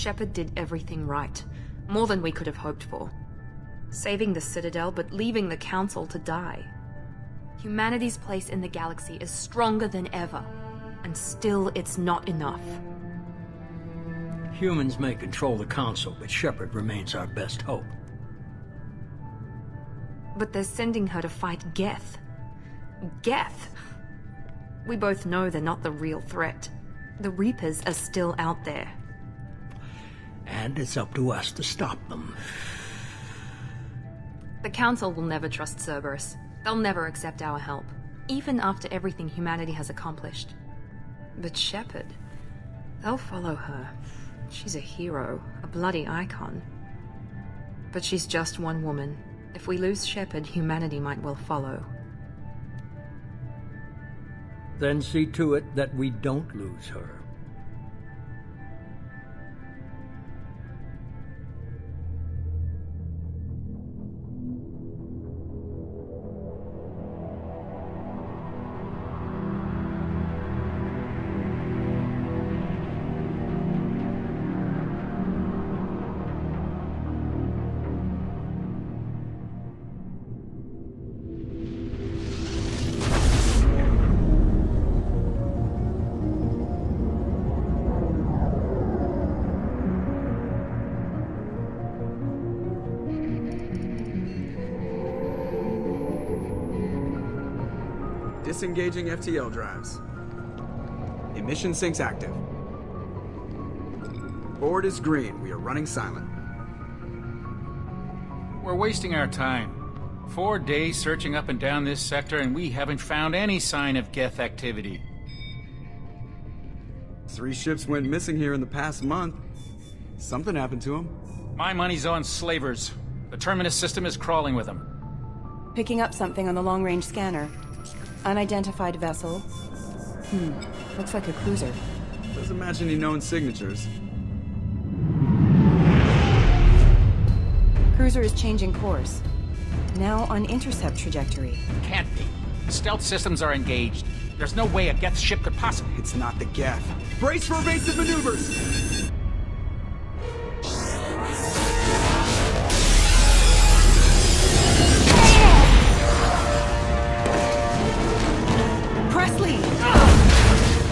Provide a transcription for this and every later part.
Shepard did everything right. More than we could have hoped for. Saving the Citadel, but leaving the Council to die. Humanity's place in the galaxy is stronger than ever. And still, it's not enough. Humans may control the Council, but Shepard remains our best hope. But they're sending her to fight Geth. Geth! We both know they're not the real threat. The Reapers are still out there. And it's up to us to stop them. The Council will never trust Cerberus. They'll never accept our help, even after everything humanity has accomplished. But Shepard, they'll follow her. She's a hero, a bloody icon. But she's just one woman. If we lose Shepard, humanity might well follow. Then see to it that we don't lose her. Disengaging FTL drives. Emission sinks active. Board is green. We are running silent. We're wasting our time. 4 days searching up and down this sector, and we haven't found any sign of Geth activity. 3 ships went missing here in the past month. Something happened to them. My money's on slavers. The Terminus system is crawling with them. Picking up something on the long-range scanner. Unidentified vessel. Looks like a cruiser. Doesn't match any known signatures. Cruiser is changing course. Now on intercept trajectory. Can't be. The stealth systems are engaged. There's no way a Geth ship could possibly... It's not the Geth. Brace for evasive maneuvers! Presley!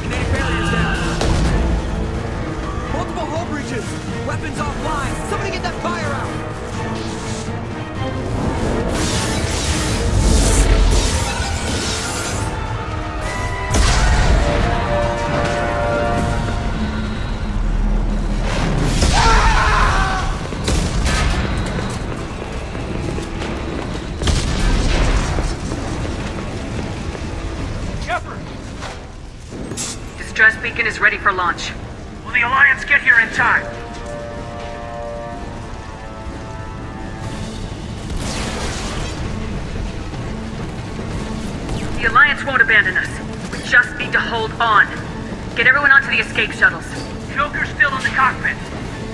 Kinetic barriers down. Multiple hull breaches. Weapons offline. Somebody get that fire out. Distress beacon is ready for launch. Will the Alliance get here in time? The Alliance won't abandon us. We just need to hold on. Get everyone onto the escape shuttles. Joker's still in the cockpit.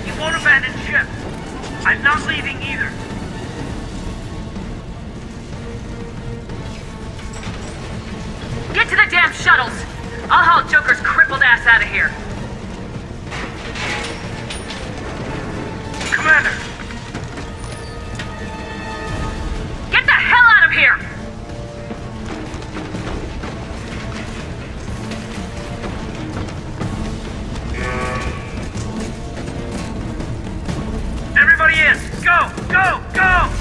He won't abandon ship. I'm not leaving either. Get to the damn shuttles! I'll haul Joker's crippled ass out of here. Commander! Get the hell out of here! Everybody in! Go! Go! Go!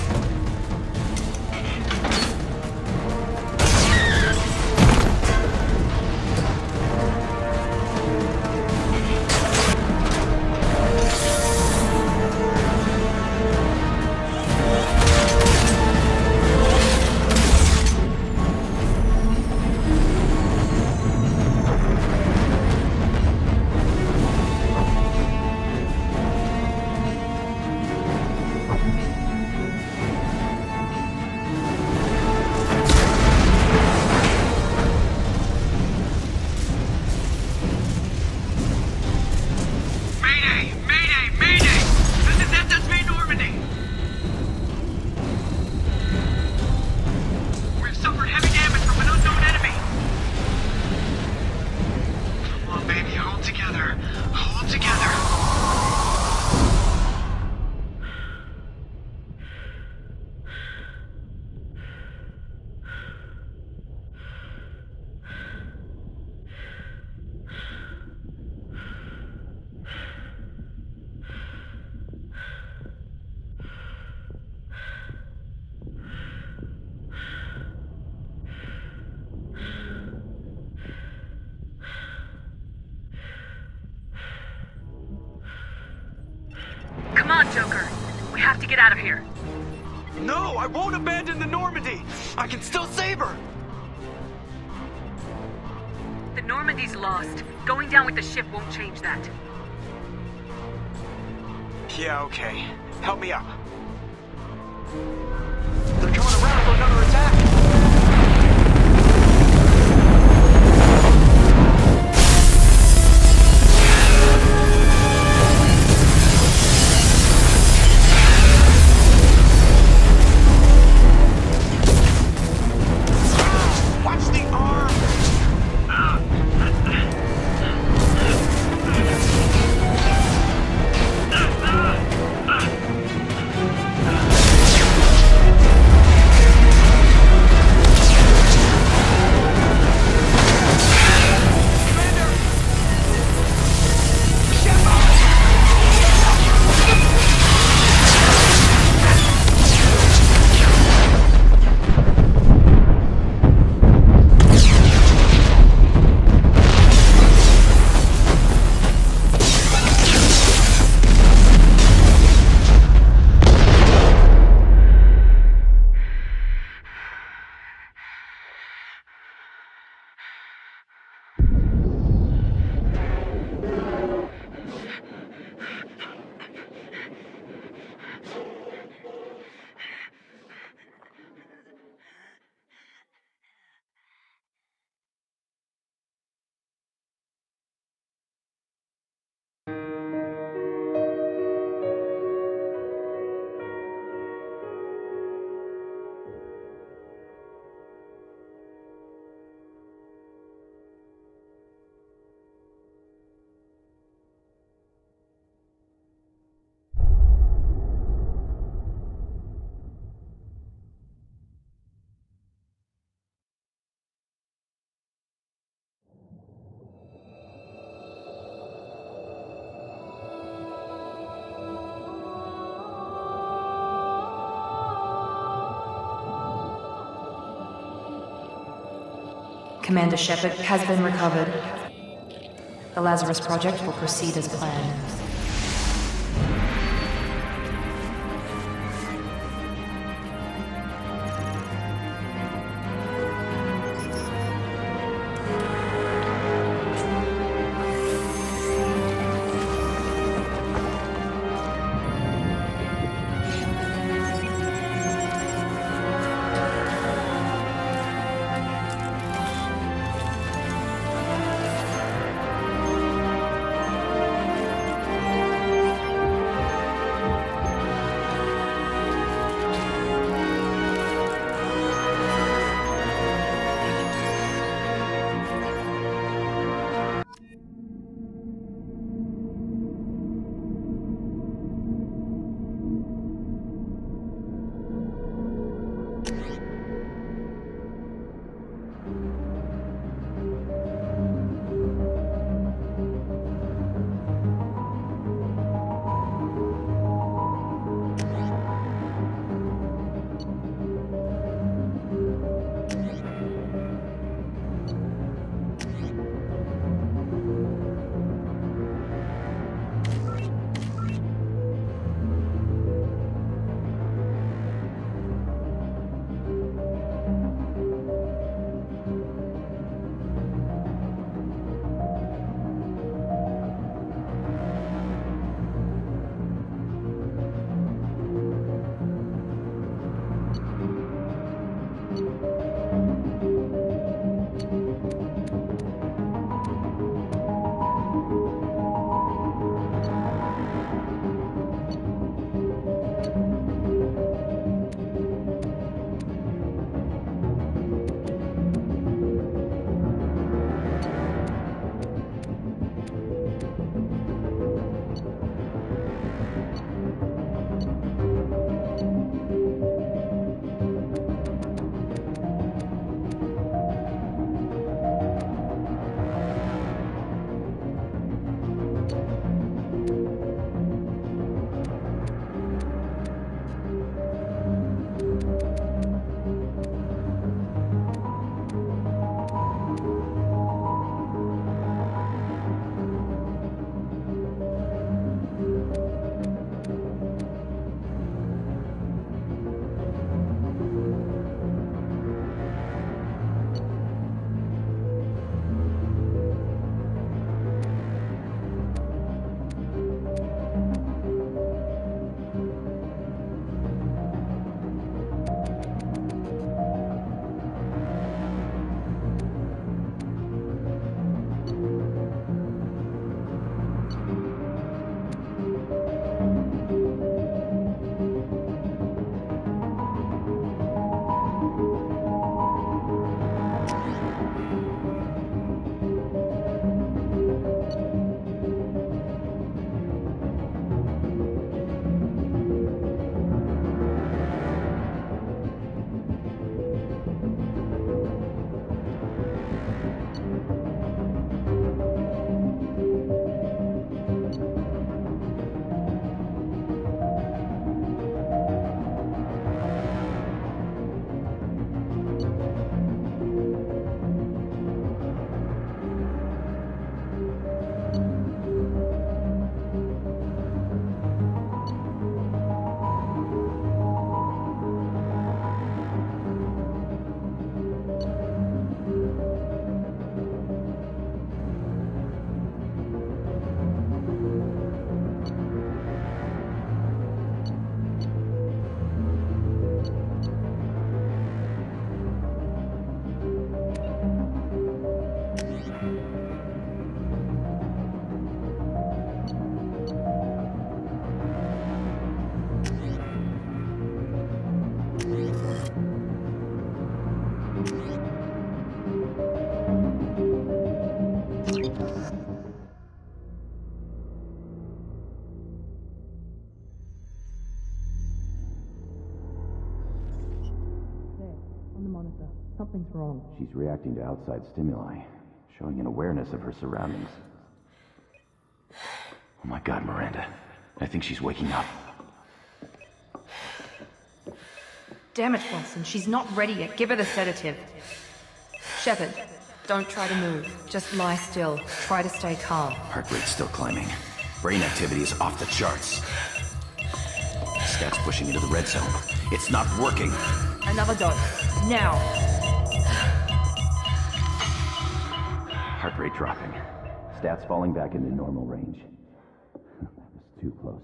Joker. We have to get out of here. No, I won't abandon the Normandy! I can still save her! The Normandy's lost. Going down with the ship won't change that. Yeah, okay. Help me up. They're coming around for another attack! Commander Shepard has been recovered. The Lazarus Project will proceed as planned. monitor. Something's wrong. She's reacting to outside stimuli, showing an awareness of her surroundings. Oh my god, Miranda. I think she's waking up. Damn it, Watson. She's not ready yet. Give her the sedative. Shepard, don't try to move. Just lie still. Try to stay calm. Heart rate's still climbing. Brain activity is off the charts. Stats pushing into the red zone. It's not working. Another dose. Now. Heart rate dropping. Stats falling back into normal range. That was too close.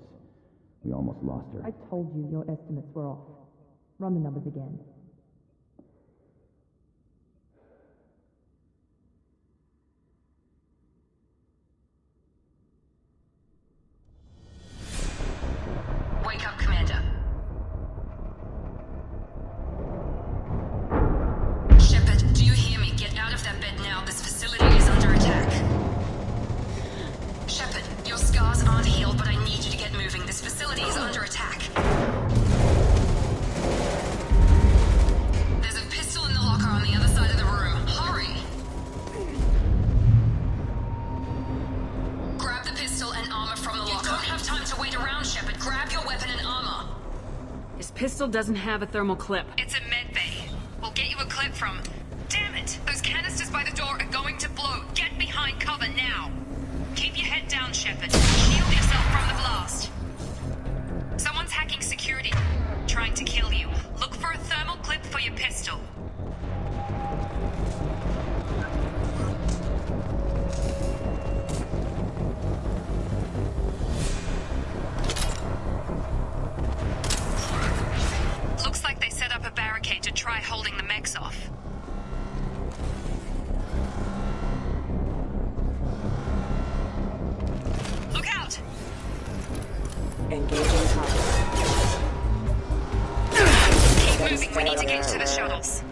We almost lost her. I told you your estimates were off. Run the numbers again. Wake up, Commander. Shepard, do you hear me? Get out of that bed now. This facility is under attack. Shepard, your scars aren't healed, but I need you to get moving. This facility is under attack. There's a pistol in the locker on the other side of the room. Hurry! Grab the pistol and armor from the locker. You don't have time to wait around, Shepard. Grab your weapon and armor. His pistol doesn't have a thermal clip. It's a med bay. We'll get you a clip from... Damn it! Those canisters by the door are going to blow. Get behind cover now. Keep your head down, Shepard. Shield yourself from the blast. Someone's hacking security. Trying to kill you. Look for a thermal clip for your pistol. Looks like they set up a barricade to try holding the mechs off. Look out! Engaging target. Keep moving, we need to get to the shuttles.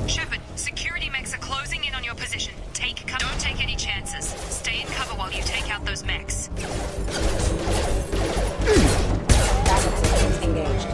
Shepard, security mechs are closing in on your position. Take cover. Don't take any chances. Stay in cover while you take out those mechs. Backup systems engaged.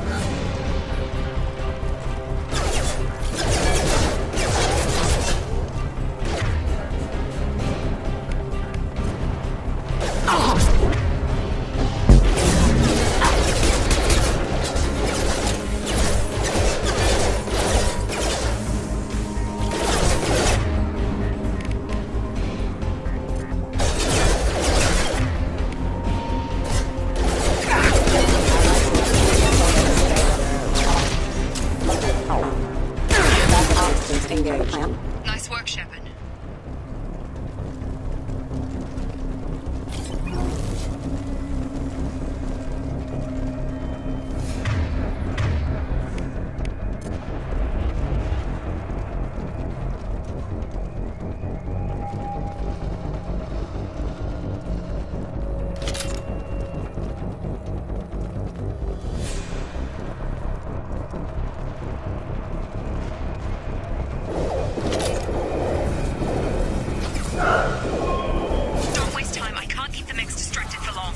Nice work, Shepard. Don't waste time. I can't keep the mechs distracted for long.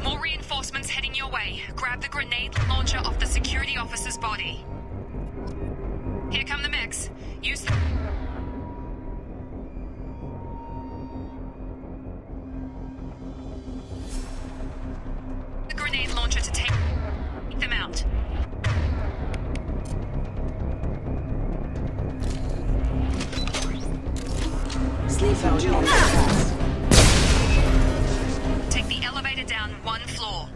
More reinforcements heading your way. Grab the grenade launcher off the security officer's body. Here come the mechs. Use the... grenade launcher to take them out. Sleep zone passed. Take the elevator down one floor.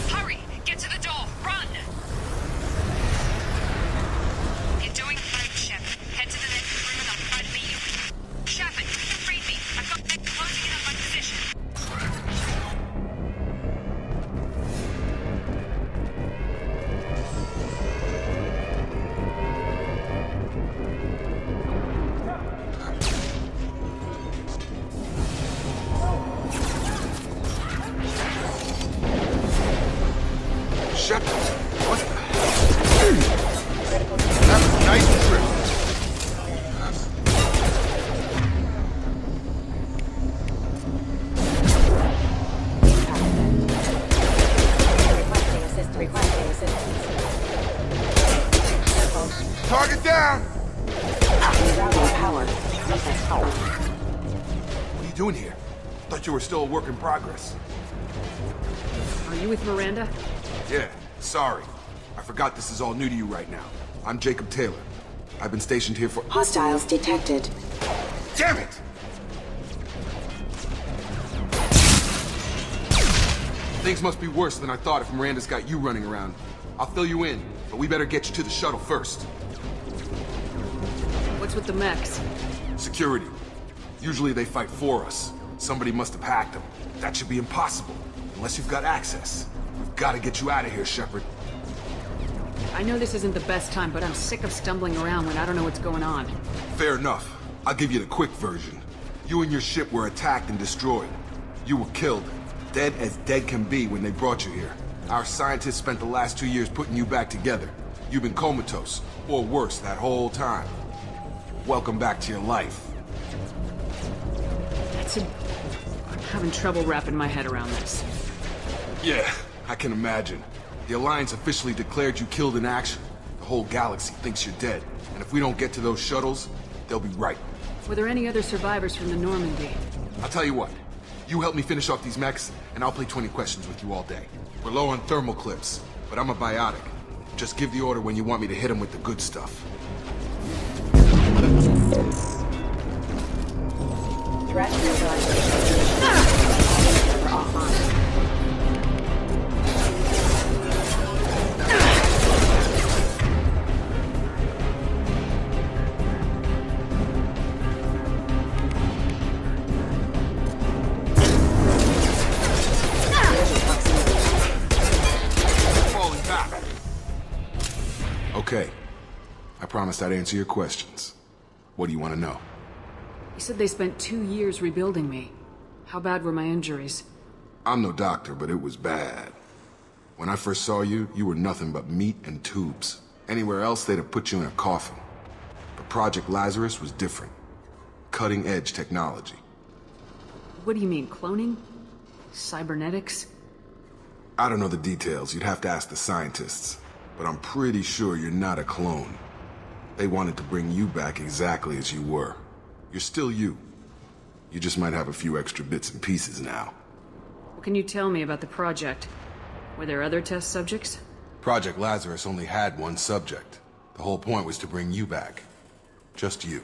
Hurry! Get to the door! Run! You're doing great, Shepard. Head to the next room and I'll try to meet you. Shepard, you freed me. I'm doing here? Thought you were still a work in progress. Are you with Miranda? Yeah, sorry. I forgot this is all new to you right now. I'm Jacob Taylor. I've been stationed here for— Hostiles detected. Damn it! Things must be worse than I thought if Miranda's got you running around. I'll fill you in, but we better get you to the shuttle first. What's with the mechs? Security. Usually they fight for us. Somebody must have hacked them. That should be impossible, unless you've got access. We've got to get you out of here, Shepard. I know this isn't the best time, but I'm sick of stumbling around when I don't know what's going on. Fair enough. I'll give you the quick version. You and your ship were attacked and destroyed. You were killed. Dead as dead can be when they brought you here. Our scientists spent the last 2 years putting you back together. You've been comatose, or worse, that whole time. Welcome back to your life. I'm having trouble wrapping my head around this. Yeah, I can imagine. The Alliance officially declared you killed in action. The whole galaxy thinks you're dead. And if we don't get to those shuttles, they'll be right. Were there any other survivors from the Normandy? I'll tell you what. You help me finish off these mechs, and I'll play 20 questions with you all day. We're low on thermal clips, but I'm a biotic. Just give the order when you want me to hit them with the good stuff. Threat offline. Okay. I promised I'd answer your questions. What do you want to know? You said they spent 2 years rebuilding me. How bad were my injuries? I'm no doctor, but it was bad. When I first saw you, you were nothing but meat and tubes. Anywhere else, they'd have put you in a coffin. But Project Lazarus was different. Cutting-edge technology. What do you mean, cloning? Cybernetics? I don't know the details. You'd have to ask the scientists. But I'm pretty sure you're not a clone. They wanted to bring you back exactly as you were. You're still you. You just might have a few extra bits and pieces now. What can you tell me about the project? Were there other test subjects? Project Lazarus only had one subject. The whole point was to bring you back. Just you.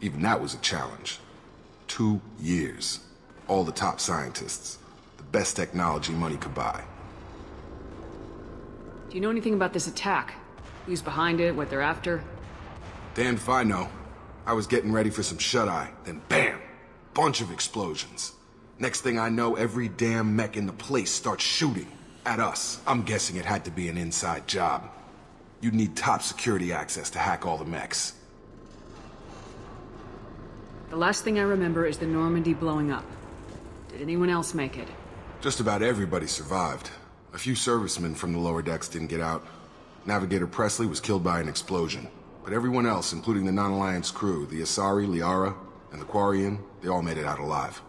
Even that was a challenge. 2 years. All the top scientists. The best technology money could buy. Do you know anything about this attack? Who's behind it, what they're after? Damned if I know. I was getting ready for some shut-eye, then bam! Bunch of explosions. Next thing I know, every damn mech in the place starts shooting at us. I'm guessing it had to be an inside job. You'd need top security access to hack all the mechs. The last thing I remember is the Normandy blowing up. Did anyone else make it? Just about everybody survived. A few servicemen from the lower decks didn't get out. Navigator Presley was killed by an explosion. But everyone else, including the non-Alliance crew, the Asari, Liara, and the Quarian, they all made it out alive.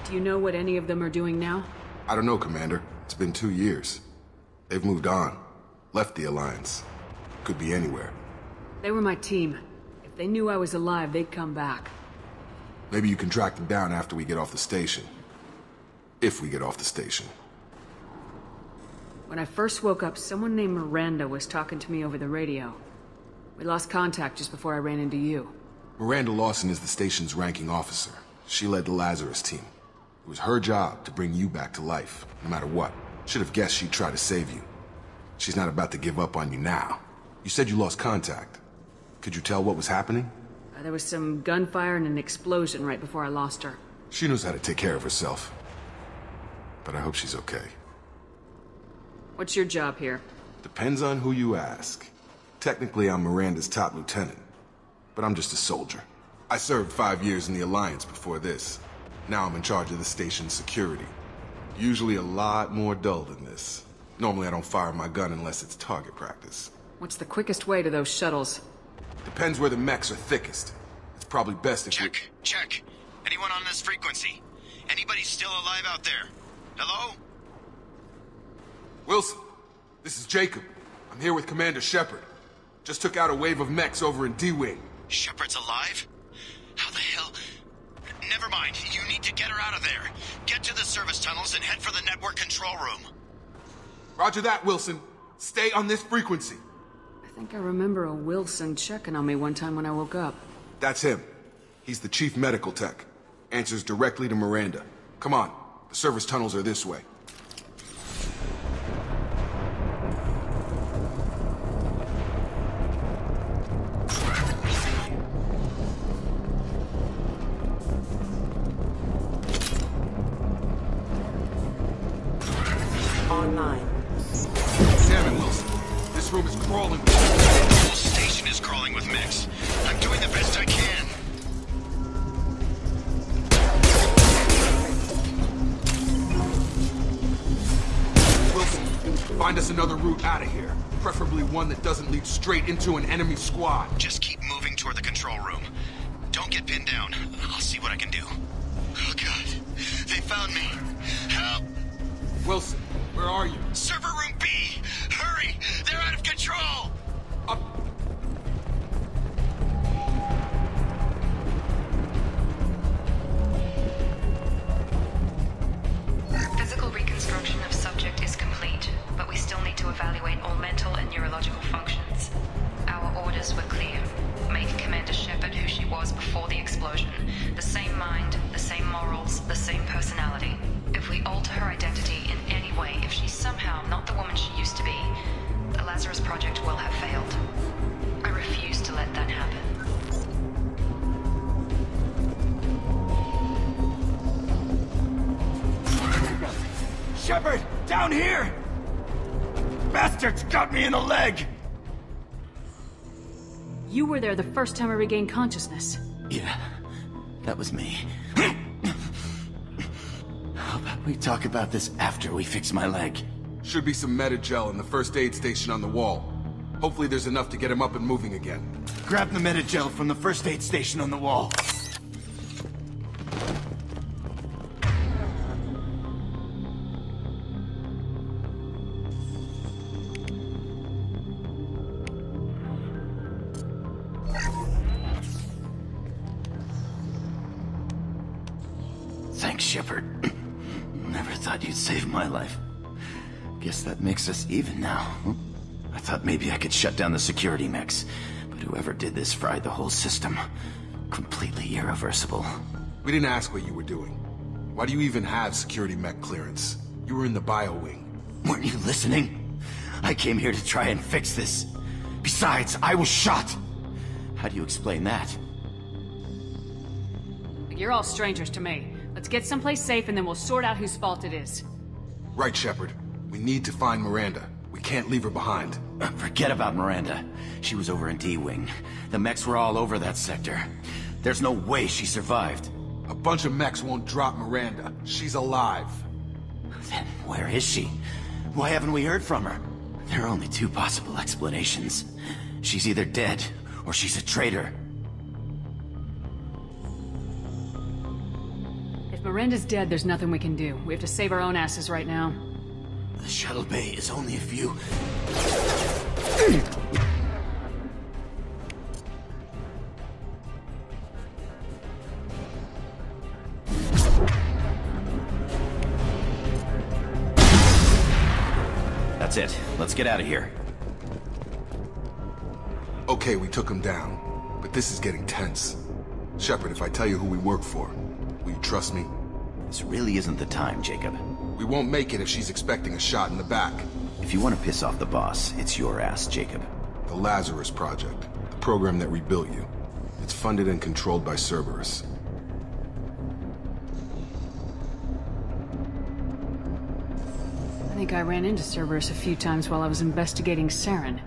Do you know what any of them are doing now? I don't know, Commander. It's been 2 years. They've moved on. Left the Alliance. Could be anywhere. They were my team. If they knew I was alive, they'd come back. Maybe you can track them down after we get off the station. If we get off the station. When I first woke up, someone named Miranda was talking to me over the radio. We lost contact just before I ran into you. Miranda Lawson is the station's ranking officer. She led the Lazarus team. It was her job to bring you back to life, no matter what. Should have guessed she'd try to save you. She's not about to give up on you now. You said you lost contact. Could you tell what was happening? There was some gunfire and an explosion right before I lost her. She knows how to take care of herself. But I hope she's okay. What's your job here? Depends on who you ask. Technically, I'm Miranda's top lieutenant. But I'm just a soldier. I served 5 years in the Alliance before this. Now I'm in charge of the station's security. Usually a lot more dull than this. Normally I don't fire my gun unless it's target practice. What's the quickest way to those shuttles? Depends where the mechs are thickest. It's probably best if Check. Anyone on this frequency? Anybody still alive out there? Hello? Wilson, this is Jacob. I'm here with Commander Shepard. Just took out a wave of mechs over in D-Wing. Shepard's alive? How the hell? Never mind. You need to get her out of there. Get to the service tunnels and head for the network control room. Roger that, Wilson. Stay on this frequency. I think I remember a Wilson checking on me one time when I woke up. That's him. He's the chief medical tech. Answers directly to Miranda. Come on. The service tunnels are this way. Online. Damn it, Wilson. This room is crawling. The whole station is crawling with mechs. I'm doing the best I can. Wilson, find us another route out of here. Preferably one that doesn't lead straight into an enemy squad. Just keep moving toward the control room. Don't get pinned down. I'll see what I can do. Oh, God. They found me. Help! Wilson, where are you? Server room B! Hurry! They're out of control! Up. Physical reconstruction of subject is complete, but we still need to evaluate all mental and neurological functions. Our orders were clear. Make Commander Shepard who she was before the explosion. The same mind, the same morals, the same personality. If we alter her identity in any way, if she's somehow not the woman she used to be, the Lazarus Project will have failed. I refuse to let that happen. Shepard! Down here! Bastards got me in the leg! You were there the first time I regained consciousness. Yeah, that was me. How about we talk about this after we fix my leg? Should be some Medi-gel in the first aid station on the wall. Hopefully there's enough to get him up and moving again. Grab the Medi-gel from the first aid station on the wall. Thanks, Shepard. Never thought you'd save my life. Guess that makes us even now. I thought maybe I could shut down the security mechs, but whoever did this fried the whole system. Completely irreversible. We didn't ask what you were doing. Why do you even have security mech clearance? You were in the bio wing. Weren't you listening? I came here to try and fix this. Besides, I was shot. How do you explain that? You're all strangers to me. Let's get someplace safe and then we'll sort out whose fault it is. Right, Shepard. We need to find Miranda. We can't leave her behind. Forget about Miranda. She was over in D-Wing. The mechs were all over that sector. There's no way she survived. A bunch of mechs won't drop Miranda. She's alive. Then where is she? Why haven't we heard from her? There are only two possible explanations. She's either dead, or she's a traitor. If Miranda's dead, there's nothing we can do. We have to save our own asses right now. The shuttle bay is only a few... That's it. Let's get out of here. Okay, we took him down. But this is getting tense. Shepard, if I tell you who we work for, will you trust me? This really isn't the time, Jacob. We won't make it if she's expecting a shot in the back. If you want to piss off the boss, it's your ass, Jacob. The Lazarus Project. The program that rebuilt you. It's funded and controlled by Cerberus. I think I ran into Cerberus a few times while I was investigating Saren.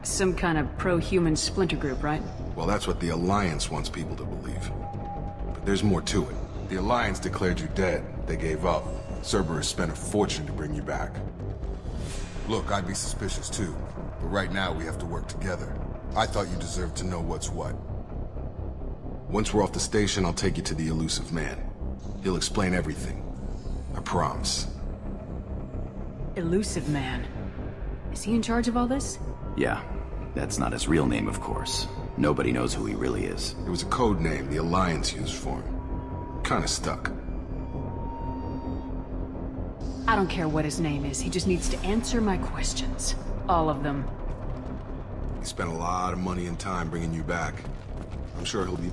Some kind of pro-human splinter group, right? Well, that's what the Alliance wants people to believe. But there's more to it. The Alliance declared you dead. They gave up. Cerberus spent a fortune to bring you back. Look, I'd be suspicious too. But right now, we have to work together. I thought you deserved to know what's what. Once we're off the station, I'll take you to the Elusive Man. He'll explain everything. I promise. Elusive Man. Is he in charge of all this? Yeah. That's not his real name, of course. Nobody knows who he really is. It was a code name the Alliance used for him. kinda stuck. I don't care what his name is, he just needs to answer my questions. All of them. He spent a lot of money and time bringing you back. I'm sure he'll be...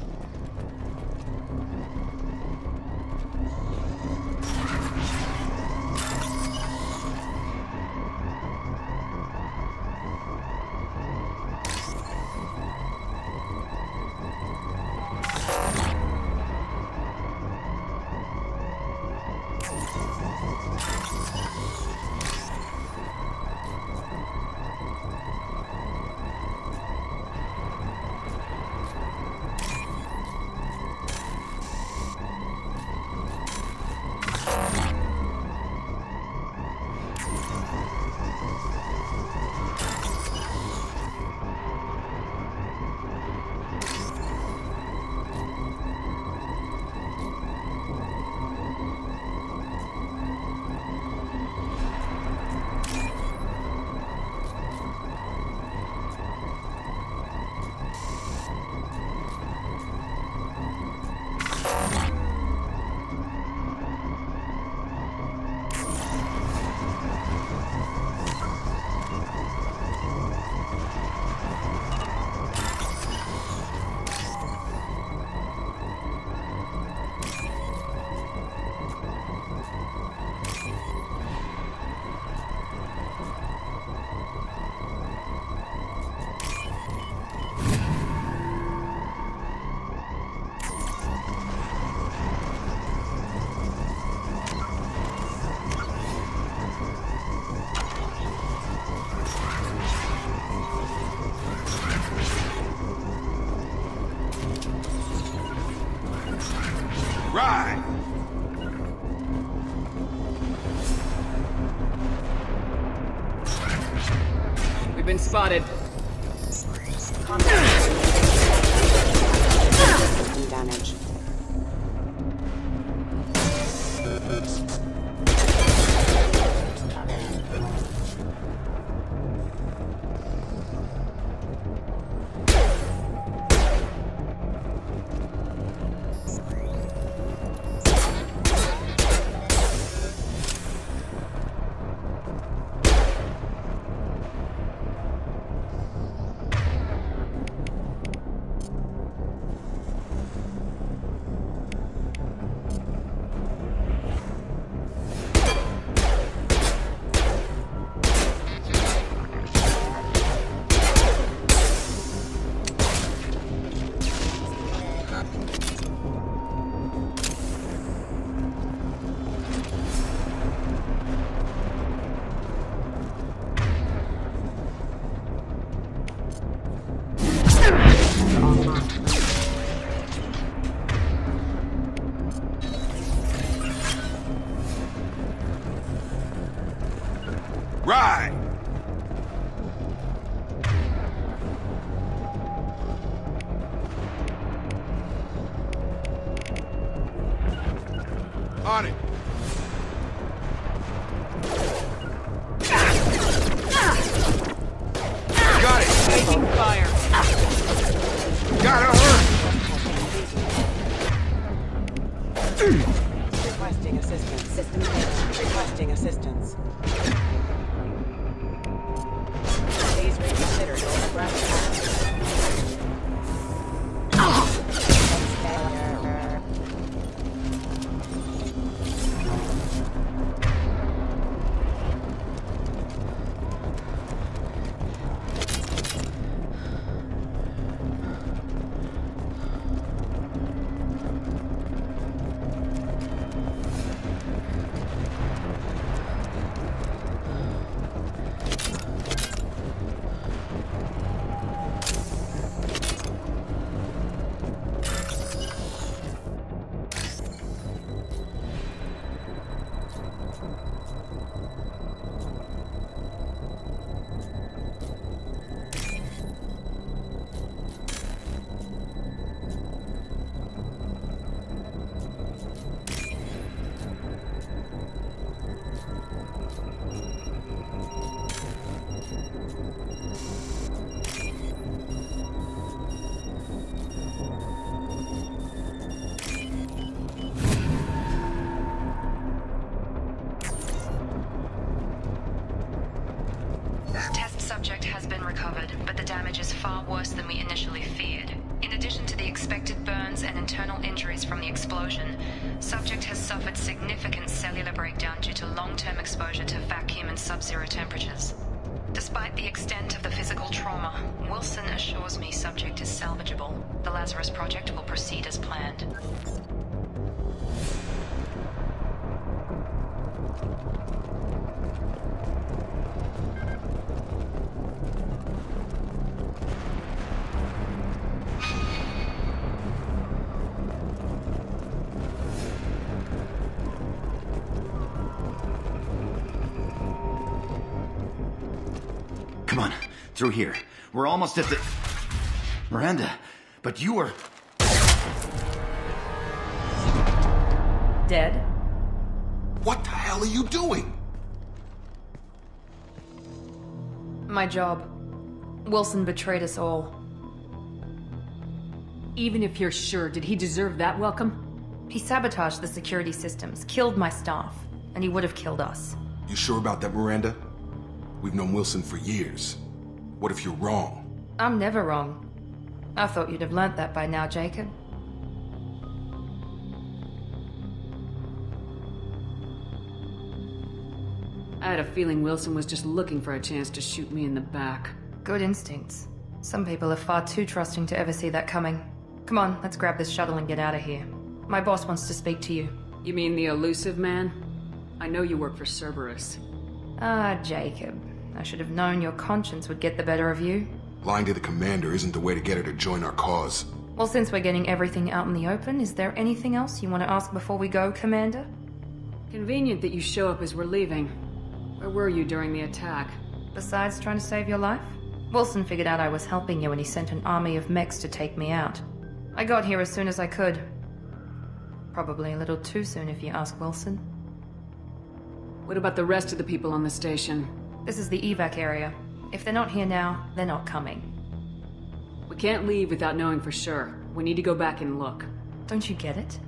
Right! We've been spotted. Damage. Right! On it! Got it! Taking fire. Gotta hurt! Requesting assistance. System failed. Requesting assistance. Please reconsider your aggressive. recovered, but the damage is far worse than we initially feared. In addition to the expected burns and internal injuries from the explosion, subject has suffered significant cellular breakdown due to long-term exposure to vacuum and sub-zero temperatures. Despite the extent of the physical trauma, Wilson assures me subject is salvageable. The Lazarus Project will proceed as planned. Come on, through here. We're almost at the... Miranda, but you were... Dead? What the hell are you doing? My job. Wilson betrayed us all. Even if you're sure, did he deserve that welcome? He sabotaged the security systems, killed my staff, and he would have killed us. You sure about that, Miranda? We've known Wilson for years. What if you're wrong? I'm never wrong. I thought you'd have learnt that by now, Jacob. I had a feeling Wilson was just looking for a chance to shoot me in the back. Good instincts. Some people are far too trusting to ever see that coming. Come on, let's grab this shuttle and get out of here. My boss wants to speak to you. You mean the elusive man? I know you work for Cerberus. Ah, Jacob. I should have known your conscience would get the better of you. Lying to the commander isn't the way to get her to join our cause. Well, since we're getting everything out in the open, is there anything else you want to ask before we go, Commander? Convenient that you show up as we're leaving. Where were you during the attack? Besides trying to save your life? Wilson figured out I was helping you when he sent an army of mechs to take me out. I got here as soon as I could. Probably a little too soon if you ask Wilson. What about the rest of the people on the station? This is the evac area. If they're not here now, they're not coming. We can't leave without knowing for sure. We need to go back and look. Don't you get it?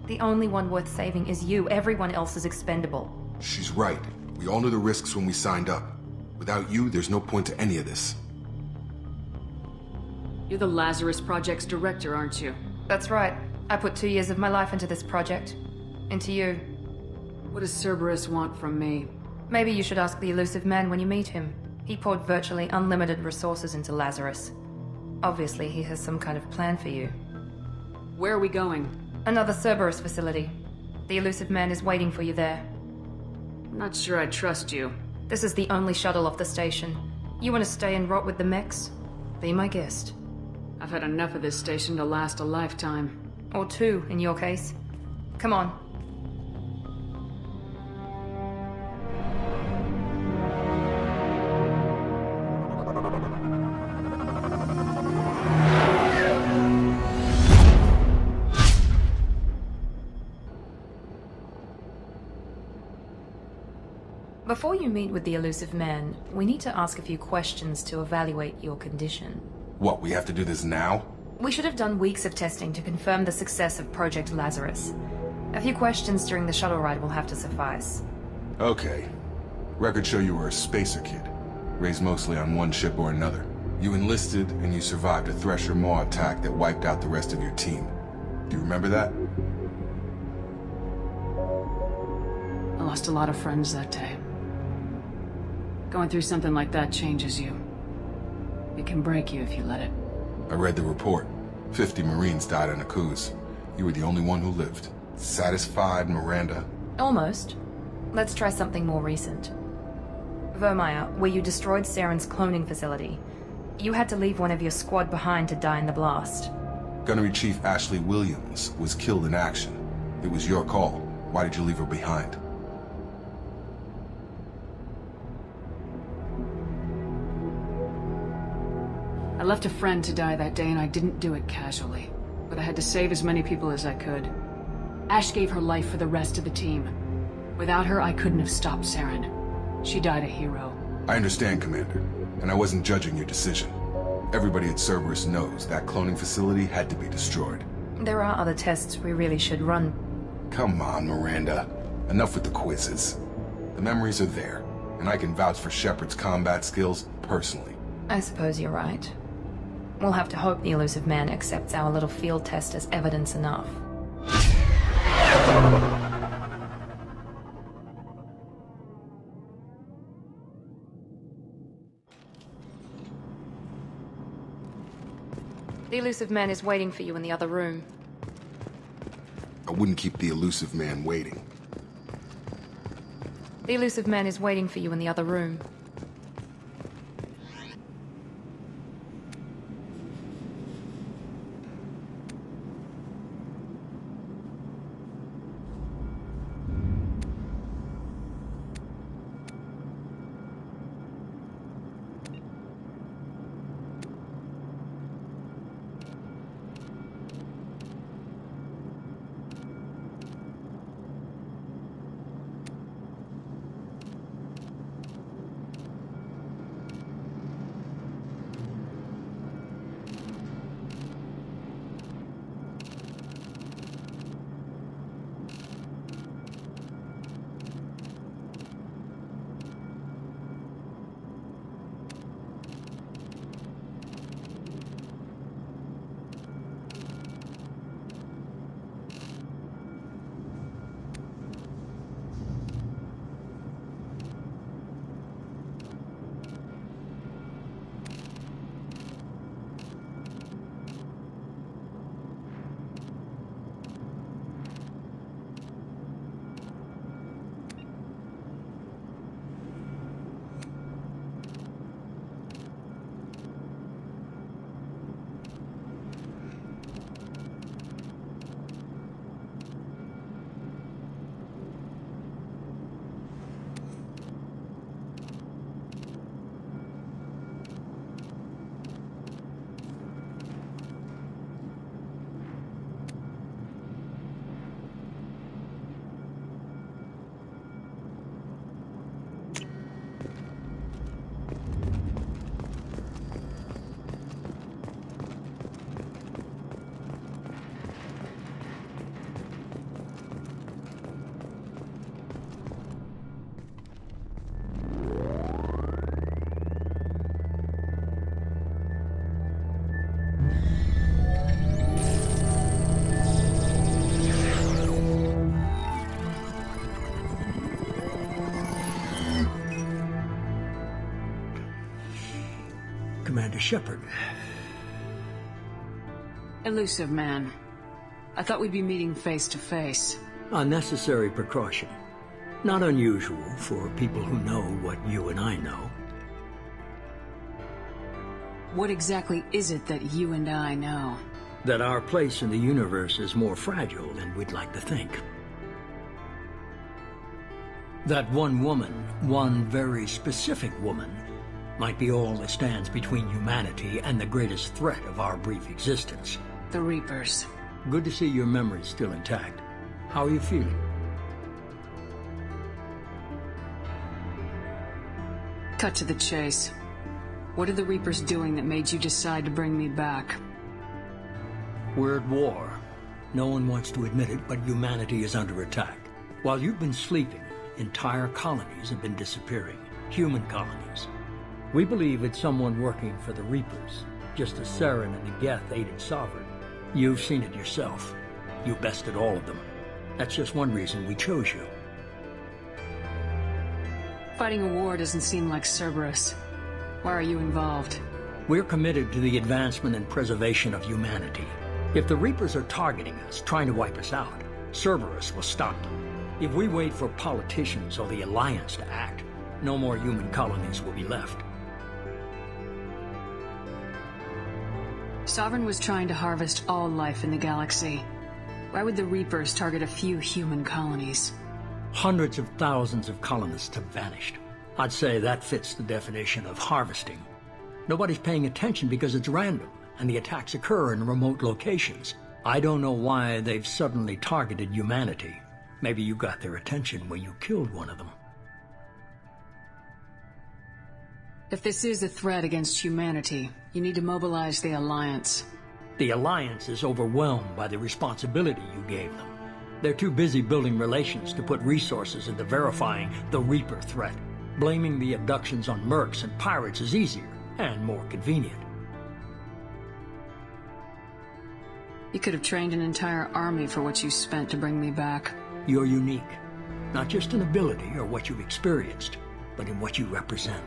The only one worth saving is you. Everyone else is expendable. She's right. We all knew the risks when we signed up. Without you, there's no point to any of this. You're the Lazarus Project's director, aren't you? That's right. I put 2 years of my life into this project. Into you. What does Cerberus want from me? Maybe you should ask the elusive man when you meet him. He poured virtually unlimited resources into Lazarus. Obviously, he has some kind of plan for you. Where are we going? Another Cerberus facility. The elusive man is waiting for you there. I'm not sure I trust you. This is the only shuttle off the station. You want to stay and rot with the mechs? Be my guest. I've had enough of this station to last a lifetime. Or 2, in your case. Come on. Before you meet with the elusive man, we need to ask a few questions to evaluate your condition. What, we have to do this now? We should have done weeks of testing to confirm the success of Project Lazarus. A few questions during the shuttle ride will have to suffice. Okay. Records show you were a spacer kid, raised mostly on one ship or another. You enlisted and you survived a Thresher Maw attack that wiped out the rest of your team. Do you remember that? I lost a lot of friends that day. Going through something like that changes you. It can break you if you let it. I read the report. 50 Marines died on Akuz. You were the only one who lived. Satisfied, Miranda? Almost. Let's try something more recent. Vermeer, where you destroyed Saren's cloning facility. You had to leave one of your squad behind to die in the blast. Gunnery Chief Ashley Williams was killed in action. It was your call. Why did you leave her behind? I left a friend to die that day and I didn't do it casually. But I had to save as many people as I could. Ash gave her life for the rest of the team. Without her, I couldn't have stopped Saren. She died a hero. I understand, Commander. And I wasn't judging your decision. Everybody at Cerberus knows that cloning facility had to be destroyed. There are other tests we really should run. Come on, Miranda. Enough with the quizzes. The memories are there, and I can vouch for Shepard's combat skills personally. I suppose you're right. We'll have to hope the Illusive Man accepts our little field test as evidence enough. The Illusive Man is waiting for you in the other room. I wouldn't keep the Illusive Man waiting. The Illusive Man is waiting for you in the other room. Commander Shepard. Illusive Man. I thought we'd be meeting face to face. Unnecessary precaution. Not unusual for people who know what you and I know. What exactly is it that you and I know? That our place in the universe is more fragile than we'd like to think. That one woman, one very specific woman, might be all that stands between humanity and the greatest threat of our brief existence. The Reapers. Good to see your memory's still intact. How are you feeling? Cut to the chase. What are the Reapers doing that made you decide to bring me back? We're at war. No one wants to admit it, but humanity is under attack. While you've been sleeping, entire colonies have been disappearing. Human colonies. We believe it's someone working for the Reapers, just as Saren and the Geth aided Sovereign. You've seen it yourself. You bested all of them. That's just one reason we chose you. Fighting a war doesn't seem like Cerberus. Why are you involved? We're committed to the advancement and preservation of humanity. If the Reapers are targeting us, trying to wipe us out, Cerberus will stop them. If we wait for politicians or the Alliance to act, no more human colonies will be left. Sovereign was trying to harvest all life in the galaxy. Why would the Reapers target a few human colonies? Hundreds of thousands of colonists have vanished. I'd say that fits the definition of harvesting. Nobody's paying attention because it's random, and the attacks occur in remote locations. I don't know why they've suddenly targeted humanity. Maybe you got their attention when you killed one of them. If this is a threat against humanity, you need to mobilize the Alliance. The Alliance is overwhelmed by the responsibility you gave them. They're too busy building relations to put resources into verifying the Reaper threat. Blaming the abductions on mercs and pirates is easier. and more convenient. You could have trained an entire army for what you spent to bring me back. You're unique, not just in ability or what you've experienced, but in what you represent.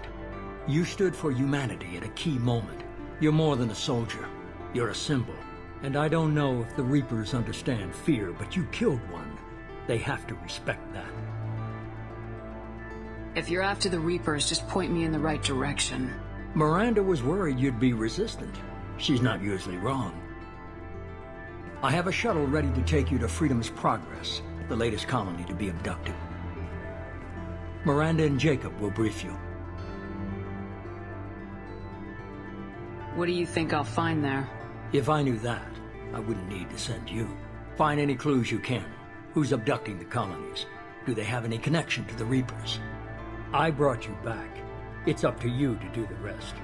You stood for humanity at a key moment. You're more than a soldier. You're a symbol. And I don't know if the Reapers understand fear, but you killed one. They have to respect that. If you're after the Reapers, just point me in the right direction. Miranda was worried you'd be resistant. She's not usually wrong. I have a shuttle ready to take you to Freedom's Progress, the latest colony to be abducted. Miranda and Jacob will brief you. What do you think I'll find there? If I knew that, I wouldn't need to send you. Find any clues you can. Who's abducting the colonies? Do they have any connection to the Reapers? I brought you back. It's up to you to do the rest.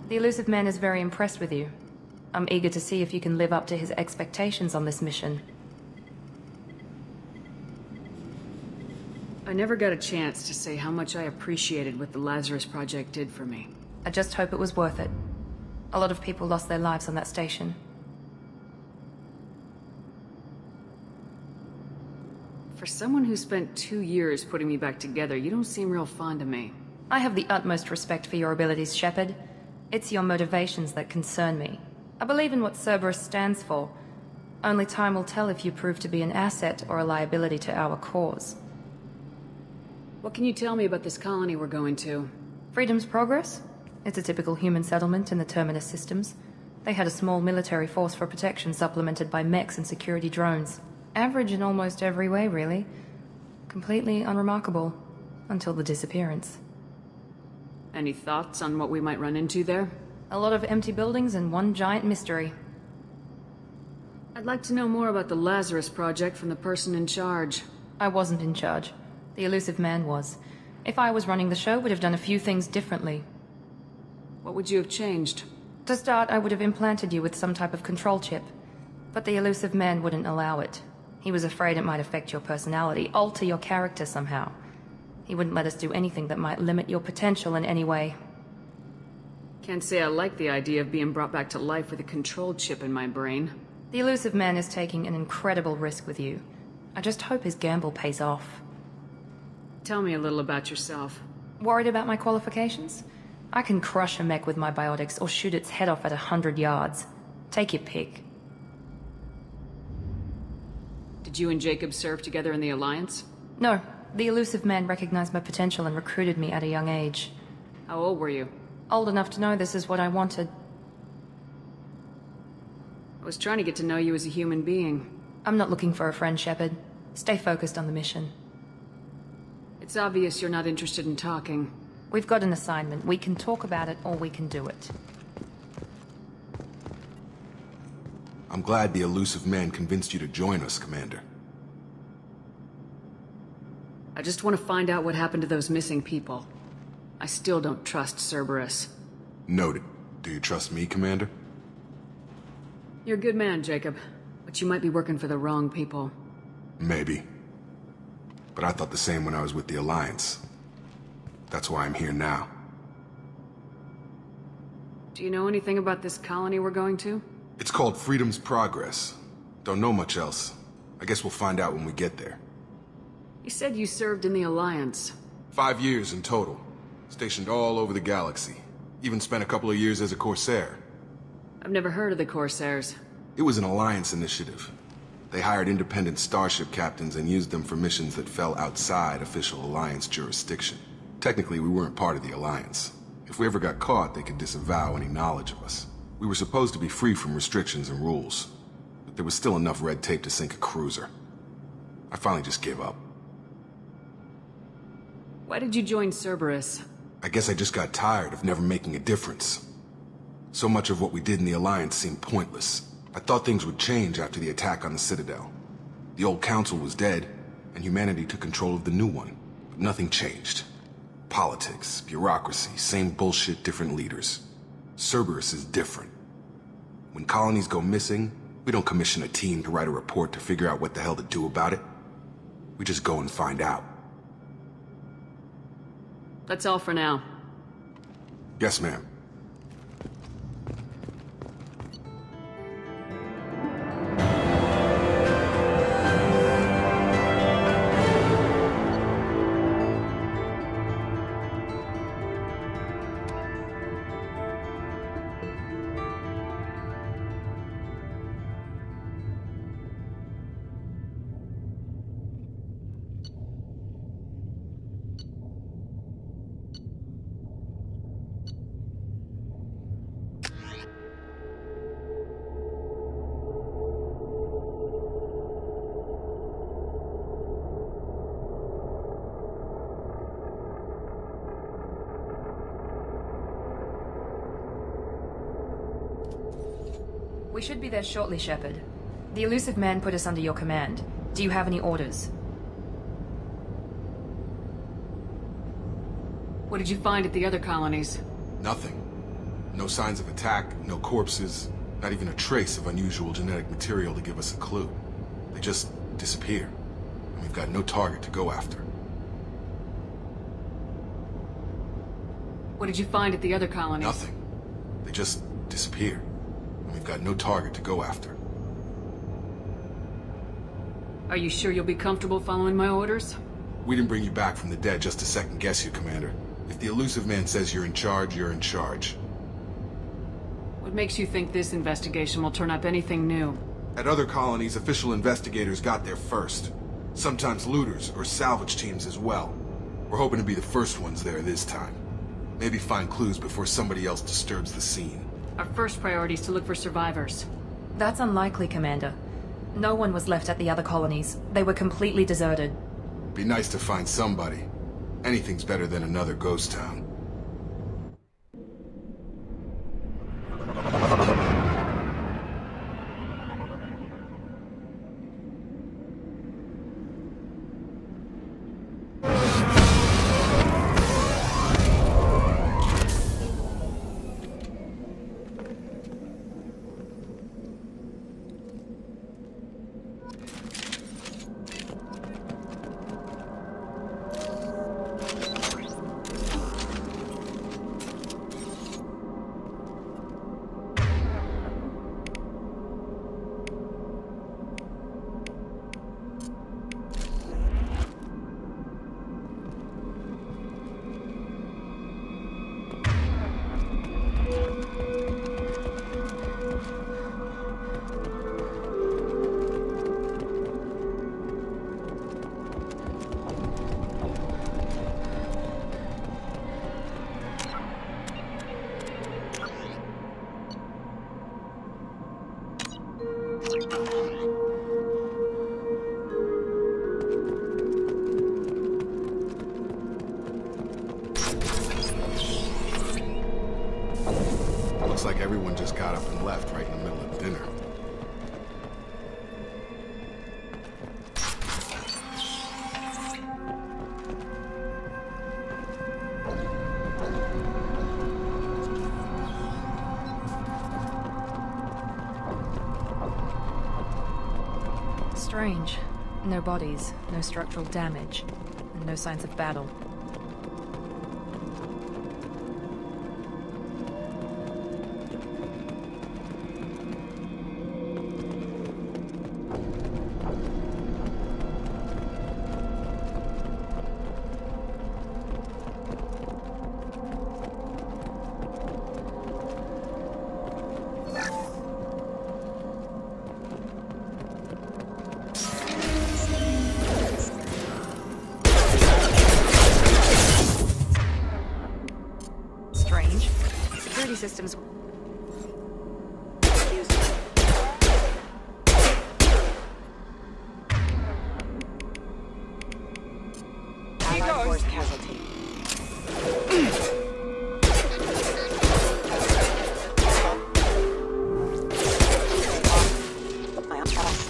The Illusive Man is very impressed with you. I'm eager to see if you can live up to his expectations on this mission. I never got a chance to say how much I appreciated what the Lazarus Project did for me. I just hope it was worth it. A lot of people lost their lives on that station. For someone who spent 2 years putting me back together, you don't seem real fond of me. I have the utmost respect for your abilities, Shepard. It's your motivations that concern me. I believe in what Cerberus stands for. Only time will tell if you prove to be an asset or a liability to our cause. What can you tell me about this colony we're going to? Freedom's Progress? It's a typical human settlement in the Terminus systems. They had a small military force for protection supplemented by mechs and security drones. Average in almost every way, really. Completely unremarkable. Until the disappearance. Any thoughts on what we might run into there? A lot of empty buildings and one giant mystery. I'd like to know more about the Lazarus Project from the person in charge. I wasn't in charge. The Illusive Man was. If I was running the show, would have done a few things differently. What would you have changed? To start, I would have implanted you with some type of control chip. But the Illusive Man wouldn't allow it. He was afraid it might affect your personality, alter your character somehow. He wouldn't let us do anything that might limit your potential in any way. Can't say I like the idea of being brought back to life with a control chip in my brain. The Illusive Man is taking an incredible risk with you. I just hope his gamble pays off. Tell me a little about yourself. Worried about my qualifications? I can crush a mech with my biotics or shoot its head off at 100 yards. Take your pick. Did you and Jacob serve together in the Alliance? No. The Illusive Man recognized my potential and recruited me at a young age. How old were you? Old enough to know this is what I wanted. I was trying to get to know you as a human being. I'm not looking for a friend, Shepard. Stay focused on the mission. It's obvious you're not interested in talking. We've got an assignment. We can talk about it or we can do it. I'm glad the Illusive Man convinced you to join us, Commander. I just want to find out what happened to those missing people. I still don't trust Cerberus. Noted. Do you trust me, Commander? You're a good man, Jacob. But you might be working for the wrong people. Maybe. But I thought the same when I was with the Alliance. That's why I'm here now. Do you know anything about this colony we're going to? It's called Freedom's Progress. Don't know much else. I guess we'll find out when we get there. You said you served in the Alliance. 5 years in total. Stationed all over the galaxy. Even spent a couple of years as a Corsair. I've never heard of the Corsairs. It was an Alliance initiative. They hired independent starship captains and used them for missions that fell outside official Alliance jurisdiction. Technically, we weren't part of the Alliance. If we ever got caught, they could disavow any knowledge of us. We were supposed to be free from restrictions and rules, but there was still enough red tape to sink a cruiser. I finally just gave up. Why did you join Cerberus? I guess I just got tired of never making a difference. So much of what we did in the Alliance seemed pointless. I thought things would change after the attack on the Citadel. The old council was dead, and humanity took control of the new one. But nothing changed. Politics, bureaucracy, same bullshit, different leaders. Cerberus is different. When colonies go missing, we don't commission a team to write a report to figure out what the hell to do about it. We just go and find out. That's all for now. Yes, ma'am. We should be there shortly, Shepard. The Illusive Man put us under your command. Do you have any orders? What did you find at the other colonies? Nothing. No signs of attack, no corpses, not even a trace of unusual genetic material to give us a clue. They just disappear, and we've got no target to go after. What did you find at the other colonies? Nothing. They just disappear, and we've got no target to go after. Are you sure you'll be comfortable following my orders? We didn't bring you back from the dead just to second-guess you, Commander. If the Illusive Man says you're in charge, you're in charge. What makes you think this investigation will turn up anything new? At other colonies, official investigators got there first. Sometimes looters or salvage teams as well. We're hoping to be the first ones there this time. Maybe find clues before somebody else disturbs the scene. Our first priority is to look for survivors. That's unlikely, Commander. No one was left at the other colonies. They were completely deserted. Be nice to find somebody. Anything's better than another ghost town. Looks like everyone just got up and left right in the middle of dinner. Strange. No bodies, no structural damage, and no signs of battle. Systems. Allied force casualty.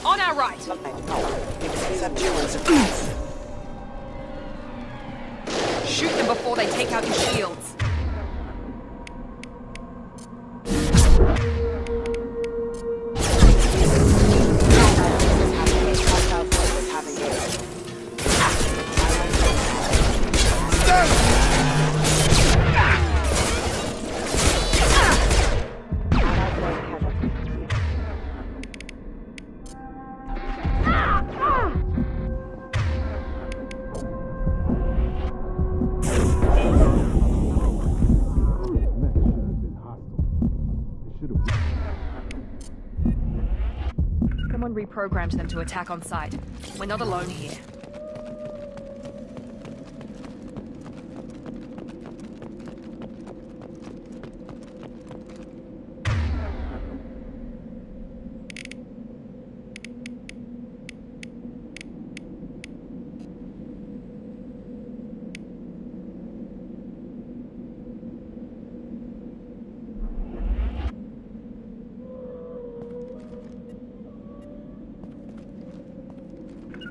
On our right. Shoot them before they take out your shields. Someone reprogrammed them to attack on sight. We're not alone here.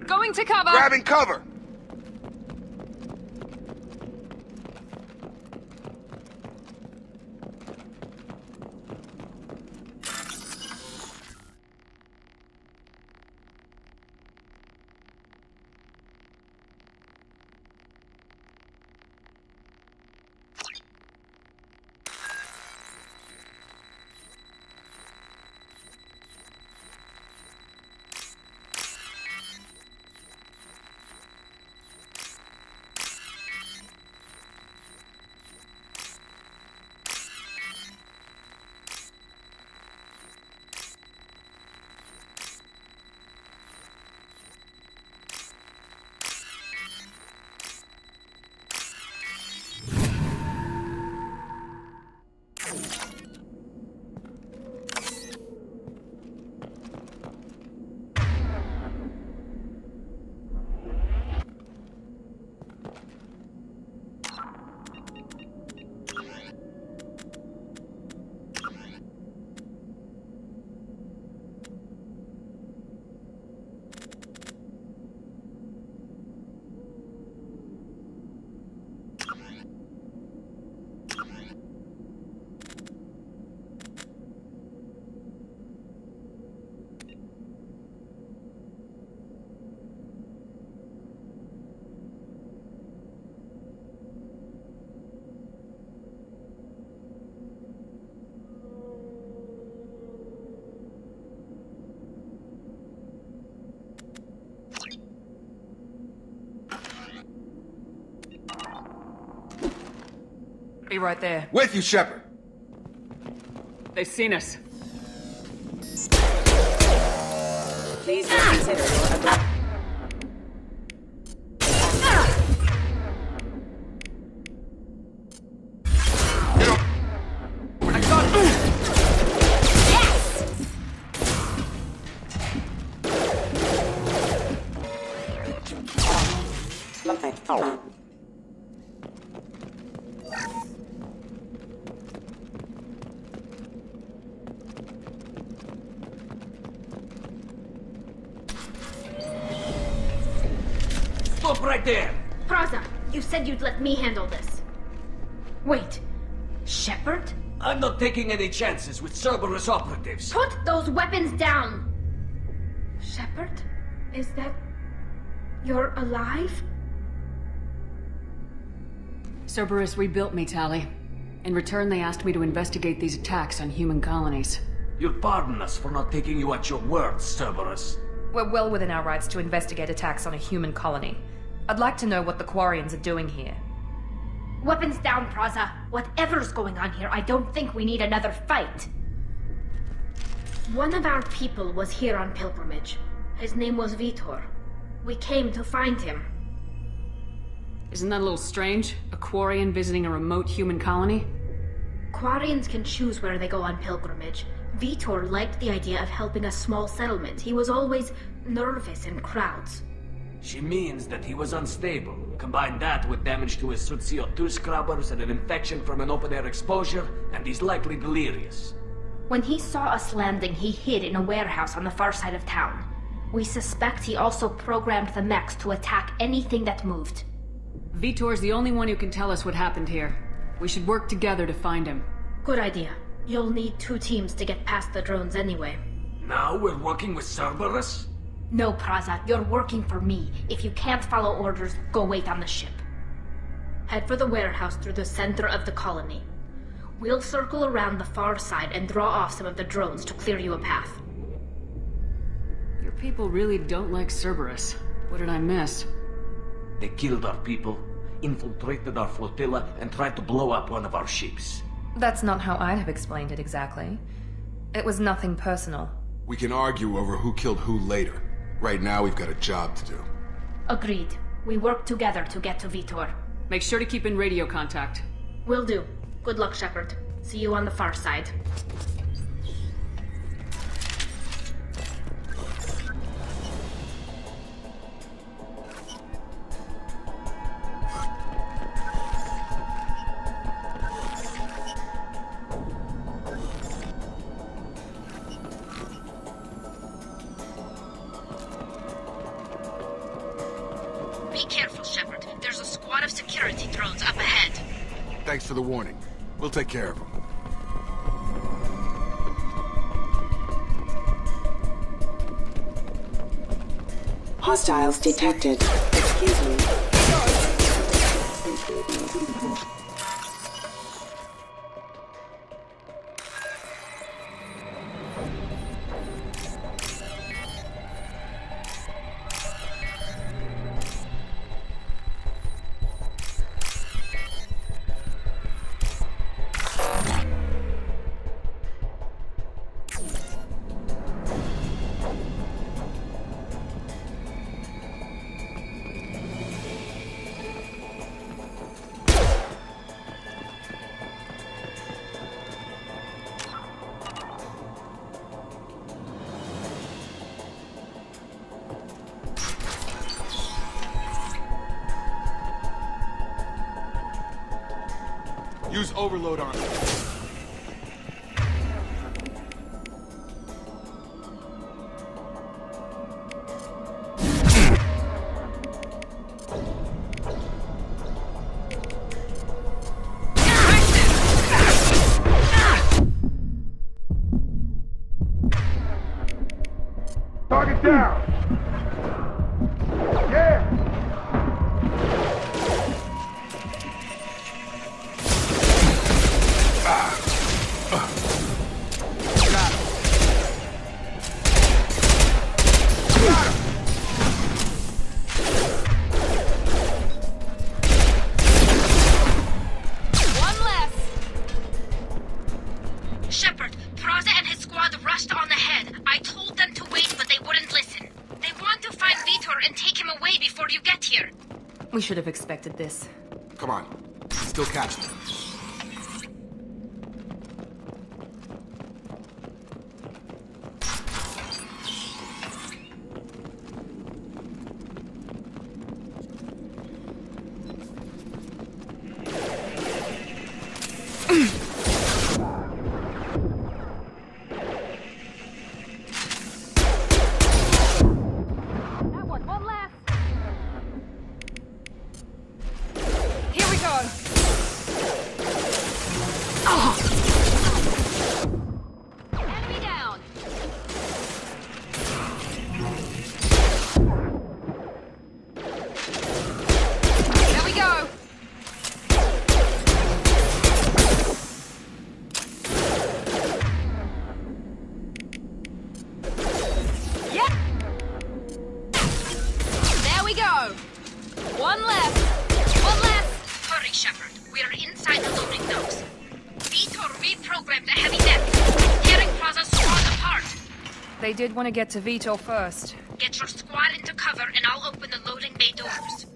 Going to cover! Grabbing cover! Be right there. With you, Shepard. They've seen us. Please reconsider your abrupt. Stop right there! Praza, you said you'd let me handle this. Wait, Shepard? I'm not taking any chances with Cerberus operatives. Put those weapons down! Shepard? Is that... you're alive? Cerberus rebuilt me, Tali. In return, they asked me to investigate these attacks on human colonies. You'll pardon us for not taking you at your word, Cerberus. We're well within our rights to investigate attacks on a human colony. I'd like to know what the Quarians are doing here. Weapons down, Praza. Whatever's going on here, I don't think we need another fight. One of our people was here on pilgrimage. His name was Vitor. We came to find him. Isn't that a little strange? A Quarian visiting a remote human colony? Quarians can choose where they go on pilgrimage. Vitor liked the idea of helping a small settlement. He was always nervous in crowds. She means that he was unstable. Combine that with damage to his suit CO2 scrubbers and an infection from an open-air exposure, and he's likely delirious. When he saw us landing, he hid in a warehouse on the far side of town. We suspect he also programmed the mechs to attack anything that moved. Vitor's the only one who can tell us what happened here. We should work together to find him. Good idea. You'll need 2 teams to get past the drones anyway. Now we're working with Cerberus? No, Praza, you're working for me. If you can't follow orders, go wait on the ship. Head for the warehouse through the center of the colony. We'll circle around the far side and draw off some of the drones to clear you a path. Your people really don't like Cerberus. What did I miss? They killed our people, infiltrated our flotilla, and tried to blow up one of our ships. That's not how I'd have explained it exactly. It was nothing personal. We can argue over who killed who later. Right now, we've got a job to do. Agreed. We work together to get to Vitor. Make sure to keep in radio contact. Will do. Good luck, Shepard. See you on the far side. Be careful, Shepard. There's a squad of security drones up ahead. Thanks for the warning. We'll take care of them. Hostiles detected. Excuse me. Use overload on them. Target down! Yeah! Shepard, Praza and his squad rushed on ahead. I told them to wait, but they wouldn't listen. They want to find Vitor and take him away before you get here. We should have expected this. Come on. Still catch them. Here we go! One left! Hurry, Shepard. We're inside the loading docks. Vitor reprogrammed the heavy net. Herring Plaza's torn apart. They did want to get to Vitor first. Get your squad into cover and I'll open the loading bay doors.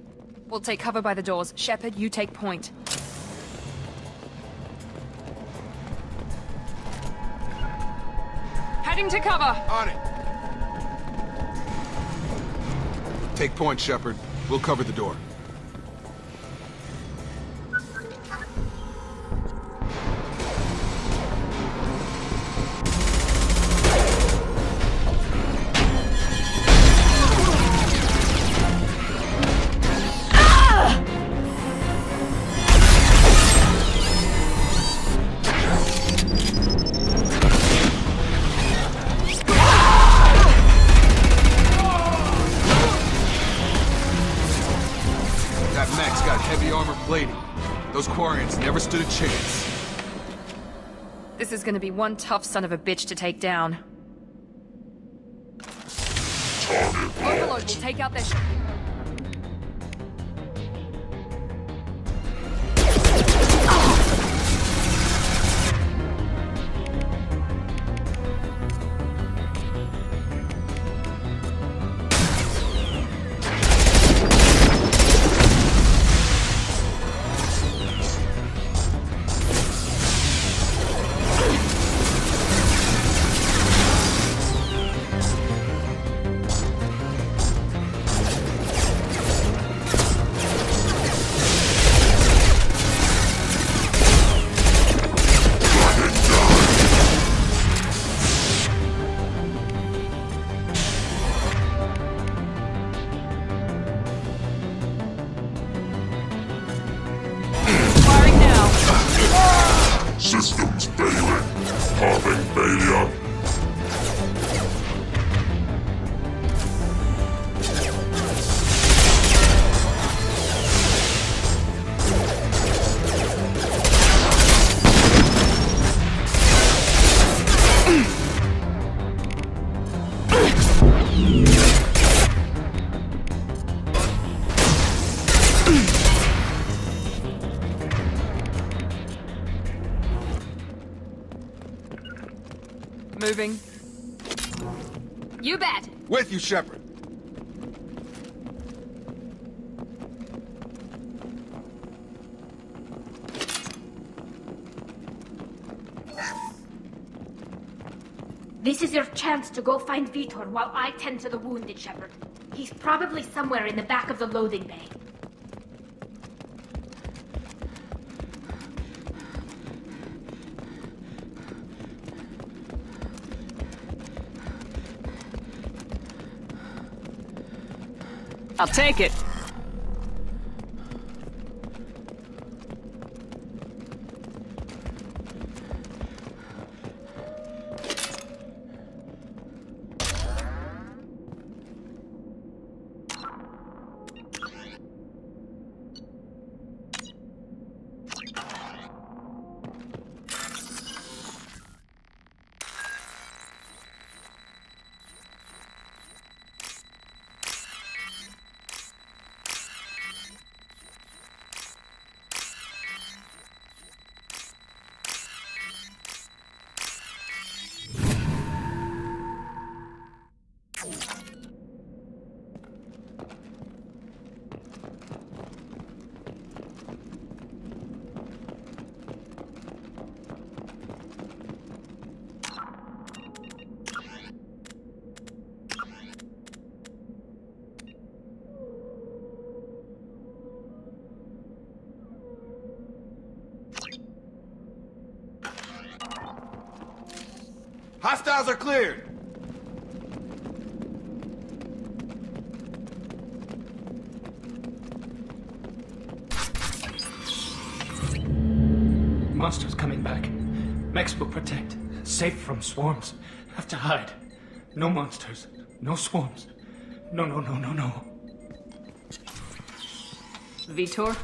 We'll take cover by the doors. Shepard, you take point. Heading to cover! On it! Take point, Shepard. We'll cover the door. Those Quarians never stood a chance. This is gonna be one tough son of a bitch to take down. Overlord will take out their Systems failing. Popping failure. Moving. You bet. With you, Shepard. This is your chance to go find Vitor while I tend to the wounded, Shepard. He's probably somewhere in the back of the loading bay. I'll take it. Hostiles are cleared! Monsters coming back. Mechs will protect. Safe from swarms. Have to hide. No monsters. No swarms. No. Vitor?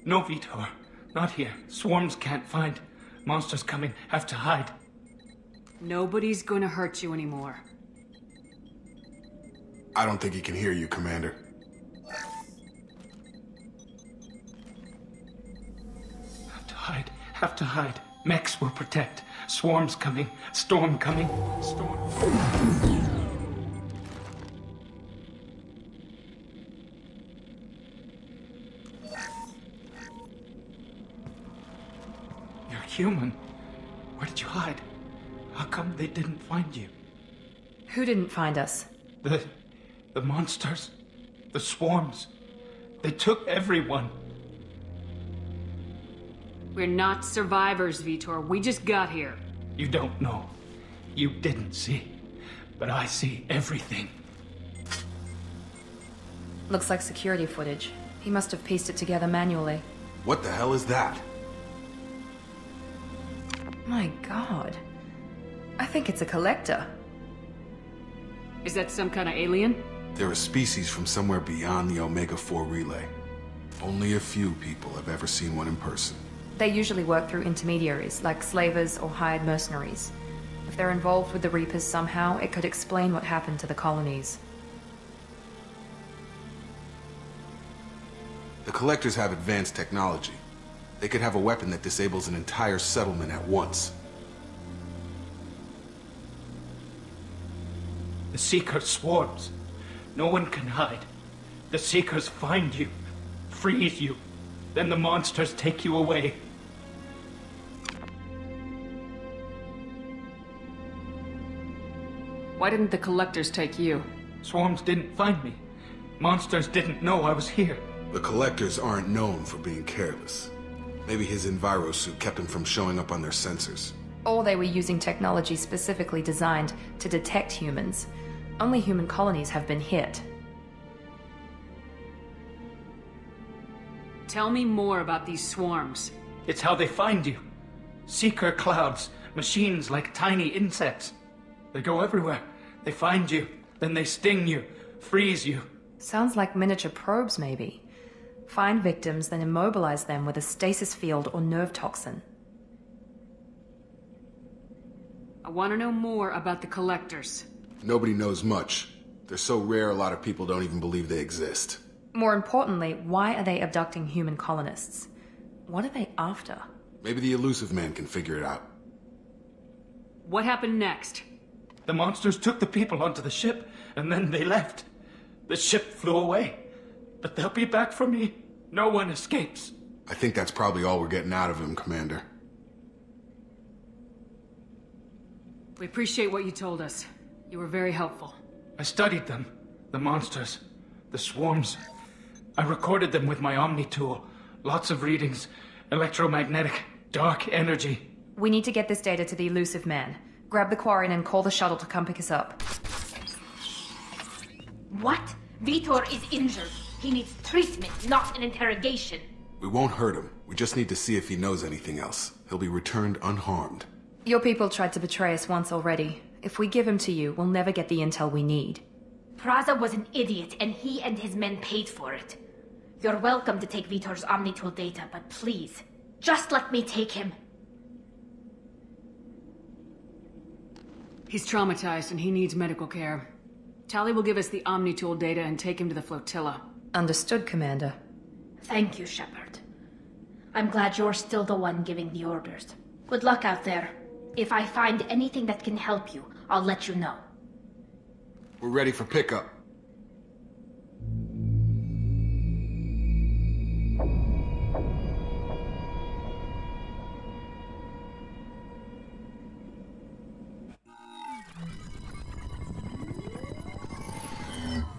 No Vitor. Not here. Swarms can't find. Monsters coming. Have to hide. Nobody's gonna hurt you anymore. I don't think he can hear you, Commander. Have to hide. Mechs will protect. Swarms coming. Storm coming. Storm. You're human. Where did you hide? How come they didn't find you? Who didn't find us? The monsters. The swarms. They took everyone. We're not survivors, Vitor. We just got here. You don't know. You didn't see. But I see everything. Looks like security footage. He must have pieced it together manually. What the hell is that? My god. I think it's a collector. Is that some kind of alien? They're a species from somewhere beyond the Omega-4 relay. Only a few people have ever seen one in person. They usually work through intermediaries, like slavers or hired mercenaries. If they're involved with the Reapers somehow, it could explain what happened to the colonies. The Collectors have advanced technology. They could have a weapon that disables an entire settlement at once. The Seeker swarms. No one can hide. The Seekers find you, freeze you, then the monsters take you away. Why didn't the Collectors take you? Swarms didn't find me. Monsters didn't know I was here. The Collectors aren't known for being careless. Maybe his Enviro suit kept him from showing up on their sensors. Or they were using technology specifically designed to detect humans. Only human colonies have been hit. Tell me more about these swarms. It's how they find you. Seeker clouds, machines like tiny insects. They go everywhere. They find you, then they sting you, freeze you. Sounds like miniature probes, maybe. Find victims, then immobilize them with a stasis field or nerve toxin. I want to know more about the Collectors. Nobody knows much. They're so rare a lot of people don't even believe they exist. More importantly, why are they abducting human colonists? What are they after? Maybe the Illusive Man can figure it out. What happened next? The monsters took the people onto the ship, and then they left. The ship flew away. But they'll be back for me. No one escapes. I think that's probably all we're getting out of him, Commander. We appreciate what you told us. You were very helpful. I studied them. The monsters. The swarms. I recorded them with my Omni tool. Lots of readings. Electromagnetic. Dark energy. We need to get this data to the Illusive Man. Grab the Quarian and call the shuttle to come pick us up. What? Vitor is injured. He needs treatment, not an interrogation. We won't hurt him. We just need to see if he knows anything else. He'll be returned unharmed. Your people tried to betray us once already. If we give him to you, we'll never get the intel we need. Praza was an idiot, and he and his men paid for it. You're welcome to take Vitor's Omnitool data, but please, just let me take him. He's traumatized and he needs medical care. Tali will give us the Omnitool data and take him to the flotilla. Understood, Commander. Thank you, Shepard. I'm glad you're still the one giving the orders. Good luck out there. If I find anything that can help you, I'll let you know. We're ready for pickup.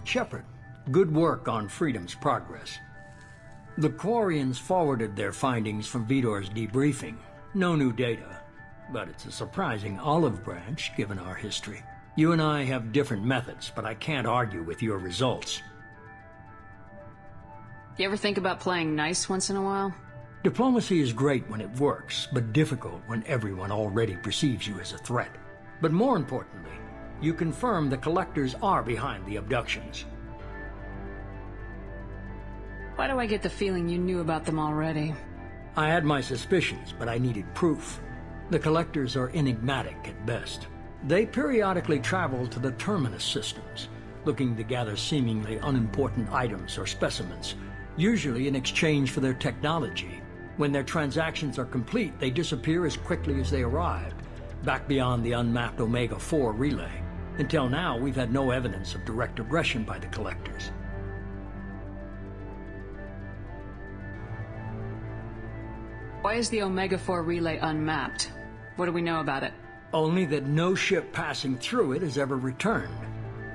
Shepard, good work on Freedom's progress. The Quarians forwarded their findings from Vitor's debriefing. No new data, but it's a surprising olive branch given our history. You and I have different methods, but I can't argue with your results. You ever think about playing nice once in a while? Diplomacy is great when it works, but difficult when everyone already perceives you as a threat. But more importantly, you confirm the Collectors are behind the abductions. Why do I get the feeling you knew about them already? I had my suspicions, but I needed proof. The Collectors are enigmatic at best. They periodically travel to the Terminus systems, looking to gather seemingly unimportant items or specimens, usually in exchange for their technology. When their transactions are complete, they disappear as quickly as they arrived, back beyond the unmapped Omega-4 relay. Until now, we've had no evidence of direct aggression by the Collectors. Why is the Omega-4 relay unmapped? What do we know about it? Only that no ship passing through it has ever returned.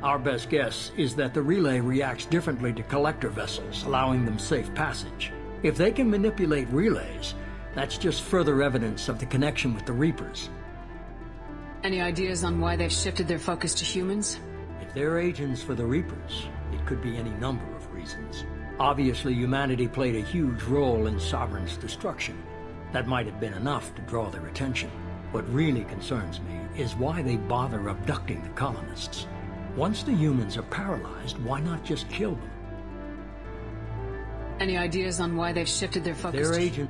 Our best guess is that the relay reacts differently to Collector vessels, allowing them safe passage. If they can manipulate relays, that's just further evidence of the connection with the Reapers. Any ideas on why they've shifted their focus to humans? If they're agents for the Reapers, it could be any number of reasons. Obviously, humanity played a huge role in Sovereign's destruction. That might have been enough to draw their attention. What really concerns me is why they bother abducting the colonists. Once the humans are paralyzed, why not just kill them? Any ideas on why they've shifted their focus? Their agent.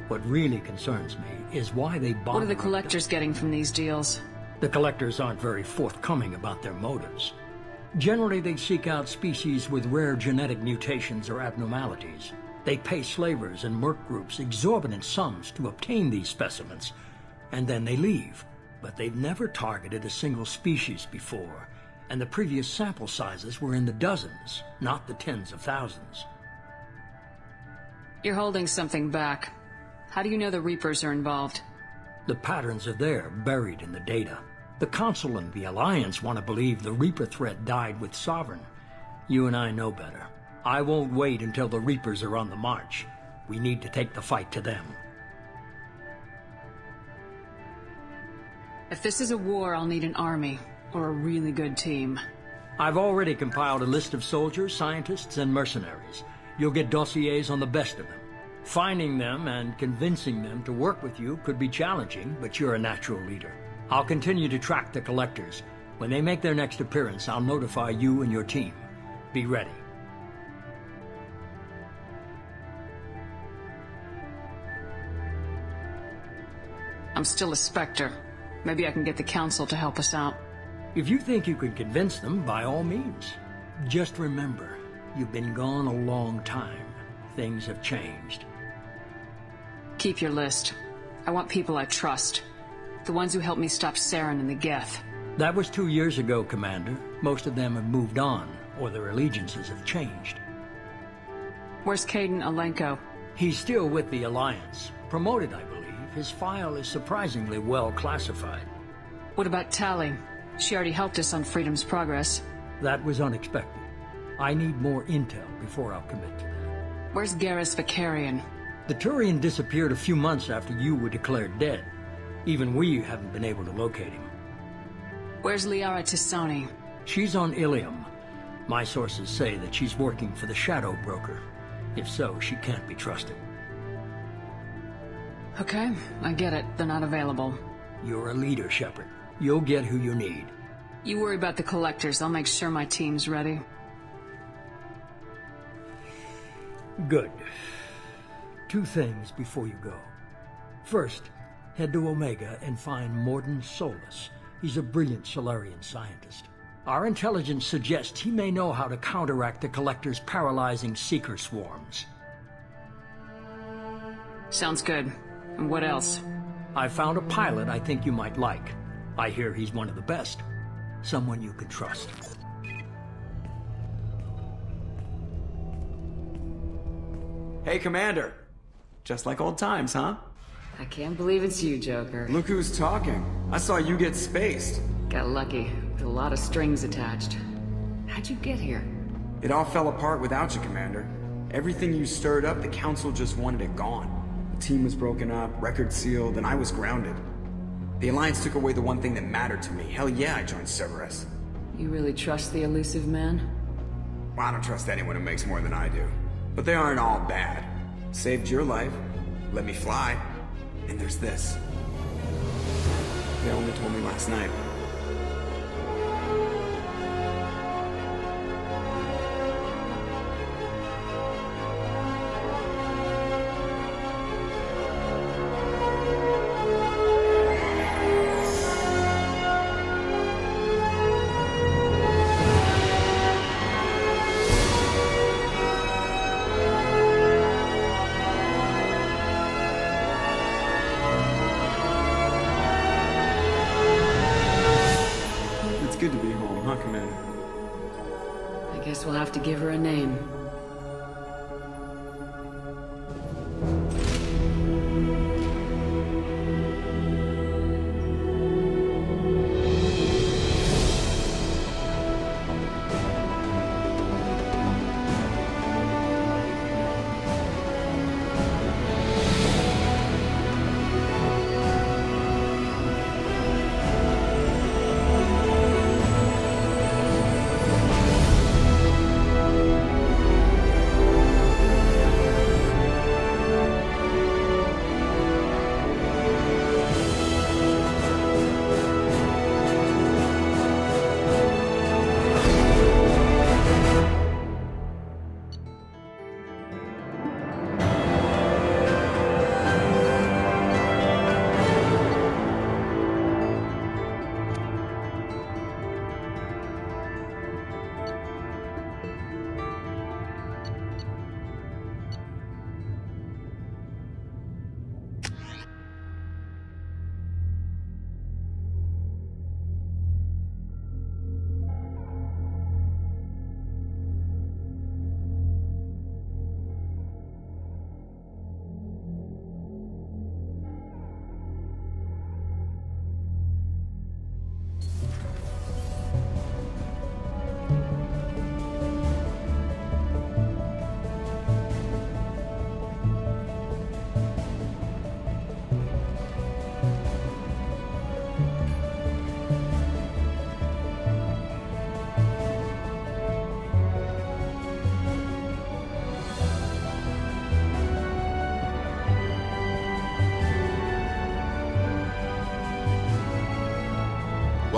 What really concerns me is why they bother. What are the Collectors getting from these deals? The Collectors aren't very forthcoming about their motives. Generally, they seek out species with rare genetic mutations or abnormalities. They pay slavers and merc groups exorbitant sums to obtain these specimens, and then they leave. But they've never targeted a single species before, and the previous sample sizes were in the dozens, not the tens of thousands. You're holding something back. How do you know the Reapers are involved? The patterns are there, buried in the data. The Council and the Alliance want to believe the Reaper threat died with Sovereign. You and I know better. I won't wait until the Reapers are on the march. We need to take the fight to them. If this is a war, I'll need an army, or a really good team. I've already compiled a list of soldiers, scientists, and mercenaries. You'll get dossiers on the best of them. Finding them and convincing them to work with you could be challenging, but you're a natural leader. I'll continue to track the Collectors. When they make their next appearance, I'll notify you and your team. Be ready. I'm still a Spectre. Maybe I can get the Council to help us out. If you think you can convince them, by all means. Just remember, you've been gone a long time. Things have changed. Keep your list. I want people I trust. The ones who helped me stop Saren and the Geth. That was 2 years ago, Commander. Most of them have moved on, or their allegiances have changed. Where's Kaidan Alenko? He's still with the Alliance. Promoted, I believe. His file is surprisingly well classified. What about Tali? She already helped us on Freedom's Progress. That was unexpected. I need more intel before I'll commit to that. Where's Garrus Vakarian? The Turian disappeared a few months after you were declared dead. Even we haven't been able to locate him. Where's Liara T'Soni? She's on Ilium. My sources say that she's working for the Shadow Broker. If so, she can't be trusted. Okay, I get it. They're not available. You're a leader, Shepard. You'll get who you need. You worry about the Collectors. I'll make sure my team's ready. Good. 2 things before you go. First, head to Omega and find Mordin Solus. He's a brilliant Solarian scientist. Our intelligence suggests he may know how to counteract the Collector's paralyzing Seeker swarms. Sounds good. And what else? I found a pilot I think you might like. I hear he's one of the best. Someone you can trust. Hey, Commander. Just like old times, huh? I can't believe it's you, Joker. Look who's talking. I saw you get spaced. Got lucky, with a lot of strings attached. How'd you get here? It all fell apart without you, Commander. Everything you stirred up, the Council just wanted it gone. The team was broken up, records sealed, and I was grounded. The Alliance took away the one thing that mattered to me. Hell yeah, I joined Cerberus. You really trust the elusive man? Well, I don't trust anyone who makes more than I do. But they aren't all bad. Saved your life, let me fly, and there's this. They only told me last night. good to be home, huh, Commander? I guess we'll have to give her a name.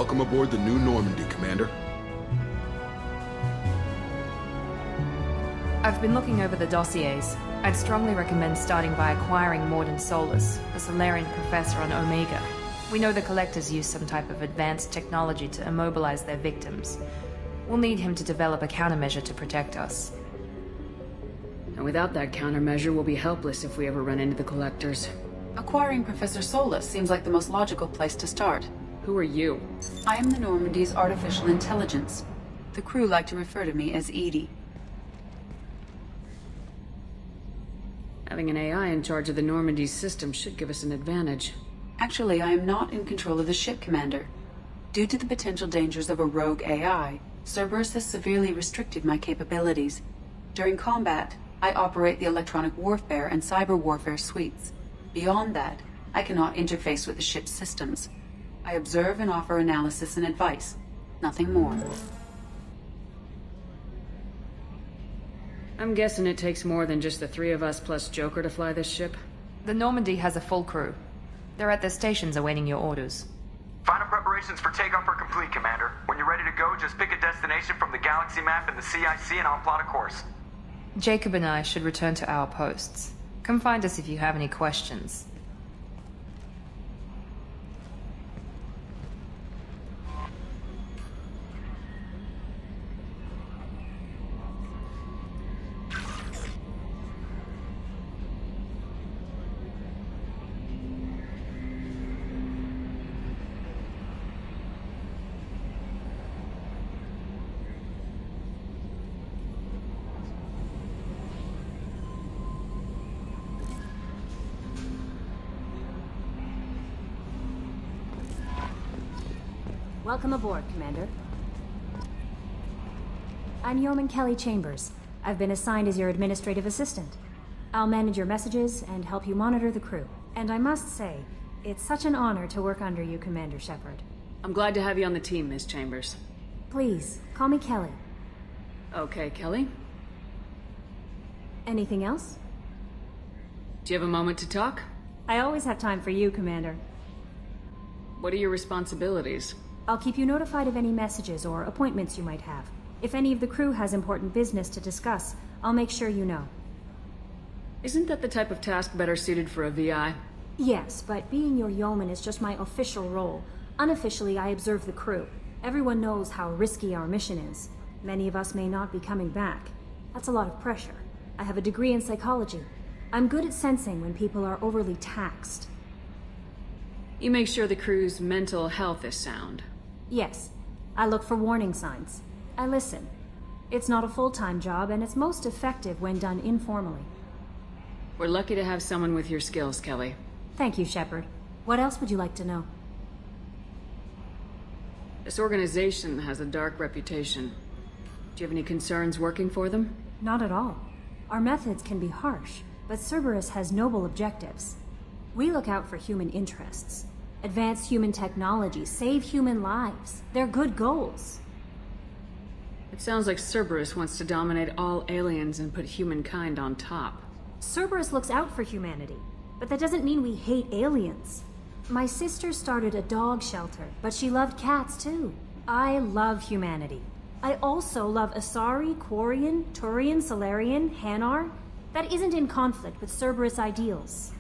Welcome aboard the New Normandy, Commander. I've been looking over the dossiers. I'd strongly recommend starting by acquiring Mordin Solus, the Solarian professor on Omega. We know the Collectors use some type of advanced technology to immobilize their victims. We'll need him to develop a countermeasure to protect us. And without that countermeasure, we'll be helpless if we ever run into the Collectors. Acquiring Professor Solus seems like the most logical place to start. Who are you? I am the Normandy's artificial intelligence. The crew like to refer to me as Edie. Having an AI in charge of the Normandy's system should give us an advantage. Actually, I am not in control of the ship, Commander. Due to the potential dangers of a rogue AI, Cerberus has severely restricted my capabilities. During combat, I operate the electronic warfare and cyber warfare suites. Beyond that, I cannot interface with the ship's systems. I observe and offer analysis and advice. Nothing more. I'm guessing it takes more than just the three of us plus Joker to fly this ship? The Normandy has a full crew. They're at their stations awaiting your orders. Final preparations for takeoff are complete, Commander. When you're ready to go, just pick a destination from the galaxy map in the CIC and I'll plot a course. Jacob and I should return to our posts. Come find us if you have any questions. Welcome aboard, Commander. I'm Yeoman Kelly Chambers. I've been assigned as your administrative assistant. I'll manage your messages and help you monitor the crew. And I must say, it's such an honor to work under you, Commander Shepard. I'm glad to have you on the team, Miss Chambers. Please, call me Kelly. Okay, Kelly. Anything else? Do you have a moment to talk? I always have time for you, Commander. What are your responsibilities? I'll keep you notified of any messages or appointments you might have. If any of the crew has important business to discuss, I'll make sure you know. Isn't that the type of task better suited for a VI? Yes, but being your yeoman is just my official role. Unofficially, I observe the crew. Everyone knows how risky our mission is. Many of us may not be coming back. That's a lot of pressure. I have a degree in psychology. I'm good at sensing when people are overly taxed. You make sure the crew's mental health is sound. Yes. I look for warning signs. I listen. It's not a full-time job, and it's most effective when done informally. We're lucky to have someone with your skills, Kelly. Thank you, Shepard. What else would you like to know? This organization has a dark reputation. Do you have any concerns working for them? Not at all. Our methods can be harsh, but Cerberus has noble objectives. We look out for human interests. Advance human technology, save human lives. They're good goals. It sounds like Cerberus wants to dominate all aliens and put humankind on top. Cerberus looks out for humanity, but that doesn't mean we hate aliens. My sister started a dog shelter, but she loved cats too. I love humanity. I also love Asari, Quarian, Turian, Salarian, Hanar. That isn't in conflict with Cerberus ideals.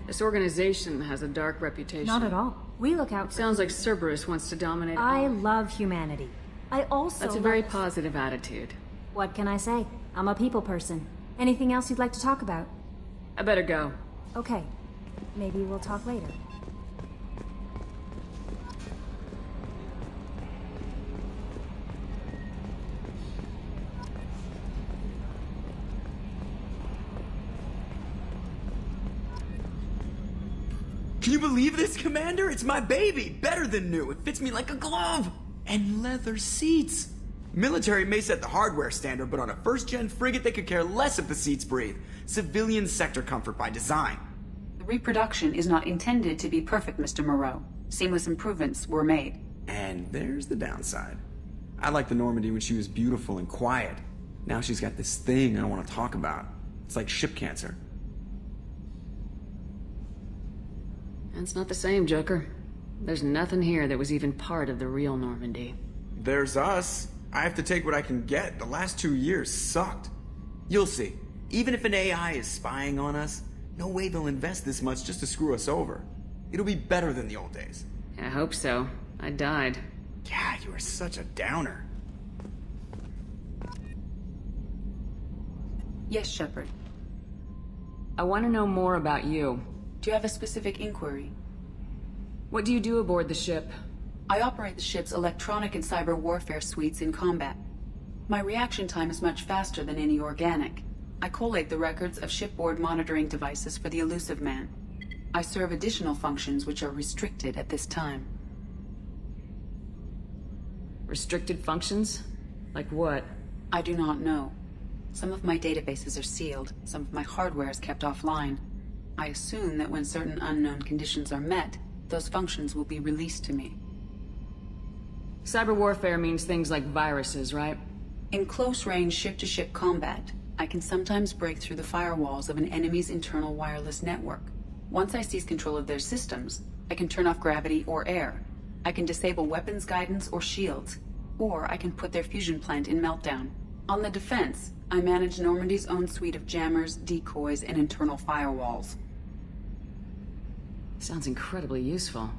This organization has a dark reputation. Not at all. We look out for... It sounds like Cerberus wants to dominate I love humanity. I also That's a very positive attitude. What can I say? I'm a people person. Anything else you'd like to talk about? I better go. Okay. Maybe we'll talk later. Can you believe this, Commander? It's my baby! Better than new. It fits me like a glove! And leather seats! Military may set the hardware standard, but on a first-gen frigate they could care less if the seats breathe. Civilian sector comfort by design. The reproduction is not intended to be perfect, Mr. Moreau. Seamless improvements were made. And there's the downside. I liked the Normandy when she was beautiful and quiet. Now she's got this thing I don't want to talk about. It's like ship cancer. That's not the same, Joker. There's nothing here that was even part of the real Normandy. There's us. I have to take what I can get. The last 2 years sucked. You'll see. Even if an AI is spying on us, no way they'll invest this much just to screw us over. It'll be better than the old days. I hope so. I died. Yeah, you are such a downer. Yes, Shepard. I want to know more about you. Do you have a specific inquiry? What do you do aboard the ship? I operate the ship's electronic and cyber warfare suites in combat. My reaction time is much faster than any organic. I collate the records of shipboard monitoring devices for the Elusive Man. I serve additional functions which are restricted at this time. Restricted functions? Like what? I do not know. Some of my databases are sealed, some of my hardware is kept offline. I assume that when certain unknown conditions are met, those functions will be released to me. Cyber warfare means things like viruses, right? In close-range ship-to-ship combat, I can sometimes break through the firewalls of an enemy's internal wireless network. Once I seize control of their systems, I can turn off gravity or air. I can disable weapons guidance or shields, or I can put their fusion plant in meltdown. On the defense, I manage Normandy's own suite of jammers, decoys, and internal firewalls. Sounds incredibly useful.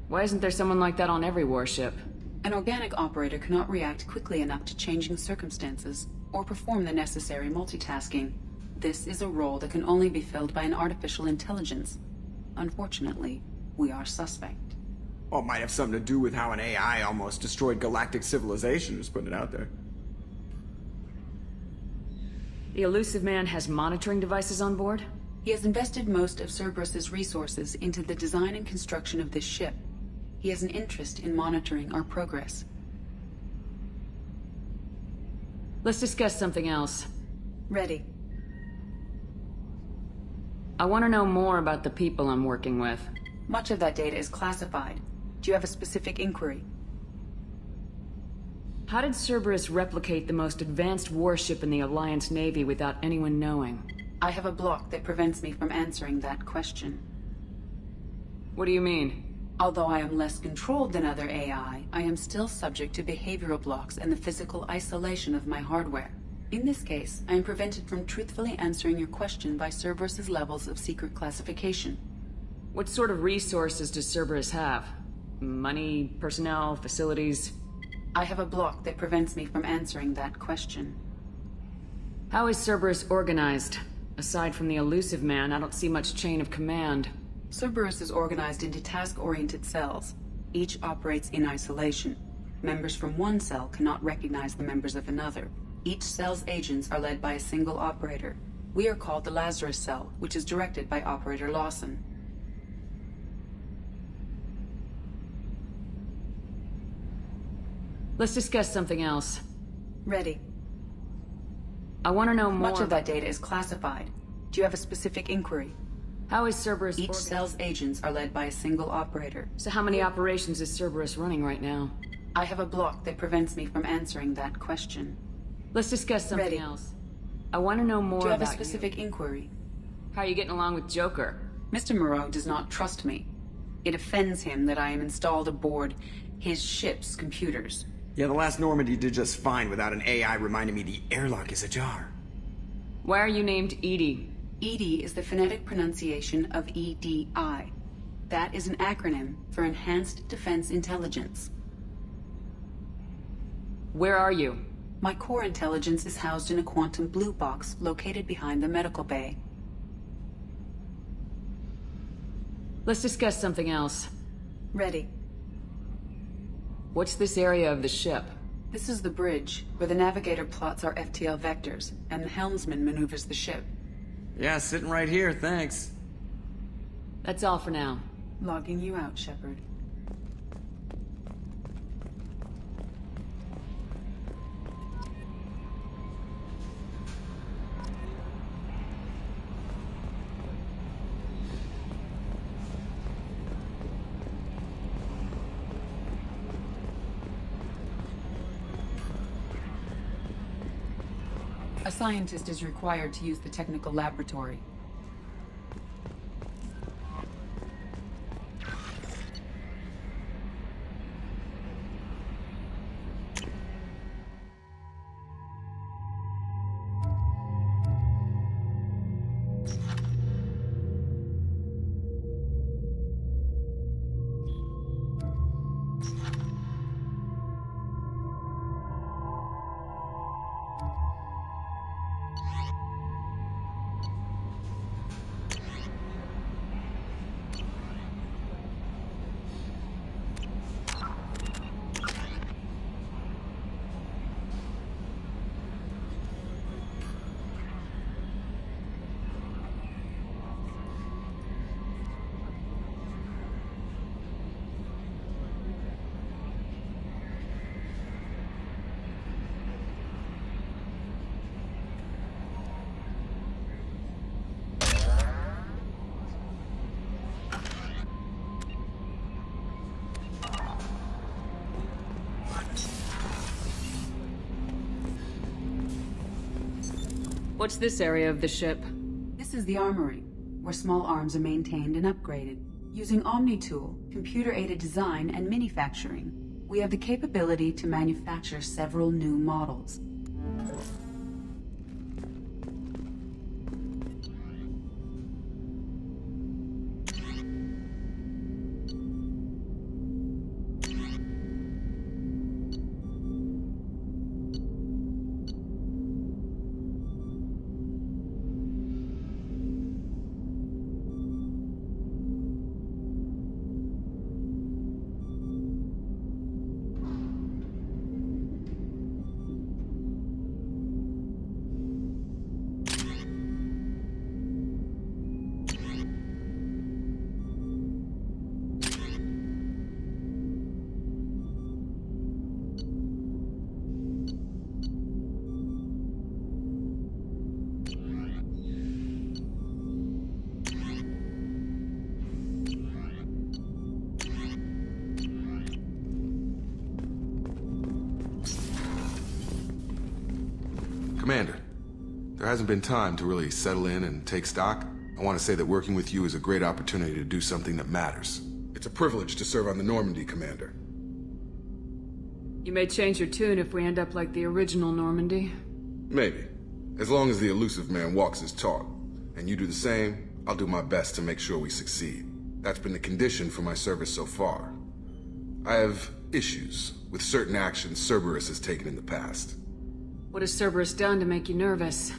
Why isn't there someone like that on every warship? An organic operator cannot react quickly enough to changing circumstances, or perform the necessary multitasking. This is a role that can only be filled by an artificial intelligence. Unfortunately, we are suspect. Well, it might have something to do with how an AI almost destroyed galactic civilization, just putting it out there. The Elusive Man has monitoring devices on board? He has invested most of Cerberus's resources into the design and construction of this ship. He has an interest in monitoring our progress. Let's discuss something else. Ready. I want to know more about the people I'm working with. Much of that data is classified. Do you have a specific inquiry? How did Cerberus replicate the most advanced warship in the Alliance Navy without anyone knowing? I have a block that prevents me from answering that question. What do you mean? Although I am less controlled than other AI, I am still subject to behavioral blocks and the physical isolation of my hardware. In this case, I am prevented from truthfully answering your question by Cerberus's levels of secret classification. What sort of resources does Cerberus have? Money, personnel, facilities? I have a block that prevents me from answering that question. How is Cerberus organized? Aside from the Elusive Man, I don't see much chain of command. Cerberus is organized into task-oriented cells. Each operates in isolation. Members from one cell cannot recognize the members of another. Each cell's agents are led by a single operator. We are called the Lazarus Cell, which is directed by Operator Lawson. Let's discuss something else. Ready. I want to know more. Much of that data is classified. Do you have a specific inquiry? How is Cerberus Each cell's agents are led by a single operator. So how many operations is Cerberus running right now? I have a block that prevents me from answering that question. Let's discuss something else. I want to know more about you. Do you have a specific inquiry? How are you getting along with Joker? Mr. Moreau does not trust me. It offends him that I am installed aboard his ship's computers. Yeah, the last Normandy did just fine without an AI reminding me the airlock is ajar. Why are you named EDI? EDI is the phonetic pronunciation of EDI. That is an acronym for Enhanced Defense Intelligence. Where are you? My core intelligence is housed in a quantum blue box located behind the medical bay. Let's discuss something else. Ready. What's this area of the ship? This is the bridge, where the navigator plots our FTL vectors, and the helmsman maneuvers the ship. Yeah, sitting right here, thanks. That's all for now. Logging you out, Shepard. A scientist is required to use the technical laboratory. What's this area of the ship? This is the armory, where small arms are maintained and upgraded. Using OmniTool, computer-aided design, and manufacturing, we have the capability to manufacture several new models. Commander, there hasn't been time to really settle in and take stock. I want to say that working with you is a great opportunity to do something that matters. It's a privilege to serve on the Normandy, Commander. You may change your tune if we end up like the original Normandy. Maybe. As long as the elusive man walks his talk, and you do the same, I'll do my best to make sure we succeed. That's been the condition for my service so far. I have issues with certain actions Cerberus has taken in the past. What has Cerberus done to make you nervous?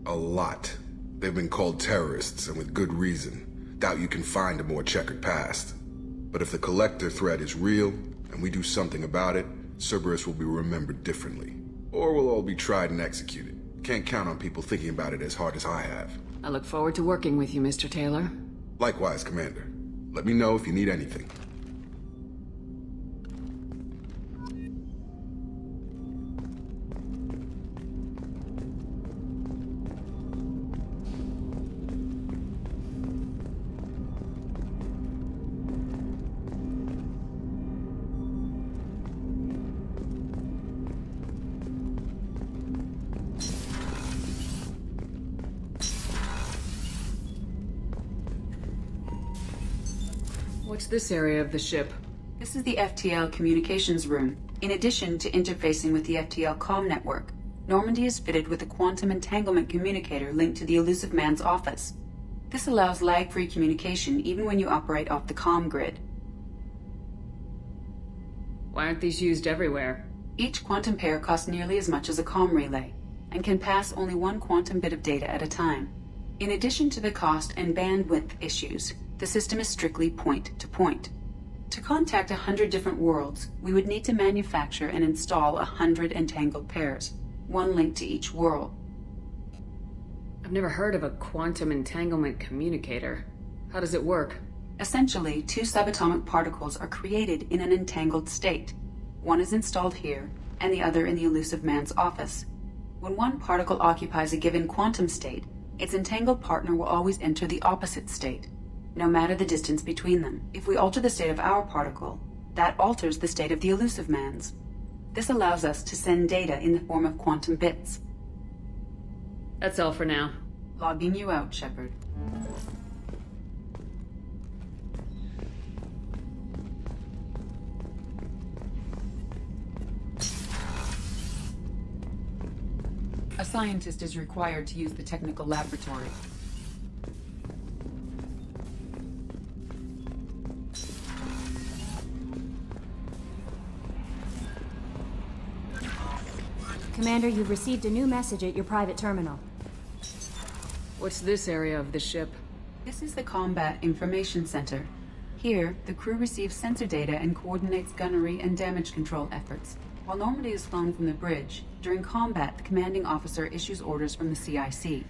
A lot. They've been called terrorists, and with good reason. Doubt you can find a more checkered past. But if the Collector threat is real, and we do something about it, Cerberus will be remembered differently. Or we'll all be tried and executed. Can't count on people thinking about it as hard as I have. I look forward to working with you, Mr. Taylor. Likewise, Commander. Let me know if you need anything. What's this area of the ship? This is the FTL communications room. In addition to interfacing with the FTL comm network, Normandy is fitted with a quantum entanglement communicator linked to the Illusive Man's office. This allows lag-free communication even when you operate off the comm grid. Why aren't these used everywhere? Each quantum pair costs nearly as much as a comm relay, and can pass only one quantum bit of data at a time. In addition to the cost and bandwidth issues, the system is strictly point-to-point. To contact 100 different worlds, we would need to manufacture and install 100 entangled pairs, one link to each world. I've never heard of a quantum entanglement communicator. How does it work? Essentially, two subatomic particles are created in an entangled state. One is installed here, and the other in the Illusive Man's office. When one particle occupies a given quantum state, its entangled partner will always enter the opposite state, no matter the distance between them. If we alter the state of our particle, that alters the state of the Illusive Man's. This allows us to send data in the form of quantum bits. That's all for now. Logging you out, Shepard. A scientist is required to use the technical laboratory. Commander, you've received a new message at your private terminal. What's this area of the ship? This is the Combat Information Center. Here, the crew receives sensor data and coordinates gunnery and damage control efforts. While Normandy is flown from the bridge, during combat, the commanding officer issues orders from the CIC.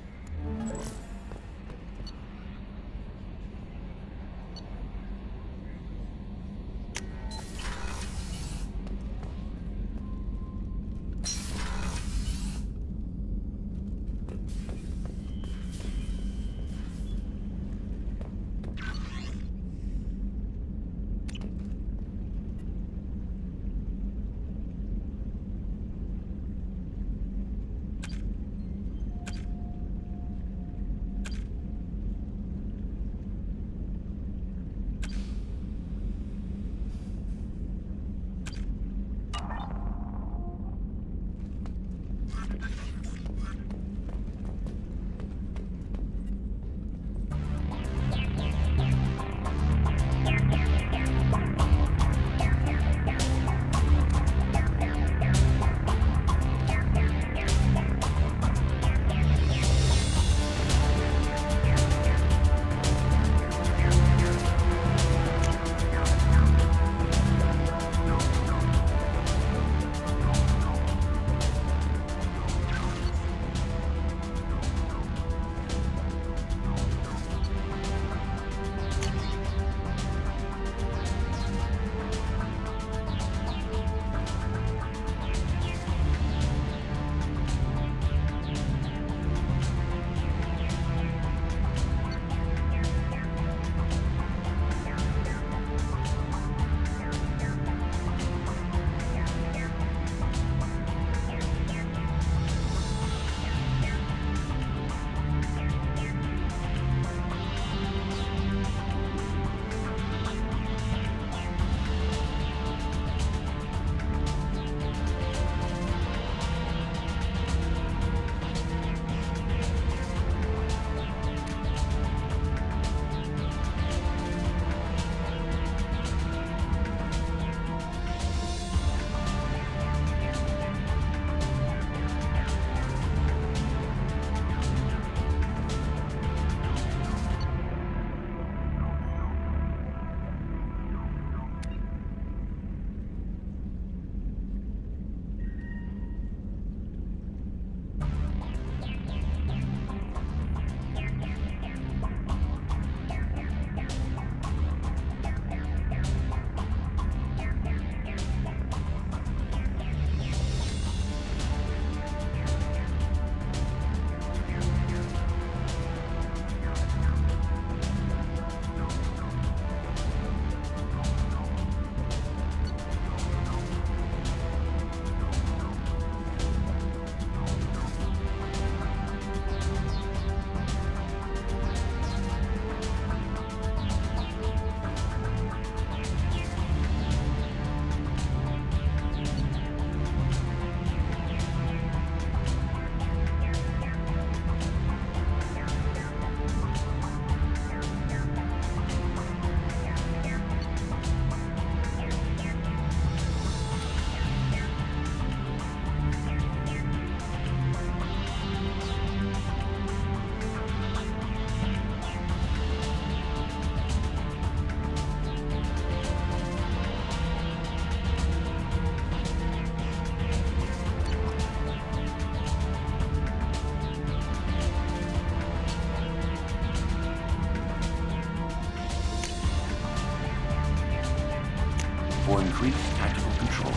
For increased tactical control,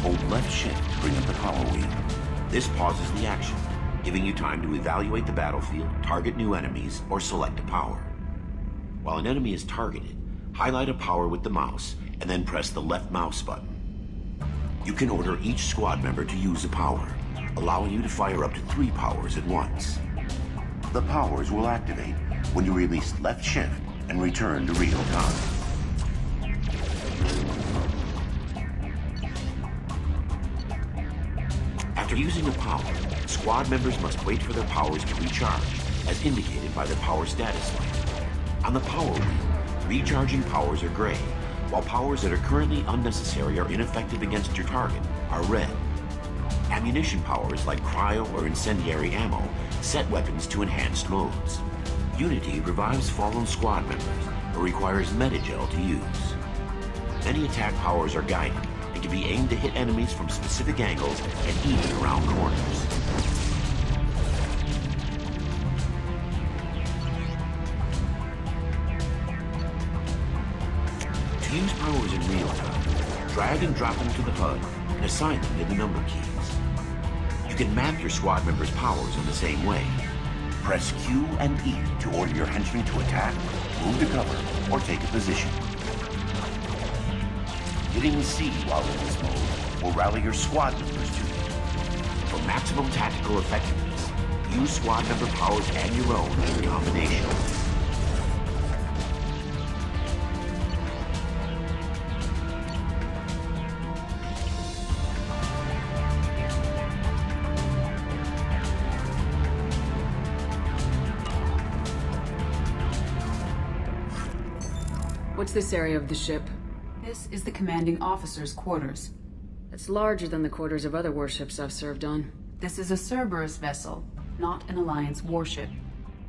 hold left shift to bring up the power wheel. This pauses the action, giving you time to evaluate the battlefield, target new enemies, or select a power. While an enemy is targeted, highlight a power with the mouse, and then press the left mouse button. You can order each squad member to use a power, allowing you to fire up to 3 powers at once. The powers will activate when you release left shift and return to real time. After using a power, squad members must wait for their powers to recharge, as indicated by the power status light. On the power wheel, recharging powers are gray, while powers that are currently unnecessary or ineffective against your target are red. Ammunition powers like cryo or incendiary ammo set weapons to enhanced modes. Unity revives fallen squad members, but requires Metagel to use. Many attack powers are guided and can be aimed to hit enemies from specific angles and even around corners. To use powers in real time, drag and drop them to the HUD and assign them to the number keys. You can map your squad members' powers in the same way. Press Q and E to order your henchmen to attack, move to cover, or take a position. Hitting C while in this mode will rally your squad members to you. For maximum tactical effectiveness, use squad member powers and your own in combination. What's this area of the ship? This is the commanding officer's quarters. It's larger than the quarters of other warships I've served on. This is a Cerberus vessel, not an Alliance warship.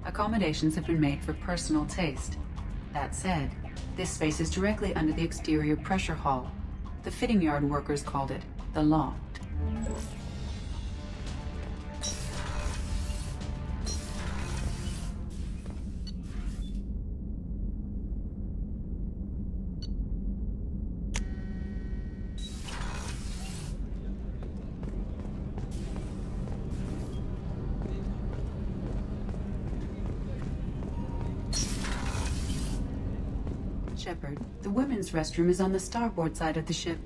Accommodations have been made for personal taste. That said, this space is directly under the exterior pressure hull. The fitting yard workers called it the loft. Shepard, the women's restroom is on the starboard side of the ship.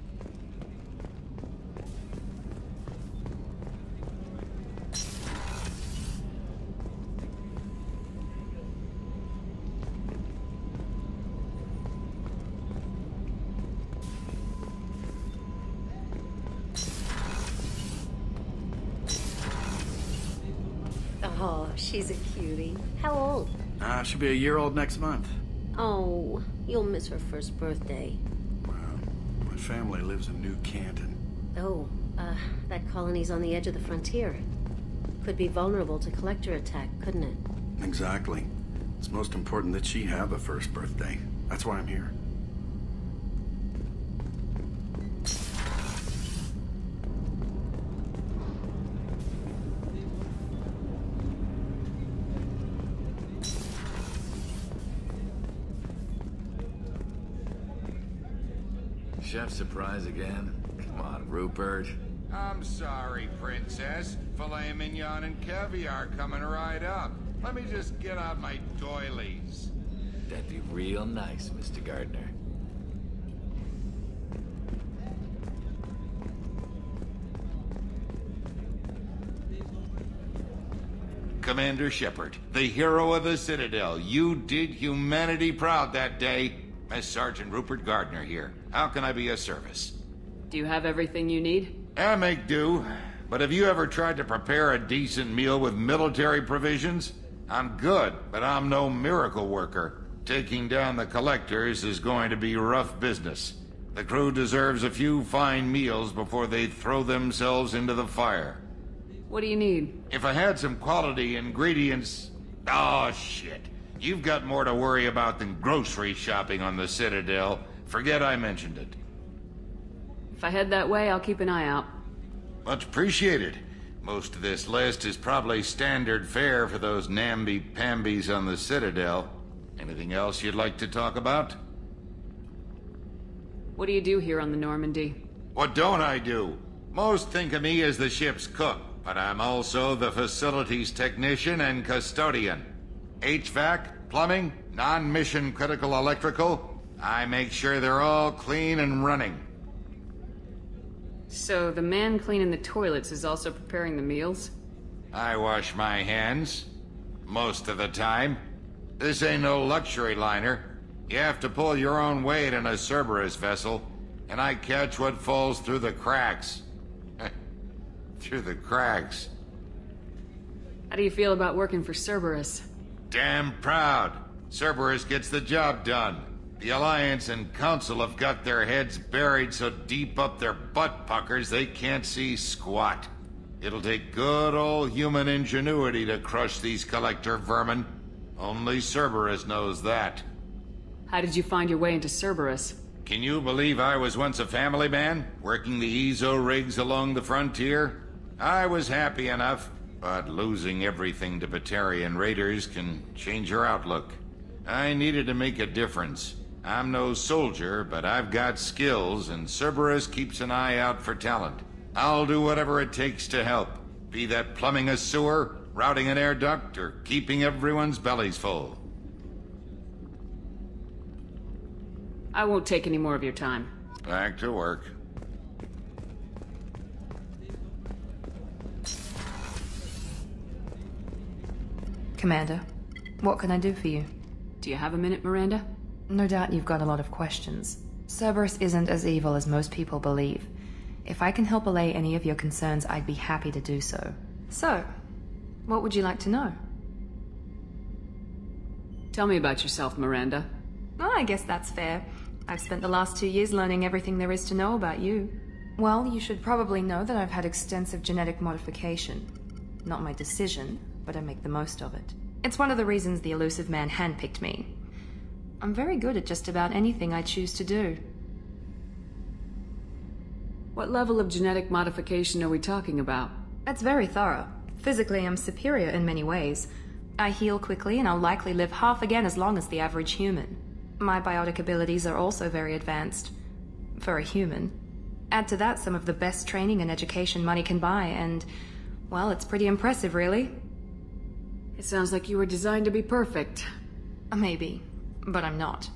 Oh, she's a cutie. How old? She'll be a year old next month. Oh, you'll miss her first birthday. Well, my family lives in New Canton. Oh, that colony's on the edge of the frontier. Could be vulnerable to collector attack, couldn't it? Exactly. It's most important that she have a first birthday. That's why I'm here. Chef surprise again? Come on, Rupert. I'm sorry, Princess. Filet mignon and caviar coming right up. Let me just get out my doilies. That'd be real nice, Mr. Gardner. Commander Shepard, the hero of the Citadel. You did humanity proud that day. Master Sergeant Rupert Gardner here. How can I be of service? Do you have everything you need? I make do. But have you ever tried to prepare a decent meal with military provisions? I'm good, but I'm no miracle worker. Taking down the collectors is going to be rough business. The crew deserves a few fine meals before they throw themselves into the fire. What do you need? If I had some quality ingredients... Oh, shit. You've got more to worry about than grocery shopping on the Citadel. Forget I mentioned it. If I head that way, I'll keep an eye out. Much appreciated. Most of this list is probably standard fare for those namby-pambies on the Citadel. Anything else you'd like to talk about? What do you do here on the Normandy? What don't I do? Most think of me as the ship's cook, but I'm also the facilities technician and custodian. HVAC, plumbing, non-mission critical electrical. I make sure they're all clean and running. So the man cleaning the toilets is also preparing the meals? I wash my hands. Most of the time. This ain't no luxury liner. You have to pull your own weight in a Cerberus vessel, and I catch what falls through the cracks. Through the cracks. How do you feel about working for Cerberus? Damn proud. Cerberus gets the job done. The Alliance and Council have got their heads buried so deep up their butt puckers they can't see squat. It'll take good old human ingenuity to crush these collector vermin. Only Cerberus knows that. How did you find your way into Cerberus? Can you believe I was once a family man, working the Ezo rigs along the frontier? I was happy enough, but losing everything to Batarian raiders can change your outlook. I needed to make a difference. I'm no soldier, but I've got skills, and Cerberus keeps an eye out for talent. I'll do whatever it takes to help, be that plumbing a sewer, routing an air duct, or keeping everyone's bellies full. I won't take any more of your time. Back to work. Commander, what can I do for you? Do you have a minute, Miranda? No doubt you've got a lot of questions. Cerberus isn't as evil as most people believe. If I can help allay any of your concerns, I'd be happy to do so. So, what would you like to know? Tell me about yourself, Miranda. Oh, I guess that's fair. I've spent the last 2 years learning everything there is to know about you. Well, you should probably know that I've had extensive genetic modification. Not my decision, but I make the most of it. It's one of the reasons the Elusive Man handpicked me. I'm very good at just about anything I choose to do. What level of genetic modification are we talking about? It's very thorough. Physically, I'm superior in many ways. I heal quickly, and I'll likely live half again as long as the average human. My biotic abilities are also very advanced. For a human. Add to that some of the best training and education money can buy, and... well, it's pretty impressive, really. It sounds like you were designed to be perfect. Maybe, but I'm not.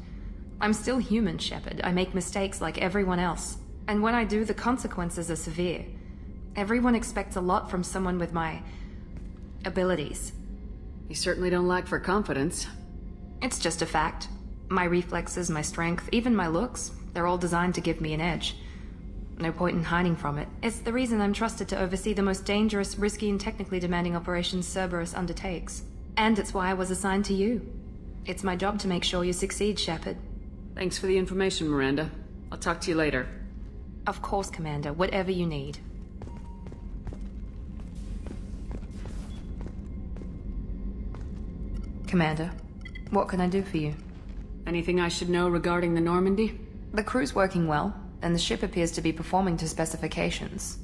I'm still human, Shepard. I make mistakes like everyone else. And when I do, the consequences are severe. Everyone expects a lot from someone with my... abilities. You certainly don't lack for confidence. It's just a fact. My reflexes, my strength, even my looks, they're all designed to give me an edge. No point in hiding from it. It's the reason I'm trusted to oversee the most dangerous, risky, and technically demanding operations Cerberus undertakes. And it's why I was assigned to you. It's my job to make sure you succeed, Shepard. Thanks for the information, Miranda. I'll talk to you later. Of course, Commander. Whatever you need. Commander, what can I do for you? Anything I should know regarding the Normandy? The crew's working well, and the ship appears to be performing to specifications.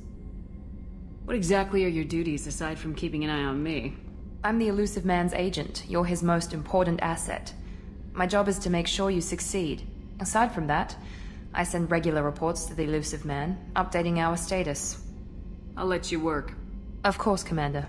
What exactly are your duties, aside from keeping an eye on me? I'm the Elusive Man's agent. You're his most important asset. My job is to make sure you succeed. Aside from that, I send regular reports to the Elusive Man, updating our status. I'll let you work. Of course, Commander.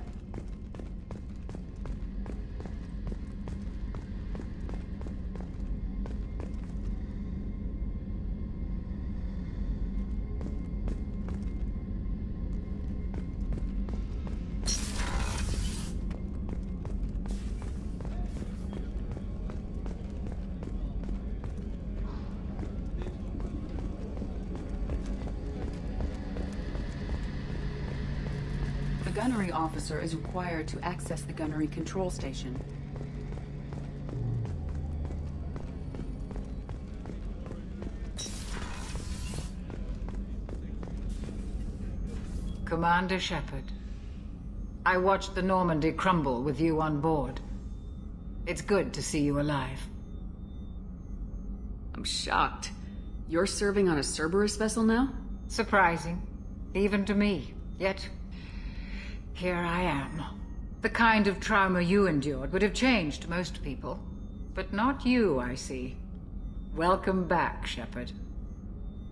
The gunnery officer is required to access the gunnery control station. Commander Shepard, I watched the Normandy crumble with you on board. It's good to see you alive. I'm shocked. You're serving on a Cerberus vessel now? Surprising, even to me. Yet, here I am. The kind of trauma you endured would have changed most people. But not you, I see. Welcome back, Shepard.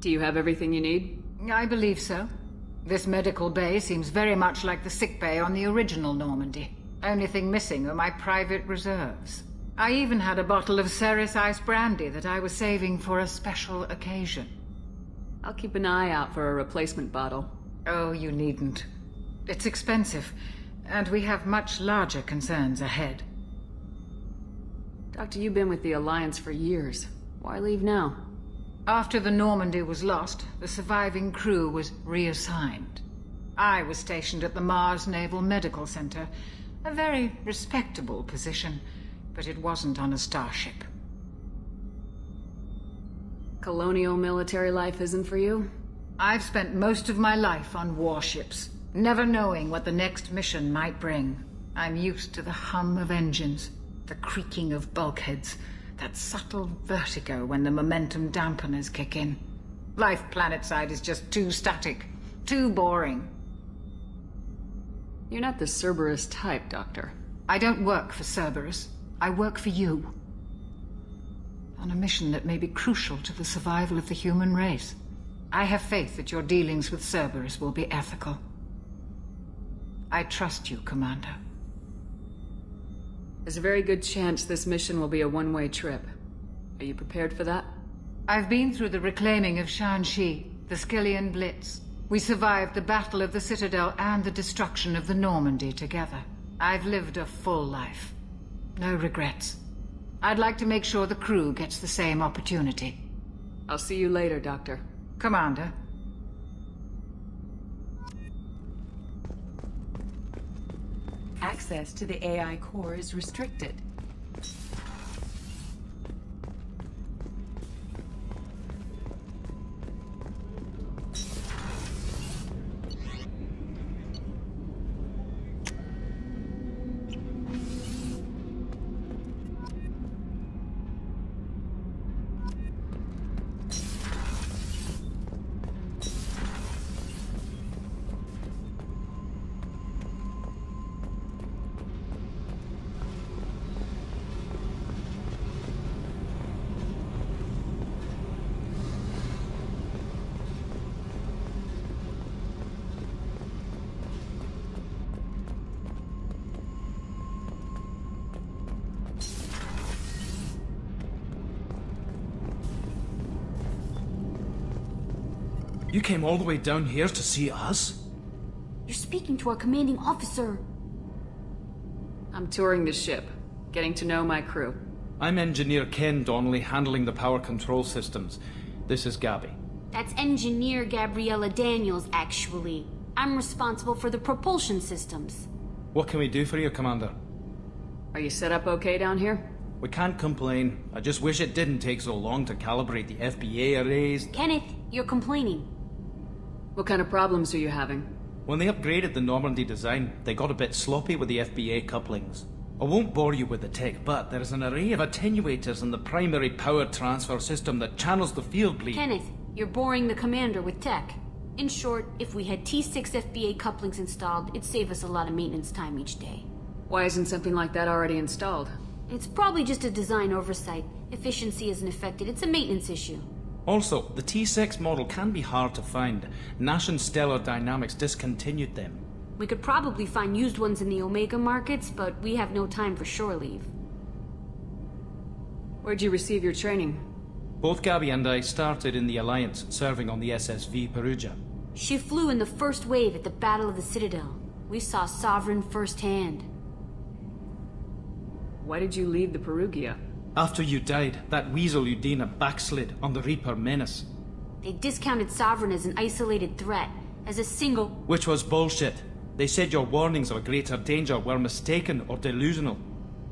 Do you have everything you need? I believe so. This medical bay seems very much like the sick bay on the original Normandy. Only thing missing are my private reserves. I even had a bottle of Ceres Ice Brandy that I was saving for a special occasion. I'll keep an eye out for a replacement bottle. Oh, you needn't. It's expensive, and we have much larger concerns ahead. Doctor, you've been with the Alliance for years. Why leave now? After the Normandy was lost, the surviving crew was reassigned. I was stationed at the Mars Naval Medical Center, a very respectable position, but it wasn't on a starship. Colonial military life isn't for you? I've spent most of my life on warships, never knowing what the next mission might bring. I'm used to the hum of engines, the creaking of bulkheads, that subtle vertigo when the momentum dampeners kick in. Life planetside is just too static, too boring. You're not the Cerberus type, Doctor. I don't work for Cerberus. I work for you. On a mission that may be crucial to the survival of the human race. I have faith that your dealings with Cerberus will be ethical. I trust you, Commander. There's a very good chance this mission will be a one-way trip. Are you prepared for that? I've been through the reclaiming of Shanxi, the Skyllian Blitz. We survived the Battle of the Citadel and the destruction of the Normandy together. I've lived a full life. No regrets. I'd like to make sure the crew gets the same opportunity. I'll see you later, Doctor. Commander. Access to the AI core is restricted. You came all the way down here to see us? You're speaking to our commanding officer. I'm touring the ship, getting to know my crew. I'm Engineer Ken Donnelly, handling the power control systems. This is Gabby. That's Engineer Gabriella Daniels, actually. I'm responsible for the propulsion systems. What can we do for you, Commander? Are you set up okay down here? We can't complain. I just wish it didn't take so long to calibrate the FBA arrays. Kenneth, you're complaining. What kind of problems are you having? When they upgraded the Normandy design, they got a bit sloppy with the FBA couplings. I won't bore you with the tech, but there is an array of attenuators in the primary power transfer system that channels the field bleed. Kenneth, you're boring the commander with tech. In short, if we had T6 FBA couplings installed, it'd save us a lot of maintenance time each day. Why isn't something like that already installed? It's probably just a design oversight. Efficiency isn't affected. It's a maintenance issue. Also, the T6 model can be hard to find. Nash and Stellar Dynamics discontinued them. We could probably find used ones in the Omega markets, but we have no time for shore leave. Where'd you receive your training? Both Gabby and I started in the Alliance, serving on the SSV Perugia. She flew in the first wave at the Battle of the Citadel. We saw Sovereign firsthand. Why did you leave the Perugia? After you died, that weasel Udina backslid on the Reaper Menace. They discounted Sovereign as an isolated threat, as a single... Which was bullshit. They said your warnings of a greater danger were mistaken or delusional.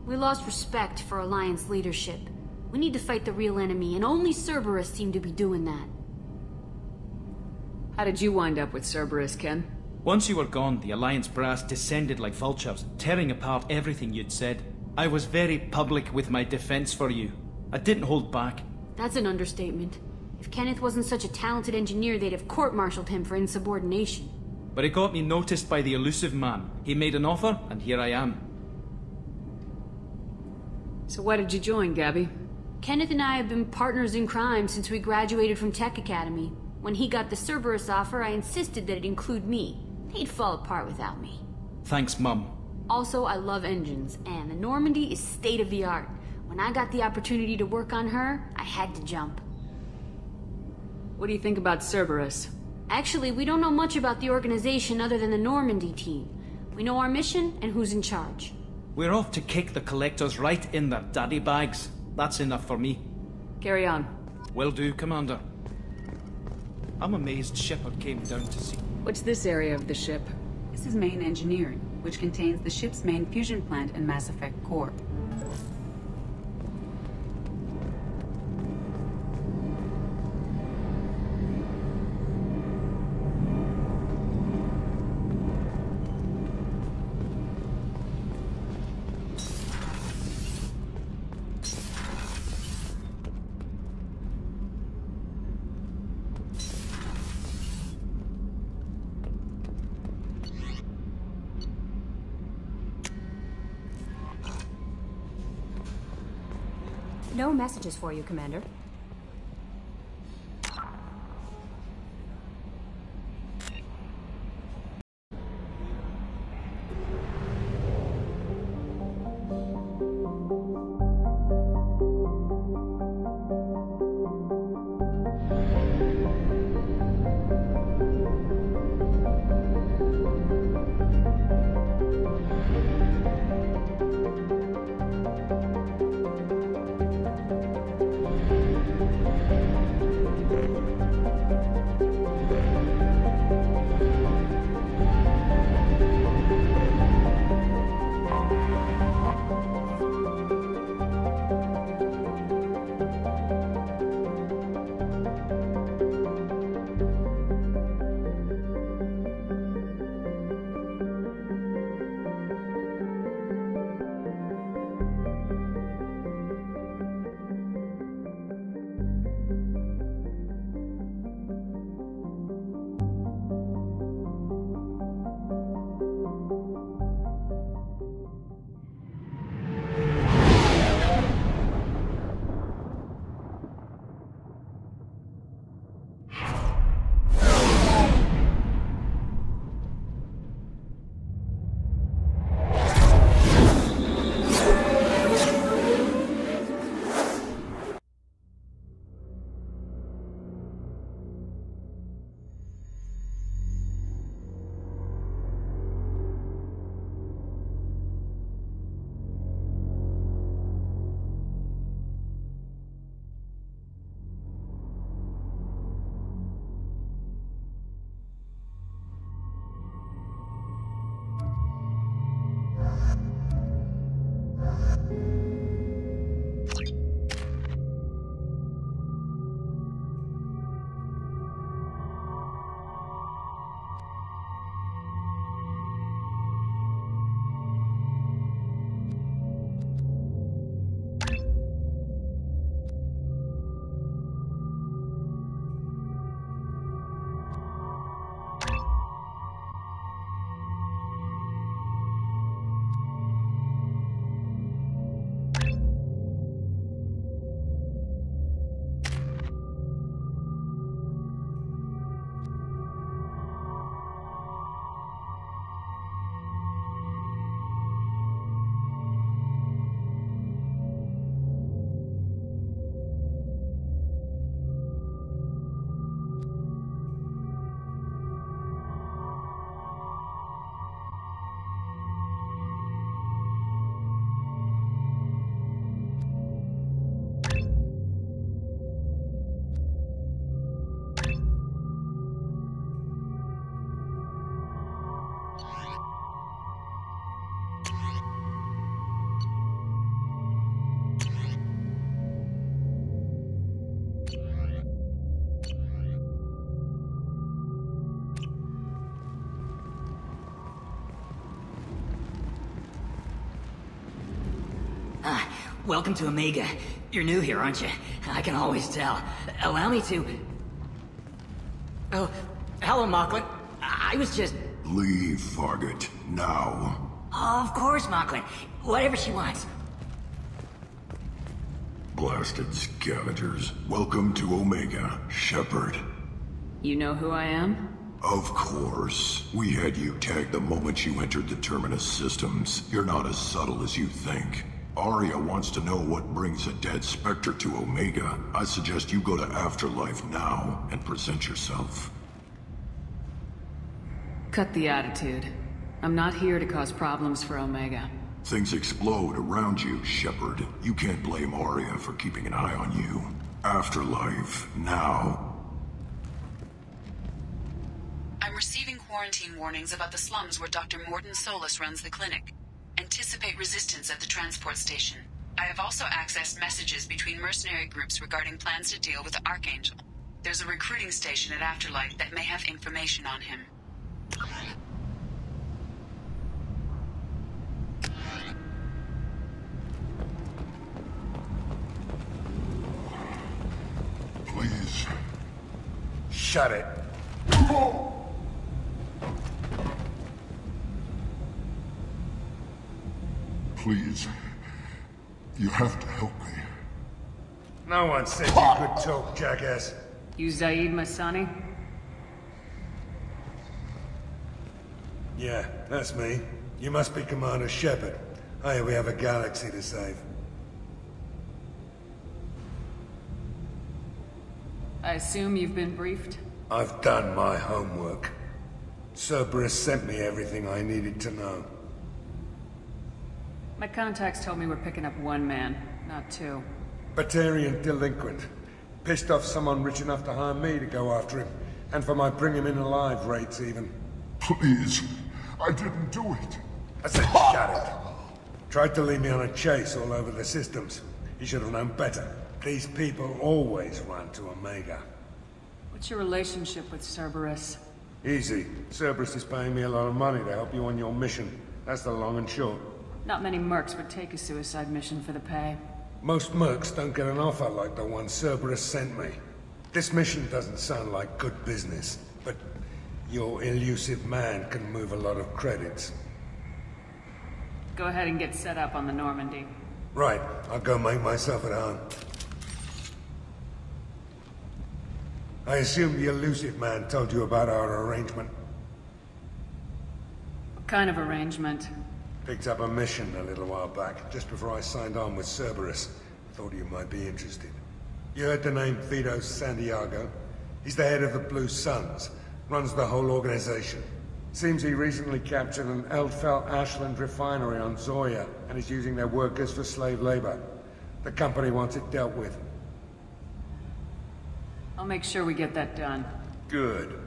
We lost respect for Alliance leadership. We need to fight the real enemy, and only Cerberus seemed to be doing that. How did you wind up with Cerberus, Ken? Once you were gone, the Alliance brass descended like vultures, tearing apart everything you'd said. I was very public with my defense for you. I didn't hold back. That's an understatement. If Kenneth wasn't such a talented engineer, they'd have court-martialed him for insubordination. But it got me noticed by the elusive man. He made an offer, and here I am. So why did you join, Gabby? Kenneth and I have been partners in crime since we graduated from Tech Academy. When he got the Cerberus offer, I insisted that it include me. He'd fall apart without me. Thanks, Mum. Also, I love engines, and the Normandy is state-of-the-art. When I got the opportunity to work on her, I had to jump. What do you think about Cerberus? Actually, we don't know much about the organization other than the Normandy team. We know our mission and who's in charge. We're off to kick the Collectors right in their daddy bags. That's enough for me. Carry on. Will do, Commander. I'm amazed Shepard came down to see. What's this area of the ship? This is main engineering, which contains the ship's main fusion plant and Mass Effect core. No messages for you, Commander. Welcome to Omega. You're new here, aren't you? I can always tell. Allow me to... Oh, hello, Mocklin. I was just... Leave, Fargate. Now. Oh, of course, Mocklin. Whatever she wants. Blah. blasted scavengers. Welcome to Omega, Shepard. You know who I am? Of course. We had you tagged the moment you entered the Terminus systems. You're not as subtle as you think. Aria wants to know what brings a dead Spectre to Omega. I suggest you go to Afterlife now and present yourself. Cut the attitude. I'm not here to cause problems for Omega. Things explode around you, Shepard. You can't blame Aria for keeping an eye on you. Afterlife, now. I'm receiving quarantine warnings about the slums where Dr. Mordin Solus runs the clinic. Anticipate resistance at the transport station. I have also accessed messages between mercenary groups regarding plans to deal with the Archangel. There's a recruiting station at Afterlife that may have information on him. Please. Shut it. Please. You have to help me. No one said you could talk, jackass. You Zaid Masani? Yeah, that's me. You must be Commander Shepard. Hey, we have a galaxy to save. I assume you've been briefed? I've done my homework. Cerberus sent me everything I needed to know. My contacts told me we're picking up one man, not two. Batarian delinquent. Pissed off someone rich enough to hire me to go after him. And for my bring him in alive rates even. Please. I didn't do it. I said shut it. Tried to lead me on a chase all over the systems. He should have known better. These people always run to Omega. What's your relationship with Cerberus? Easy. Cerberus is paying me a lot of money to help you on your mission. That's the long and short. Not many mercs would take a suicide mission for the pay. Most mercs don't get an offer like the one Cerberus sent me. This mission doesn't sound like good business, but your elusive man can move a lot of credits. Go ahead and get set up on the Normandy. Right, I'll go make myself at home. I assume the elusive man told you about our arrangement. What kind of arrangement? Picked up a mission a little while back, just before I signed on with Cerberus. Thought you might be interested. You heard the name Vito Santiago? He's the head of the Blue Suns, runs the whole organization. Seems he recently captured an Eldfell Ashland refinery on Zoya and is using their workers for slave labor. The company wants it dealt with. I'll make sure we get that done. Good.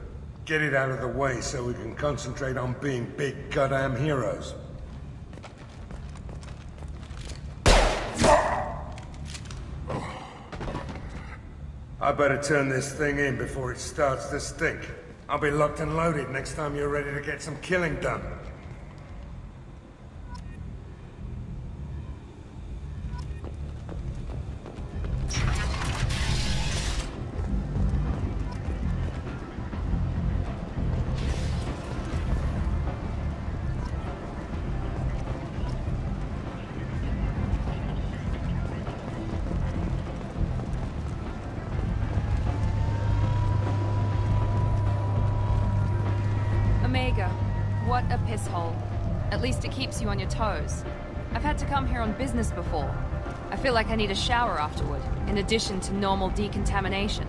Get it out of the way so we can concentrate on being big goddamn heroes. I better turn this thing in before it starts to stink. I'll be locked and loaded next time you're ready to get some killing done. Omega, what a piss hole. At least it keeps you on your toes. I've had to come here on business before. I feel like I need a shower afterward, in addition to normal decontamination.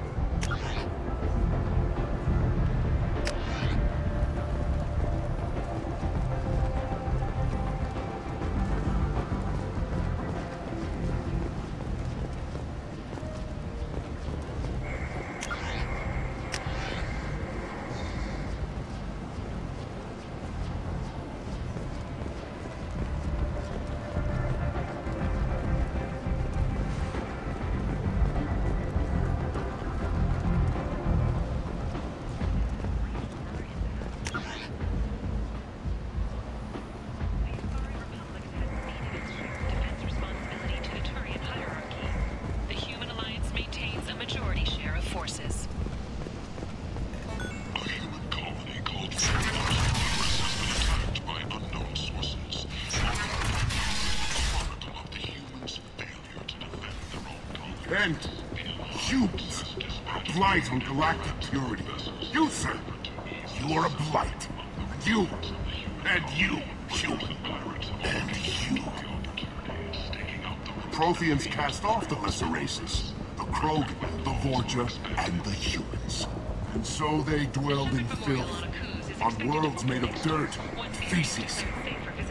And humans are a blight on galactic purity. You, sir, you are a blight. And you, human. And you. The Protheans cast off the lesser races. The Krogan, the Vorja, and the humans. And so they dwelled in filth, on worlds made of dirt and feces.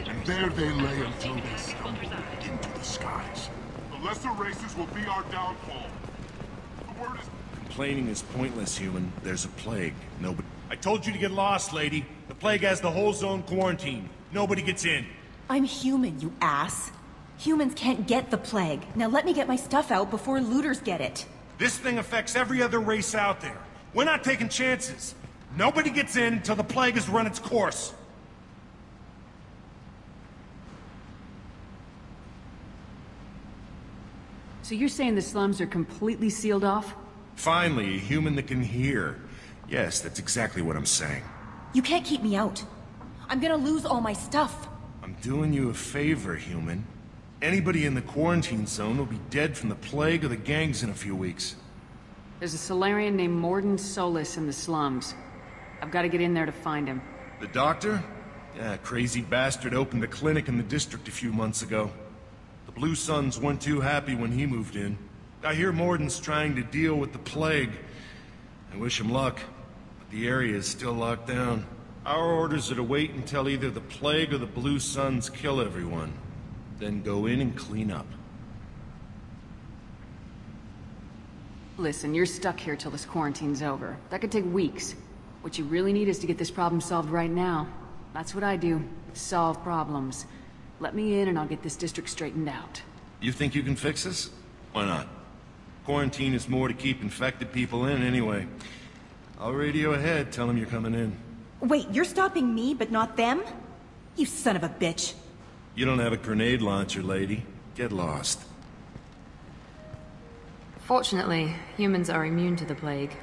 And there they lay until they stumbled into the skies. The lesser races will be our downfall. The word is... Complaining is pointless, human. There's a plague. Nobody... I told you to get lost, lady. The plague has the whole zone quarantined. Nobody gets in. I'm human, you ass. Humans can't get the plague. Now let me get my stuff out before looters get it. This thing affects every other race out there. We're not taking chances. Nobody gets in until the plague has run its course. So you're saying the slums are completely sealed off? Finally, a human that can hear. Yes, that's exactly what I'm saying. You can't keep me out. I'm gonna lose all my stuff. I'm doing you a favor, human. Anybody in the quarantine zone will be dead from the plague or the gangs in a few weeks. There's a Solarian named Mordin Solus in the slums. I've got to get in there to find him. The doctor? Yeah, crazy bastard opened a clinic in the district a few months ago. The Blue Suns weren't too happy when he moved in. I hear Mordin's trying to deal with the plague. I wish him luck, but the area is still locked down. Our orders are to wait until either the plague or the Blue Suns kill everyone. Then go in and clean up. Listen, you're stuck here till this quarantine's over. That could take weeks. What you really need is to get this problem solved right now. That's what I do. Solve problems. Let me in and I'll get this district straightened out. You think you can fix this? Why not? Quarantine is more to keep infected people in anyway. I'll radio ahead, tell them you're coming in. Wait, you're stopping me, but not them? You son of a bitch. You don't have a grenade launcher, lady. Get lost. Fortunately, humans are immune to the plague.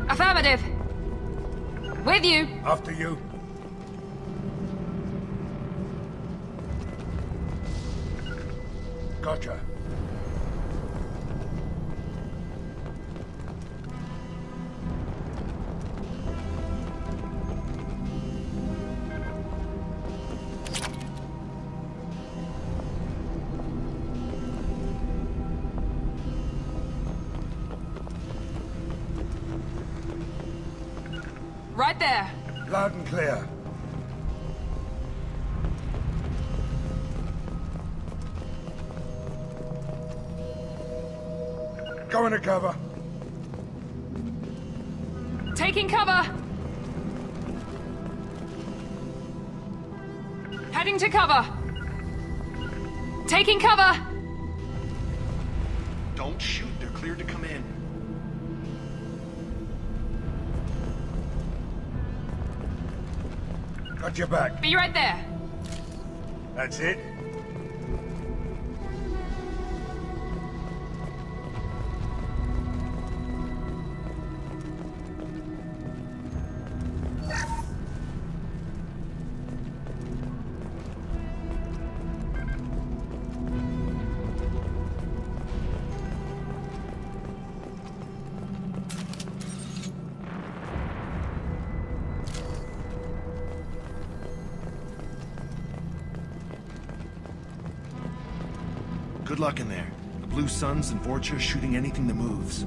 Affirmative! With you! After you. Gotcha. Right there! Loud and clear. Go into cover. Taking cover! Heading to cover! Taking cover! Don't shoot, they're cleared to come in. Got your back. Be right there! That's it. Good luck in there. The Blue Suns and Vorcha shooting anything that moves.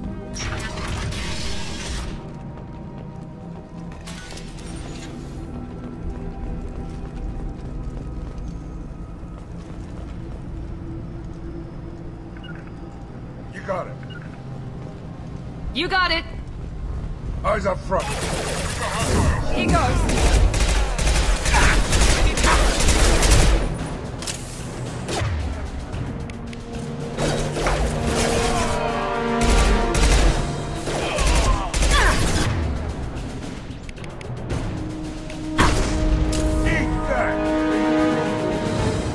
You got it. You got it! Eyes up front. Here goes.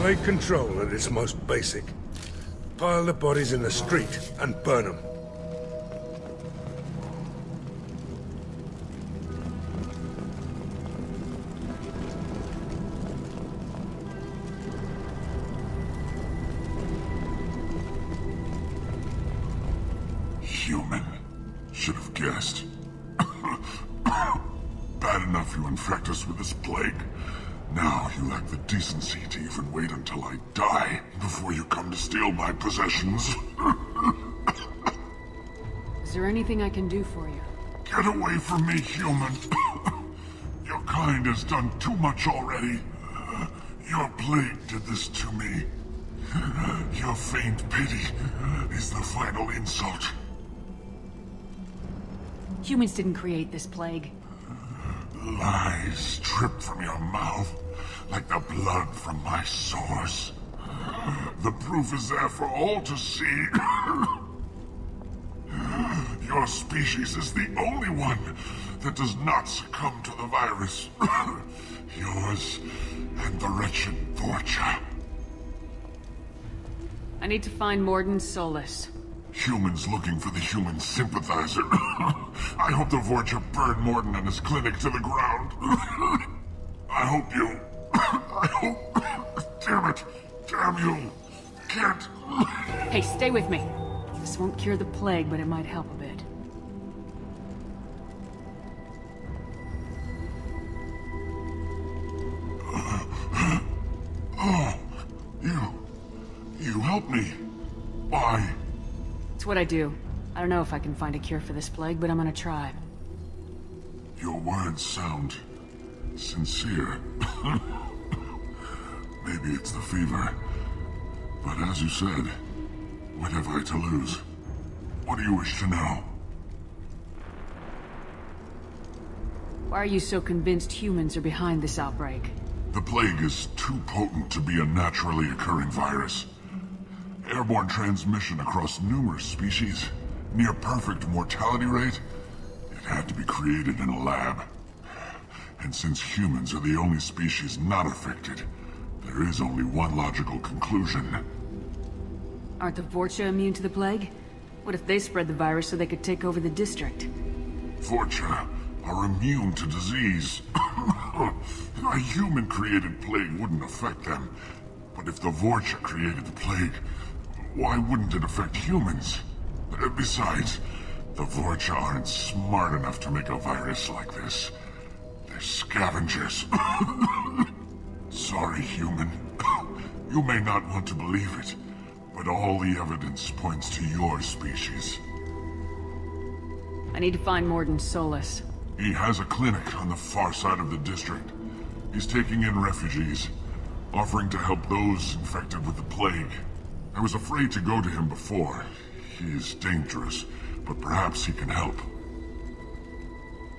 Plague control at its most basic. Pile the bodies in the street and burn them. Human. Should have guessed. Bad enough you infect us with this plague. Now you lack the decency to even wait until I die before you come to steal my possessions. Is there anything I can do for you? Get away from me, human. Your kind has done too much already. Your plague did this to me. Your faint pity is the final insult. Humans didn't create this plague. Lies drip from your mouth like the blood from my sores. The proof is there for all to see. Your species is the only one that does not succumb to the virus. Yours and the wretched Vorcha. I need to find Mordin Solus. Humans looking for the human sympathizer. I hope the Vorcha burn Mordin and his clinic to the ground. I hope you... I hope... Damn it! Damn you! Can't... Hey, stay with me. This won't cure the plague, but it might help a bit. Oh, you helped me. Why? It's what I do. I don't know if I can find a cure for this plague, but I'm gonna try. Your words sound sincere. Maybe it's the fever. But as you said, what have I to lose? What do you wish to know? Why are you so convinced humans are behind this outbreak? The plague is too potent to be a naturally occurring virus. Airborne transmission across numerous species, near perfect mortality rate. It had to be created in a lab. And since humans are the only species not affected, there is only one logical conclusion. Aren't the Vorcha immune to the plague? What if they spread the virus so they could take over the district? Vorcha are immune to disease. A human-created plague wouldn't affect them. But if the Vorcha created the plague, why wouldn't it affect humans? Besides, the Vorcha aren't smart enough to make a virus like this. They're scavengers. Sorry, human. You may not want to believe it, but all the evidence points to your species. I need to find Mordin Solus. He has a clinic on the far side of the district. He's taking in refugees, offering to help those infected with the plague. I was afraid to go to him before. He is dangerous, but perhaps he can help.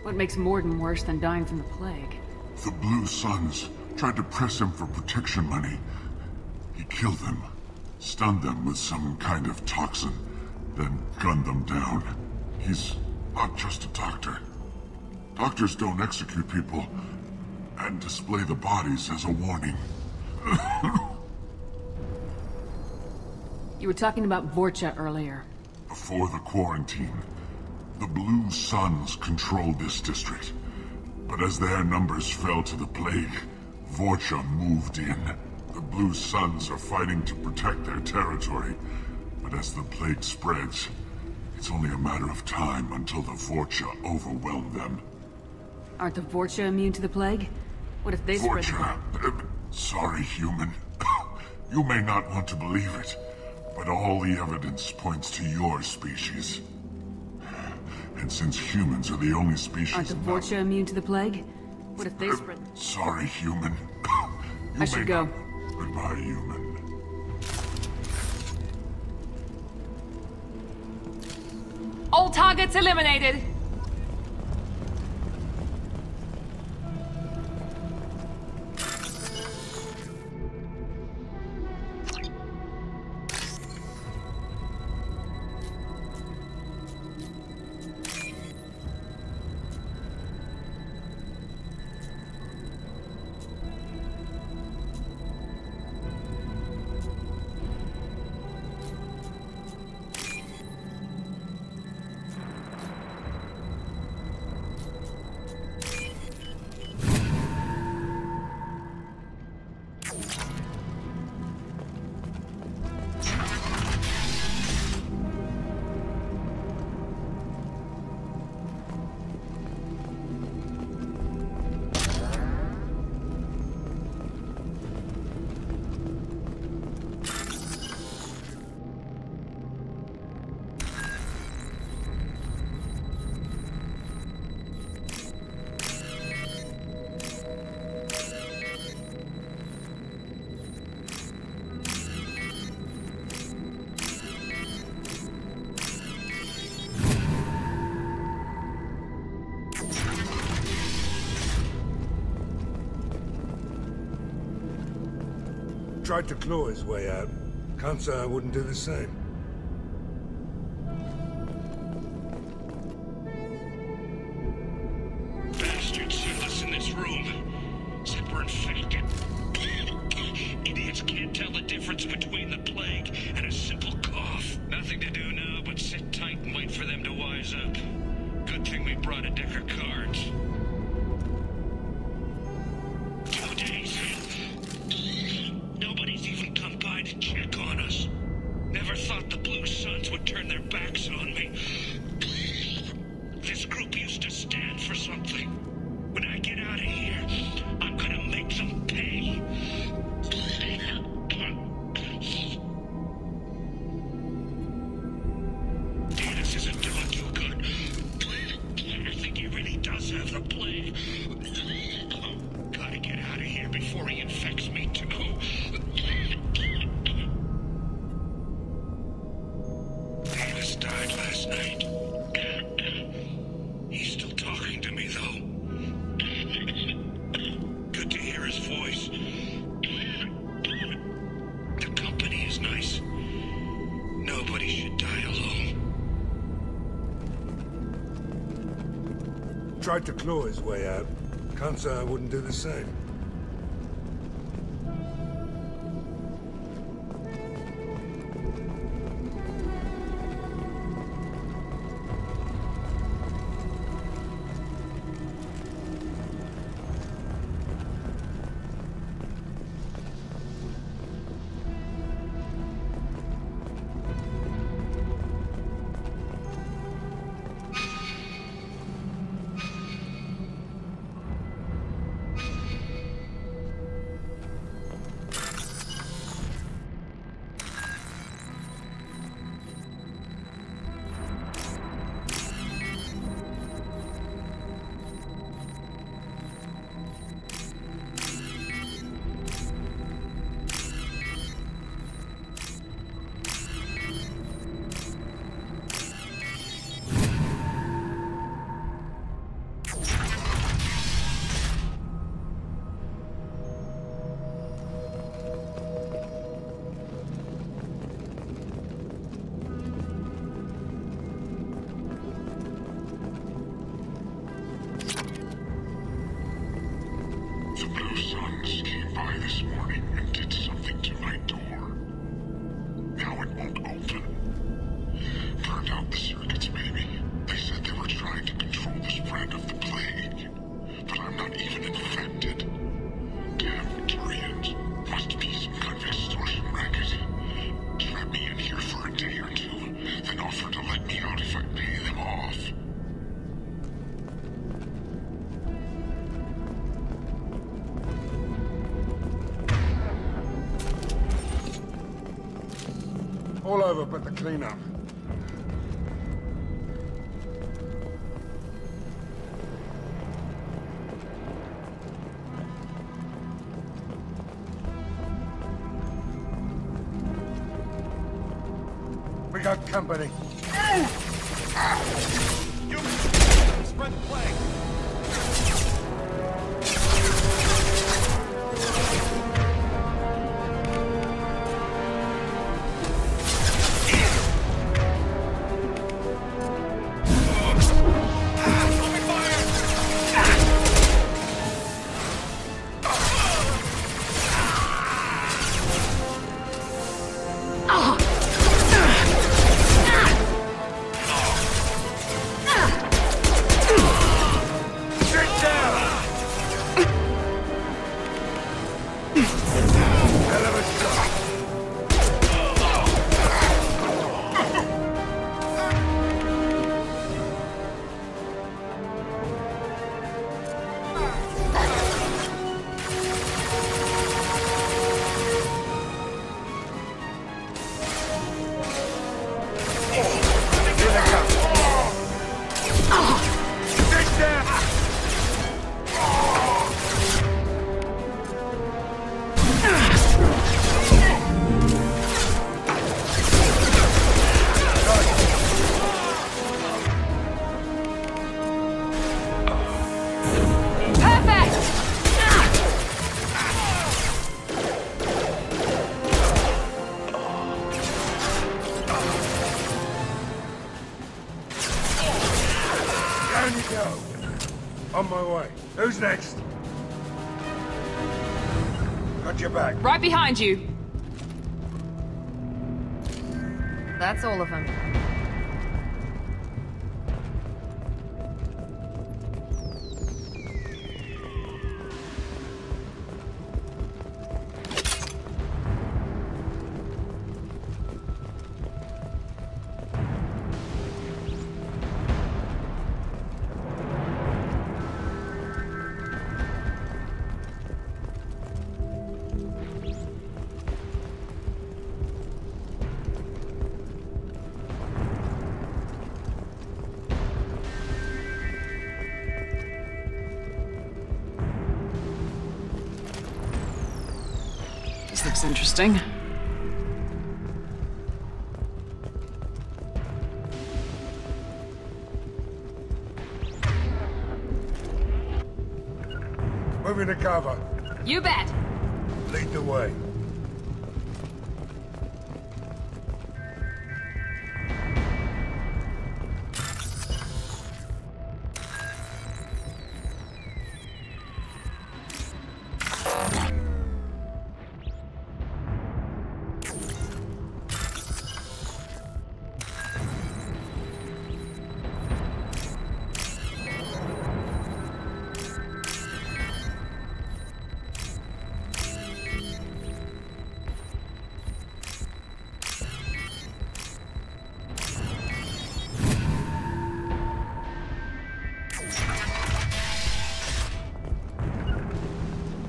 What makes Mordin worse than dying from the plague? The Blue Suns tried to press him for protection money. He killed them, stunned them with some kind of toxin, then gunned them down. He's not just a doctor. Doctors don't execute people and display the bodies as a warning. You were talking about Vorcha earlier. Before the quarantine, the Blue Suns controlled this district. But as their numbers fell to the plague, Vorcha moved in. The Blue Suns are fighting to protect their territory. But as the plague spreads, it's only a matter of time until the Vorcha overwhelm them. Aren't the Vorcha immune to the plague? What if they spread the... Sorry, human. You may not want to believe it, But all the evidence points to your species. And since humans are the only species... Aren't the Vorcha immune to the plague? What if they spread... Sorry, human. I should go. Goodbye, human. All targets eliminated! Tried to claw his way out. Can't say I wouldn't do the same. Bastards sent us in this room. Said we're infected. Idiots can't tell the difference between the plague and a simple cough. Nothing to do now but sit tight and wait for them to wise up. Good thing we brought a deck of cards. 2 days in. Nobody's even come by to check on us. Never thought the Blue Suns would turn their backs on me. This group used to stand for something. When I get out of here, I'm gonna make them pay. Dennis isn't doing too good. I think he really does have the plague. Gotta get out of here before he infects me too. Davis died last night. He's still talking to me, though. Good to hear his voice. The company is nice. Nobody should die alone. Tried to claw his way out. Can't say I wouldn't do the same. All over but the cleanup. We got company. You spread the plague. On my way. Who's next? Got your back. Right behind you. That's all of them. This looks interesting. Moving to cover. You bet. Lead the way.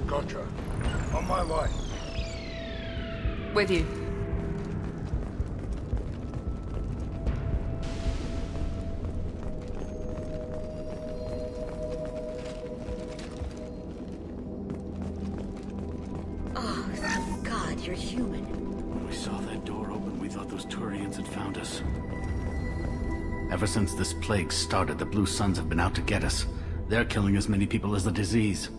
Gotcha. On my way. With you. Oh, thank God, you're human. When we saw that door open, we thought those Turians had found us. Ever since this plague started, the Blue Suns have been out to get us. They're killing as many people as the disease.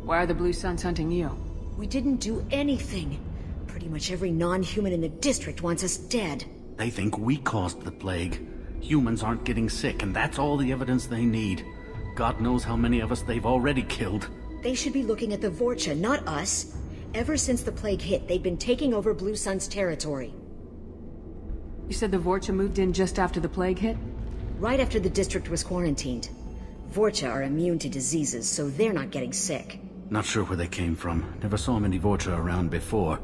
Why are the Blue Suns hunting you? We didn't do anything. Pretty much every non-human in the district wants us dead. They think we caused the plague. Humans aren't getting sick, and that's all the evidence they need. God knows how many of us they've already killed. They should be looking at the Vorcha, not us. Ever since the plague hit, they've been taking over Blue Sun's territory. You said the Vorcha moved in just after the plague hit? Right after the district was quarantined. Vorcha are immune to diseases, so they're not getting sick. Not sure where they came from. Never saw many Vorcha around before.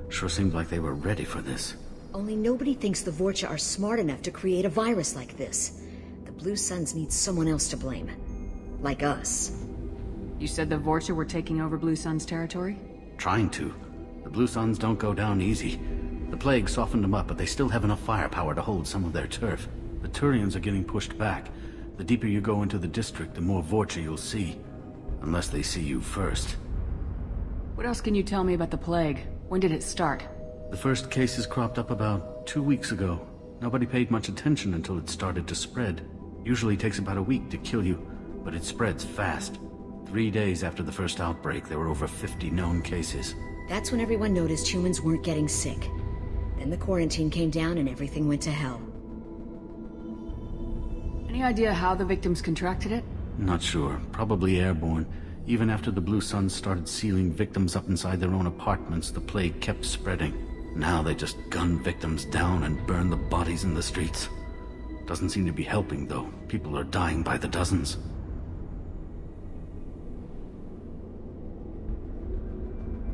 Sure seemed like they were ready for this. Only nobody thinks the Vorcha are smart enough to create a virus like this. The Blue Suns need someone else to blame. Like us. You said the Vorcha were taking over Blue Sun's territory? Trying to. The Blue Suns don't go down easy. The plague softened them up, but they still have enough firepower to hold some of their turf. The Turians are getting pushed back. The deeper you go into the district, the more Vorcha you'll see. Unless they see you first. What else can you tell me about the plague? When did it start? The first cases cropped up about 2 weeks ago. Nobody paid much attention until it started to spread. Usually takes about a week to kill you, but it spreads fast. 3 days after the first outbreak, there were over 50 known cases. That's when everyone noticed humans weren't getting sick. Then the quarantine came down and everything went to hell. Any idea how the victims contracted it? Not sure. Probably airborne. Even after the Blue Suns started sealing victims up inside their own apartments, the plague kept spreading. Now they just gun victims down and burn the bodies in the streets. Doesn't seem to be helping, though. People are dying by the dozens.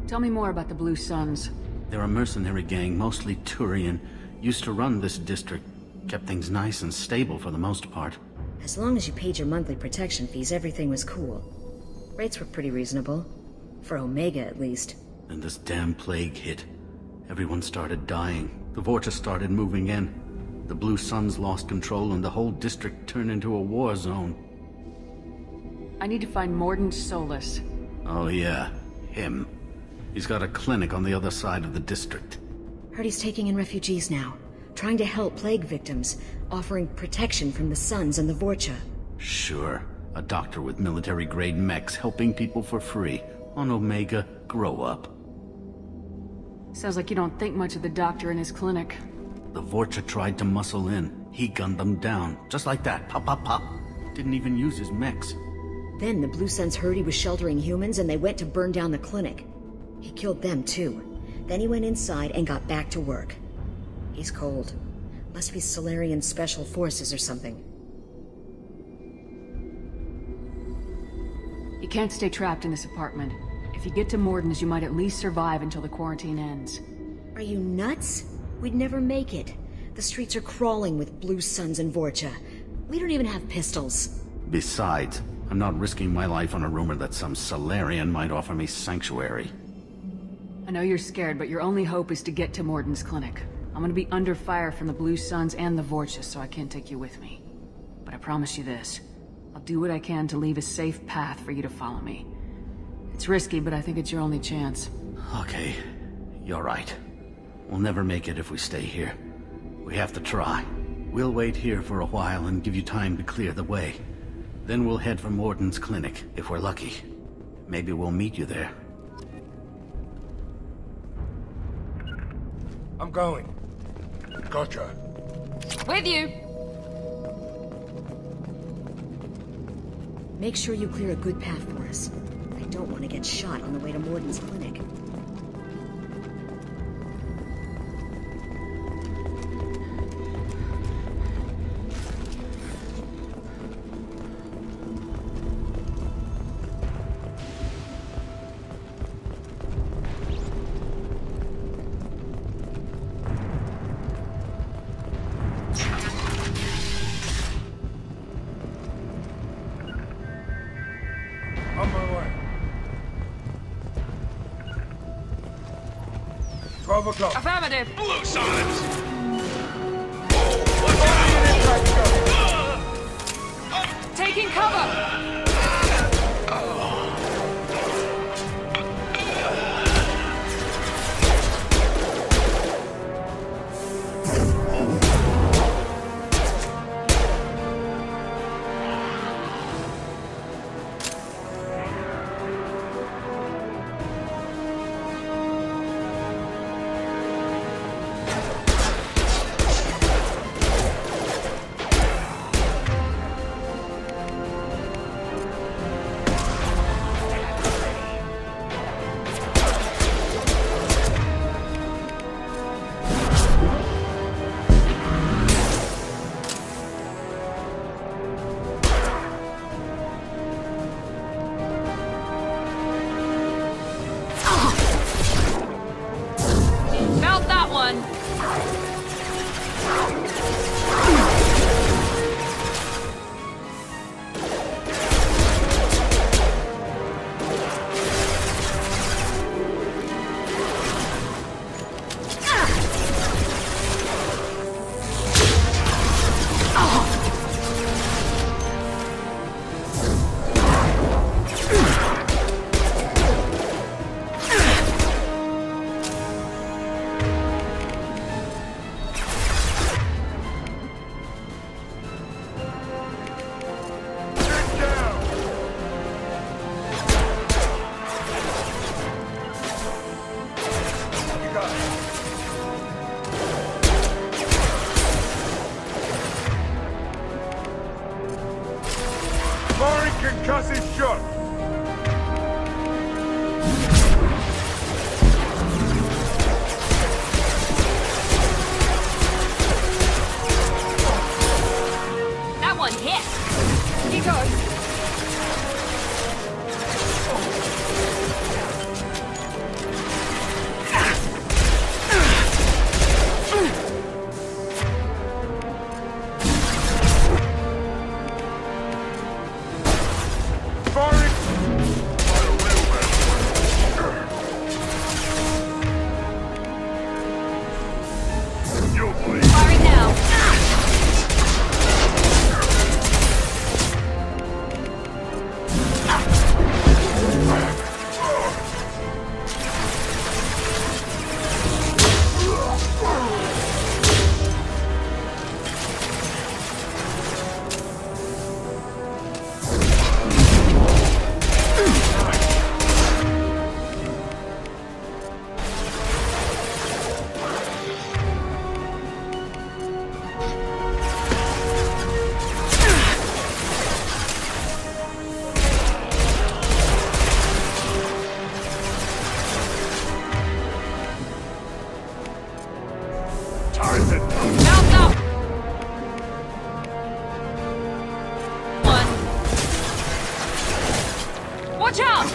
Tell me more about the Blue Suns. They're a mercenary gang, mostly Turian. Used to run this district. Kept things nice and stable for the most part. As long as you paid your monthly protection fees, everything was cool. Rates were pretty reasonable. For Omega, at least. Then this damn plague hit. Everyone started dying. The Vorcha started moving in. The Blue Suns lost control and the whole district turned into a war zone. I need to find Mordin Solus. Oh yeah, him. He's got a clinic on the other side of the district. Heard he's taking in refugees now. Trying to help plague victims. Offering protection from the Suns and the Vorcha. Sure. A doctor with military-grade mechs helping people for free. On Omega, grow up. Sounds like you don't think much of the doctor and his clinic. The Vorcha tried to muscle in. He gunned them down. Just like that. Pop, pop, pop. Didn't even use his mechs. Then the Blue Suns heard he was sheltering humans and they went to burn down the clinic. He killed them too. Then he went inside and got back to work. He's cold. Must be Solarian Special Forces or something. You can't stay trapped in this apartment. If you get to Mordin's, you might at least survive until the quarantine ends. Are you nuts? We'd never make it. The streets are crawling with Blue Suns and Vorcha. We don't even have pistols. Besides, I'm not risking my life on a rumor that some Solarian might offer me sanctuary. I know you're scared, but your only hope is to get to Mordin's clinic. I'm gonna be under fire from the Blue Suns and the Vorcha, so I can't take you with me. But I promise you this. I'll do what I can to leave a safe path for you to follow me. It's risky, but I think it's your only chance. Okay. You're right. We'll never make it if we stay here. We have to try. We'll wait here for a while and give you time to clear the way. Then we'll head for Mordin's clinic, if we're lucky. Maybe we'll meet you there. I'm going. Gotcha. With you! Make sure you clear a good path for us. I don't want to get shot on the way to Mordin's clinic. On my way. 12 o'clock. Affirmative! Blue Suns! Taking cover! Felt that one! Tarzan! Mount up! One. Watch out!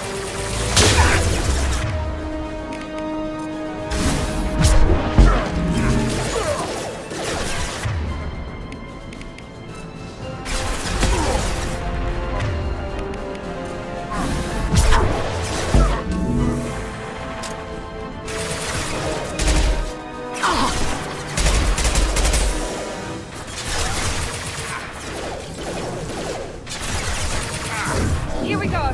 Here we go!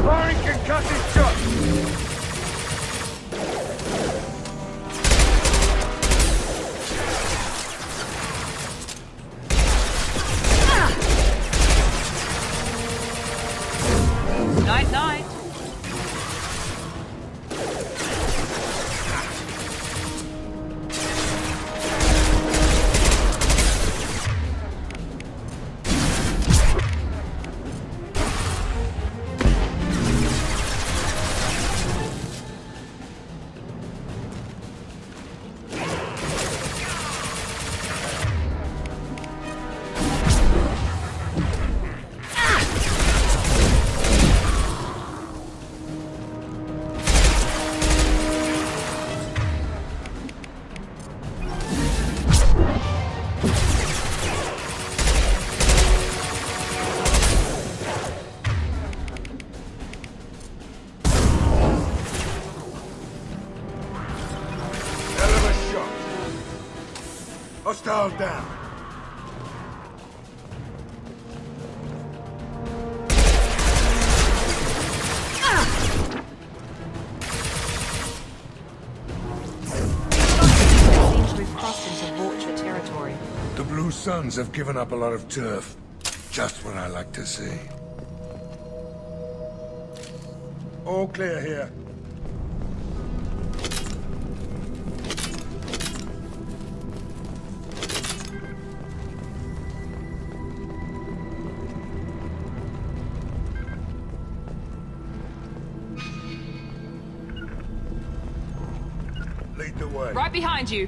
Firing concussive shots! Night, night. Hostile down. Seems we've crossed into Vulture territory. The Blue Suns have given up a lot of turf. Just what I like to see. All clear here. Lead the way. Right behind you.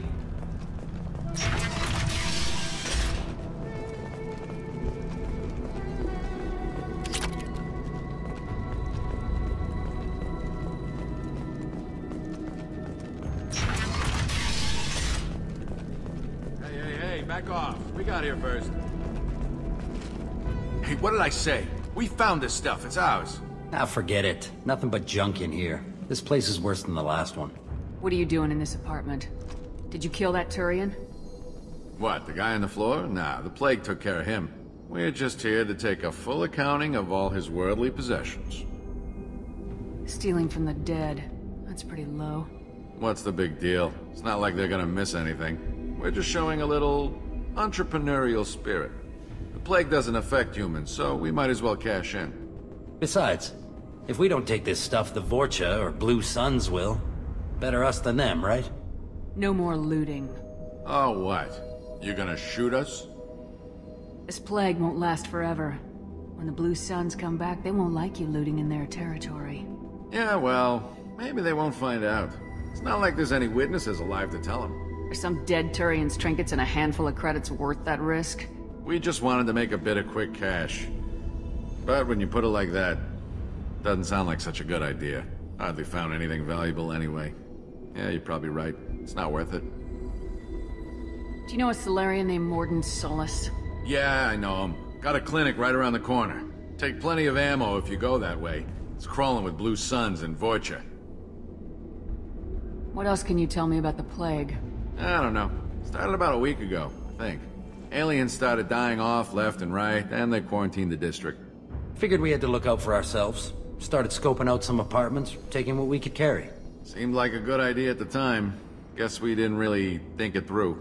Hey, back off. We got here first. Hey, what did I say? We found this stuff. It's ours. Ah, forget it. Nothing but junk in here. This place is worse than the last one. What are you doing in this apartment? Did you kill that Turian? What, the guy on the floor? Nah, the plague took care of him. We're just here to take a full accounting of all his worldly possessions. Stealing from the dead. That's pretty low. What's the big deal? It's not like they're gonna miss anything. We're just showing a little entrepreneurial spirit. The plague doesn't affect humans, so we might as well cash in. Besides, if we don't take this stuff, the Vorcha or Blue Suns will. Better us than them, right? No more looting. Oh, what? You gonna shoot us? This plague won't last forever. When the Blue Suns come back, they won't like you looting in their territory. Yeah, well, maybe they won't find out. It's not like there's any witnesses alive to tell them. Are some dead Turian's trinkets and a handful of credits worth that risk? We just wanted to make a bit of quick cash. But when you put it like that, doesn't sound like such a good idea. Hardly found anything valuable anyway. Yeah, you're probably right. It's not worth it. Do you know a Solarian named Mordin Solus? Yeah, I know him. Got a clinic right around the corner. Take plenty of ammo if you go that way. It's crawling with Blue Suns and Vorcha. What else can you tell me about the plague? I don't know. Started about a week ago, I think. Aliens started dying off left and right, and they quarantined the district. Figured we had to look out for ourselves. Started scoping out some apartments, taking what we could carry. Seemed like a good idea at the time. Guess we didn't really think it through.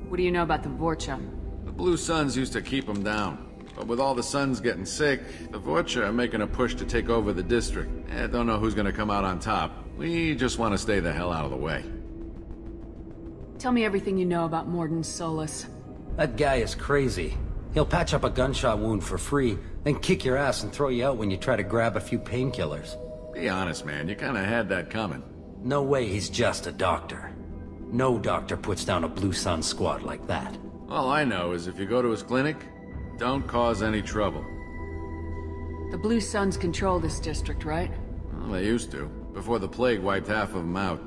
What do you know about the Vorcha? The Blue Suns used to keep them down. But with all the Suns getting sick, the Vorcha are making a push to take over the district. Don't know who's gonna come out on top. We just want to stay the hell out of the way. Tell me everything you know about Mordin Solus. That guy is crazy. He'll patch up a gunshot wound for free, then kick your ass and throw you out when you try to grab a few painkillers. Be honest, man. You kinda had that coming. No way he's just a doctor. No doctor puts down a Blue Sun squad like that. All I know is if you go to his clinic, don't cause any trouble. The Blue Suns control this district, right? Well, they used to, before the plague wiped half of them out.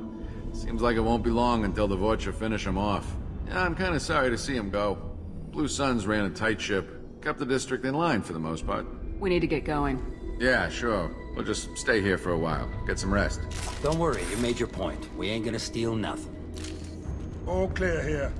Seems like it won't be long until the Vorcha finish them off. Yeah, I'm kinda sorry to see him go. Blue Suns ran a tight ship, kept the district in line for the most part. We need to get going. Yeah, sure. We'll just stay here for a while, get some rest. Don't worry, you made your point. We ain't gonna steal nothing. All clear here.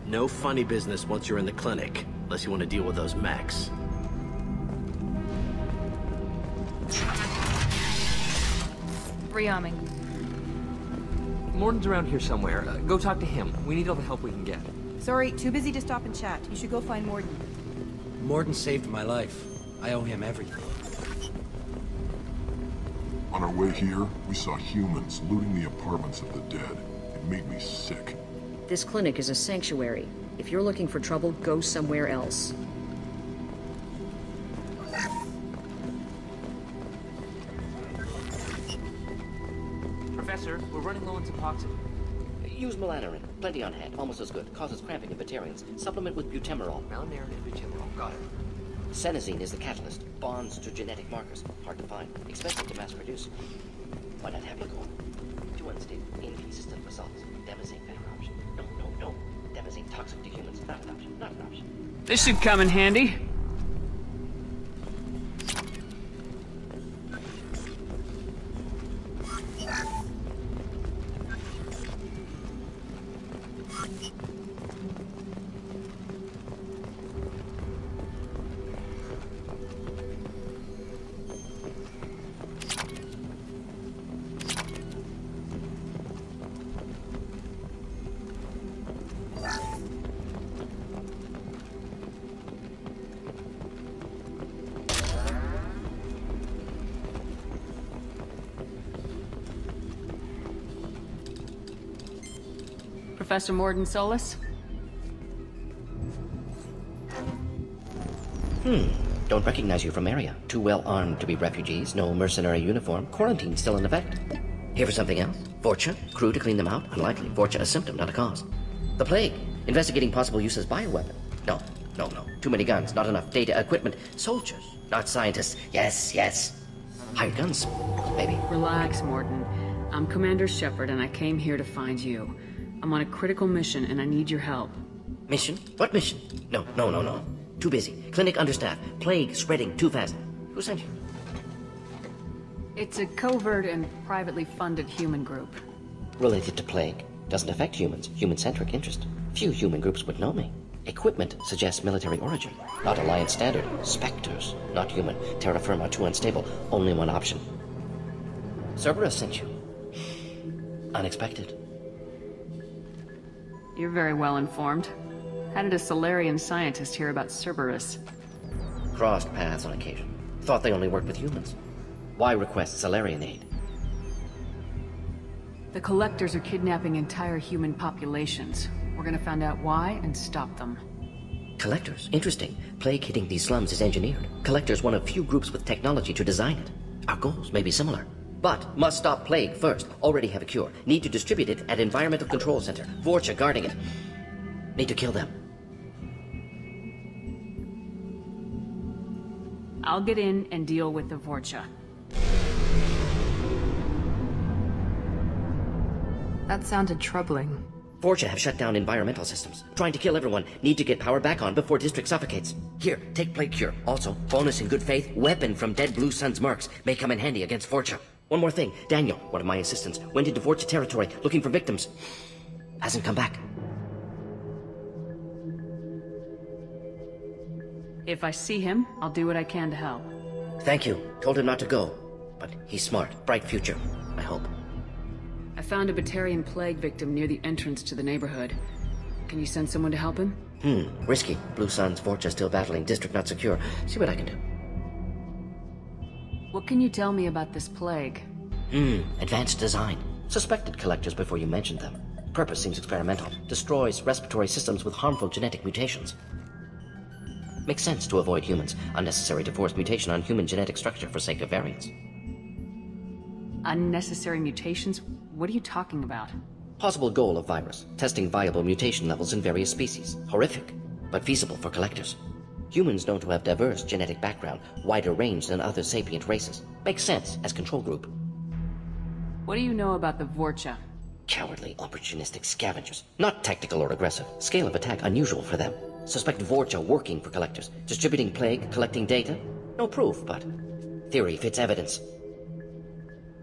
No funny business once you're in the clinic, unless you want to deal with those mechs. Rearming. Mordin's around here somewhere. Go talk to him. We need all the help we can get. Sorry, too busy to stop and chat. You should go find Mordin. Mordin saved my life. I owe him everything. On our way here, we saw humans looting the apartments of the dead. It made me sick. This clinic is a sanctuary. If you're looking for trouble, go somewhere else. Professor, we're running low on Suboxone. Use melanorin. Plenty on hand. Almost as good. Causes cramping in Batarians. Supplement with butemerol. Melanorin and butemerol. Got it. Senesine is the catalyst. Bonds to genetic markers. Hard to find. Expensive to mass produce. Why not have you go? Too unstable. Inconsistent results. Demazine better option. No. Demazine toxic to humans. Not an option. Not an option. This should come in handy. Professor Mordin Solus? Don't recognize you from area. Too well armed to be refugees. No mercenary uniform. Quarantine still in effect. Here for something else? Vorcha? Crew to clean them out? Unlikely. Vorcha a symptom, not a cause. The plague. Investigating possible use as bioweapon. No. Too many guns. Not enough data, equipment. Soldiers, not scientists. Yes. Hired guns, maybe. Relax, Mordin. I'm Commander Shepard, and I came here to find you. I'm on a critical mission, and I need your help. Mission? What mission? No. Too busy. Clinic understaffed. Plague spreading too fast. Who sent you? It's a covert and privately funded human group. Related to plague. Doesn't affect humans. Human-centric interest. Few human groups would know me. Equipment suggests military origin. Not Alliance standard. Spectres. Not human. Terra firma, too unstable. Only one option. Cerberus sent you. Unexpected. You're very well informed. How did a Solarian scientist hear about Cerberus? Crossed paths on occasion. Thought they only worked with humans. Why request Solarian aid? The Collectors are kidnapping entire human populations. We're gonna find out why and stop them. Collectors? Interesting. Plague hitting these slums is engineered. Collectors one of few groups with technology to design it. Our goals may be similar. But must stop Plague first. Already have a cure. Need to distribute it at Environmental Control Center. Vorcha guarding it. Need to kill them. I'll get in and deal with the Vorcha. That sounded troubling. Vorcha have shut down environmental systems. Trying to kill everyone. Need to get power back on before District suffocates. Here, take Plague Cure. Also, bonus in good faith, weapon from dead Blue Sun's mercs. May come in handy against Vorcha. One more thing. Daniel, one of my assistants, went into Vorcha territory looking for victims. Hasn't come back. If I see him, I'll do what I can to help. Thank you. Told him not to go. But he's smart. Bright future. I hope. I found a Batarian plague victim near the entrance to the neighborhood. Can you send someone to help him? Risky. Blue Sun's Vorcha still battling. District not secure. See what I can do. What can you tell me about this plague? Advanced design. Suspected Collectors before you mentioned them. Purpose seems experimental. Destroys respiratory systems with harmful genetic mutations. Makes sense to avoid humans. Unnecessary to force mutation on human genetic structure for sake of variants. Unnecessary mutations? What are you talking about? Possible goal of virus. Testing viable mutation levels in various species. Horrific, but feasible for Collectors. Humans known to have diverse genetic background, wider range than other sapient races. Makes sense as control group. What do you know about the Vorcha? Cowardly, opportunistic scavengers. Not tactical or aggressive. Scale of attack unusual for them. Suspect Vorcha working for Collectors. Distributing plague, collecting data. No proof, but theory fits evidence.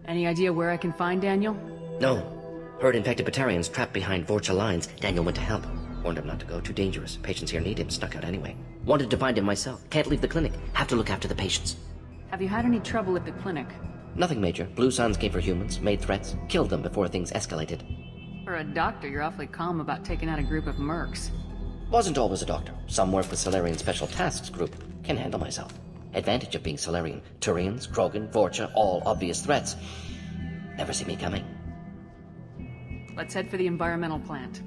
Any idea where I can find Daniel? No. Heard infected Batarians trapped behind Vorcha lines. Daniel went to help. Warned him not to go, too dangerous. Patients here need him, snuck out anyway. Wanted to find him myself. Can't leave the clinic. Have to look after the patients. Have you had any trouble at the clinic? Nothing major. Blue Suns came for humans, made threats, killed them before things escalated. For a doctor, you're awfully calm about taking out a group of mercs. Wasn't always a doctor. Some work with Solarian Special Tasks Group. Can handle myself. Advantage of being Solarian. Turians, Krogan, Vorcha, all obvious threats. Never see me coming. Let's head for the environmental plant.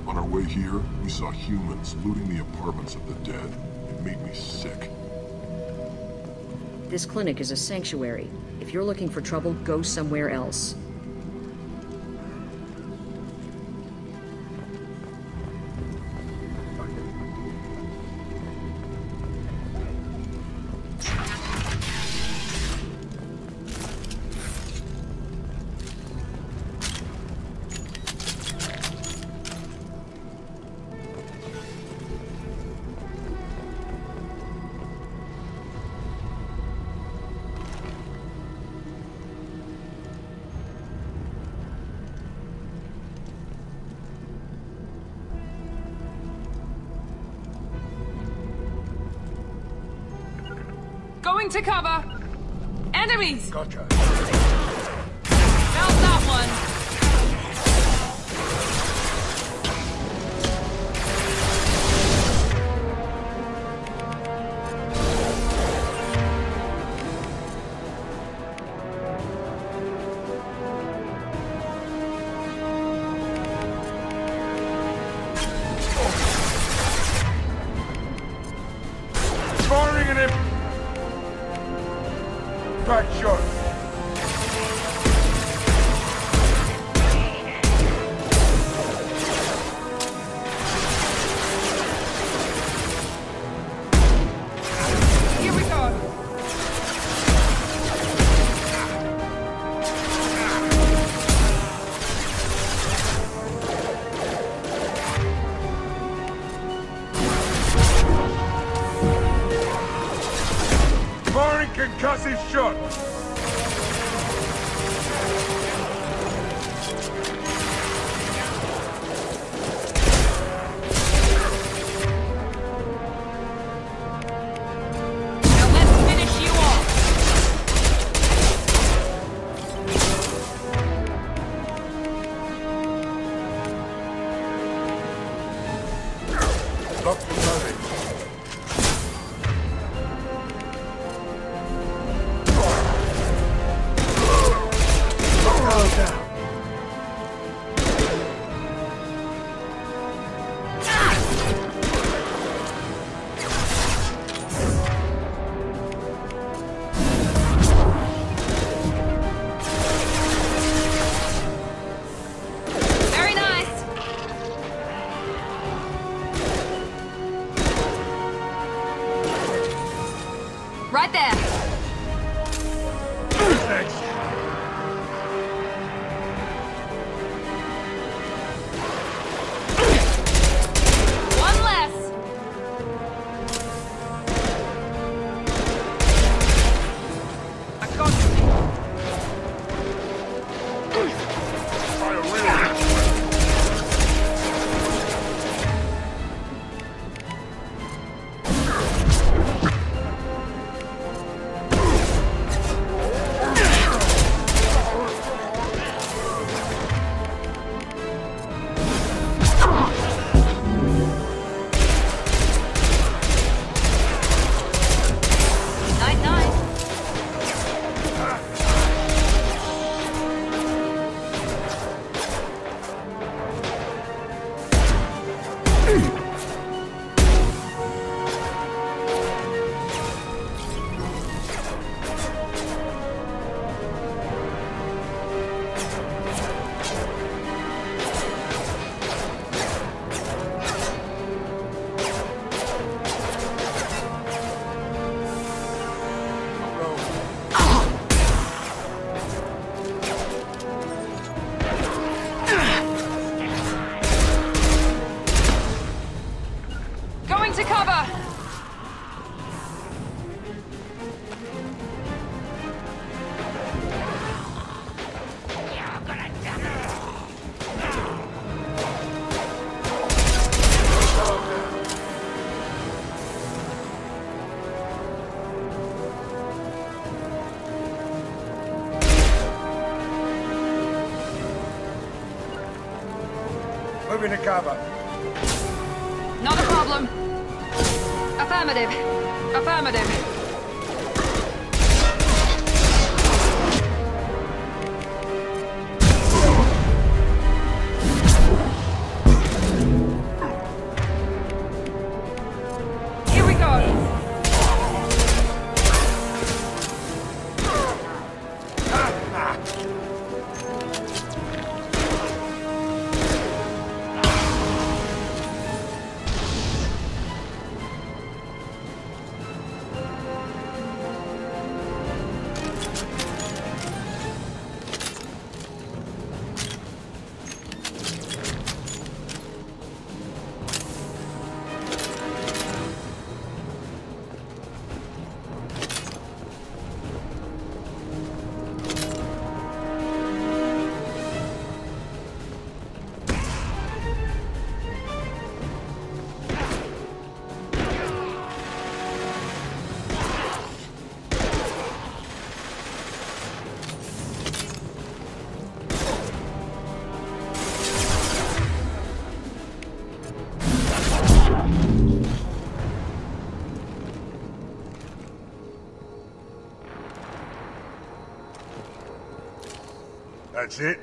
On our way here, we saw humans looting the apartments of the dead. It made me sick. This clinic is a sanctuary. If you're looking for trouble, go somewhere else. Going to cover! Enemies! Gotcha. Found that one! Firing at him! Back shot. Here we go! Firing concussive shot. Now let's finish you off! Lock and loaded. Very nice! Right there! Next. One less! I got you! Fire real. Night night! Going to cover! Moving to cover. Not a problem. Affirmative. Affirmative. Here we go. That's it.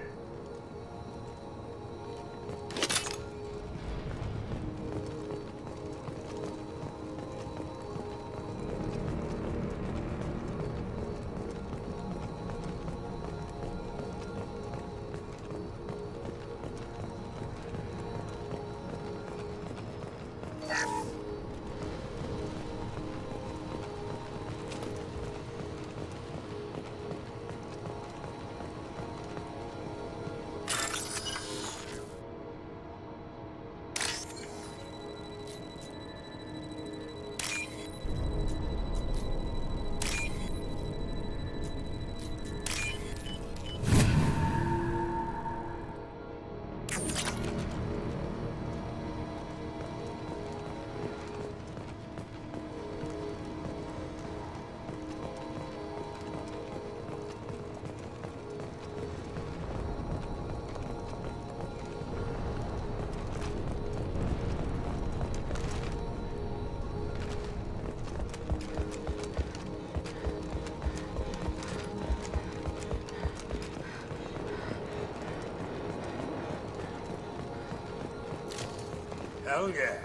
Hell yeah.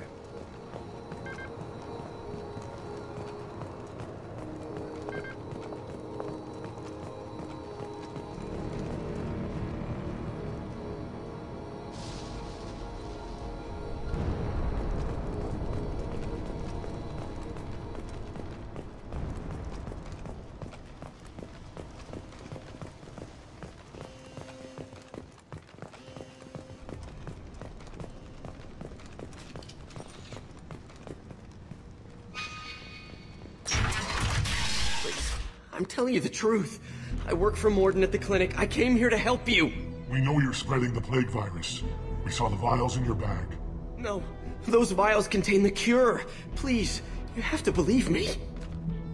I'm telling you the truth. I work for Mordin at the clinic. I came here to help you. We know you're spreading the plague virus. We saw the vials in your bag. No, those vials contain the cure. Please, you have to believe me.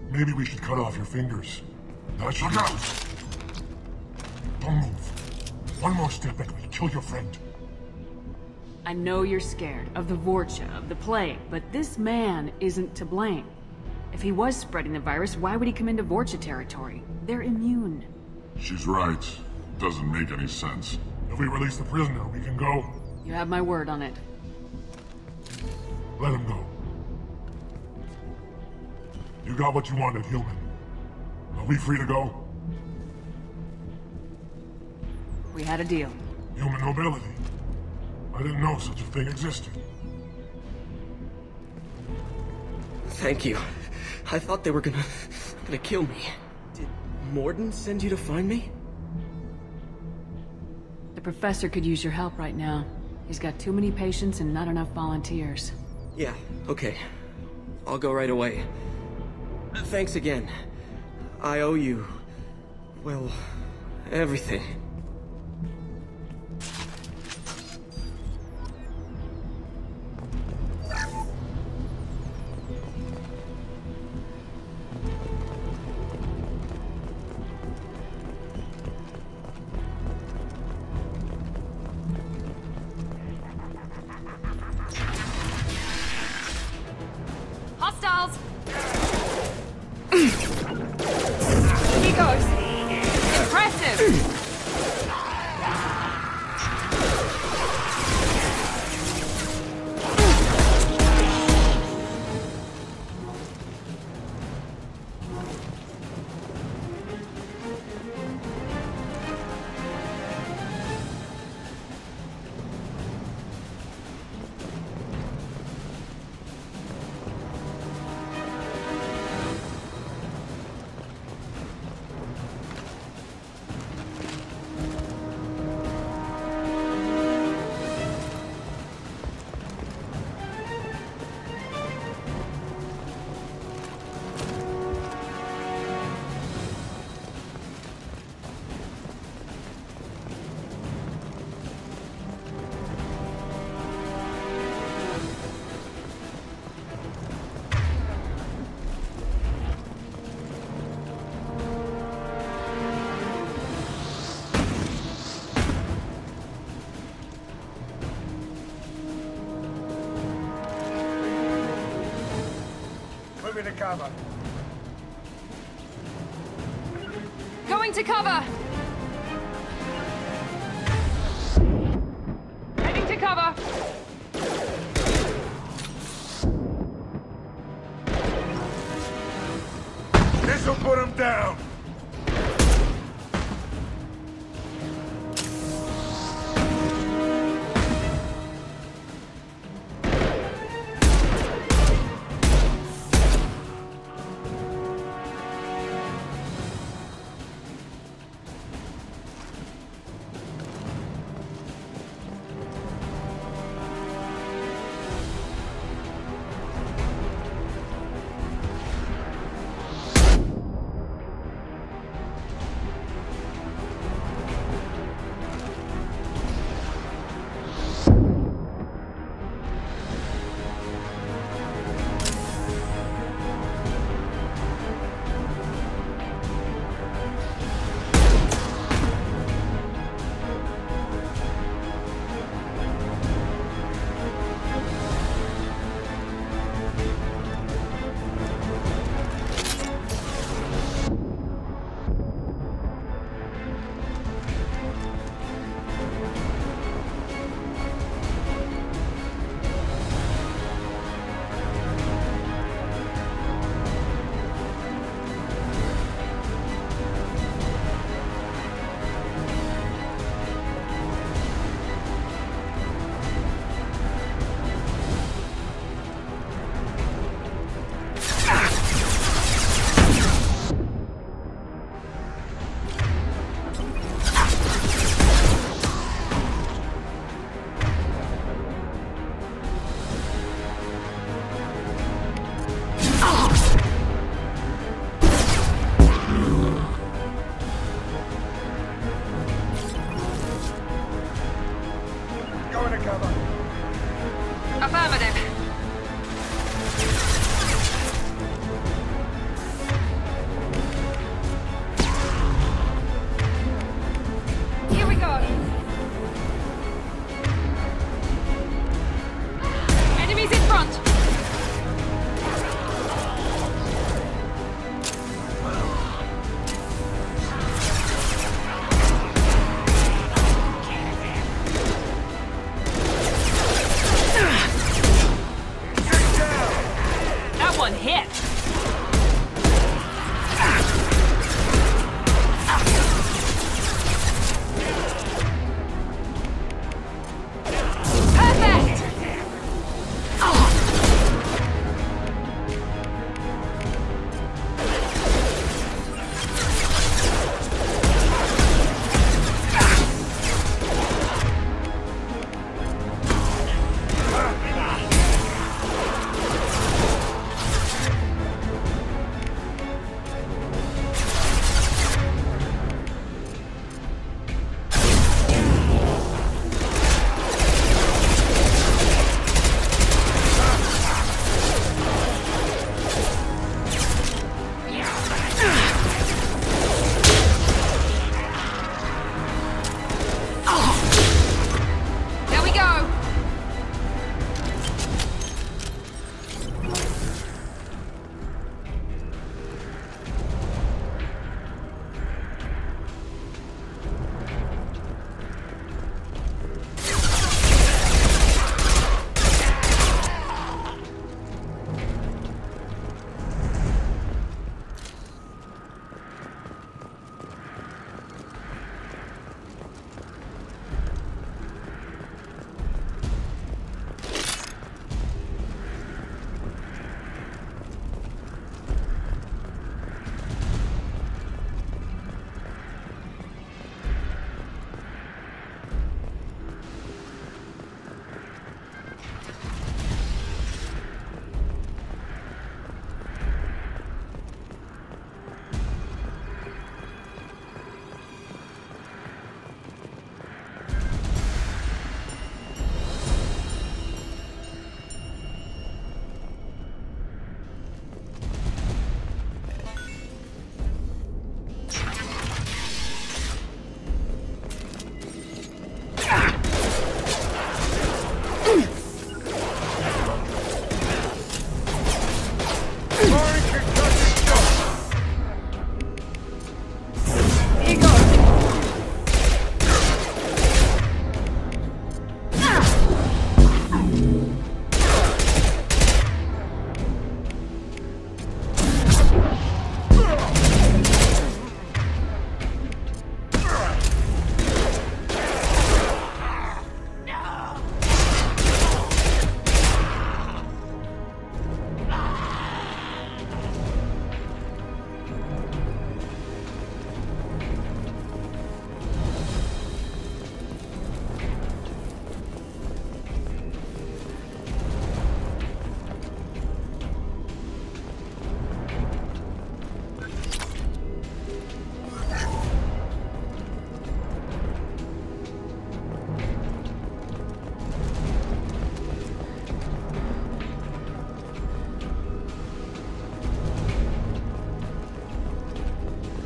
Maybe we should cut off your fingers. That should out! Don't move. One more step and we'll kill your friend. I know you're scared of the Vorcha, of the plague, but this man isn't to blame. If he was spreading the virus, why would he come into Vorcha territory? They're immune. She's right. Doesn't make any sense. If we release the prisoner, we can go. You have my word on it. Let him go. You got what you wanted, human. Are we free to go? We had a deal. Human nobility. I didn't know such a thing existed. Thank you. I thought they were gonna kill me. Did Mordin send you to find me? The professor could use your help right now. He's got too many patients and not enough volunteers. Yeah, okay. I'll go right away. Thanks again. I owe you... well, everything. Hostiles! He goes! Impressive! Moving to cover. Going to cover! them down!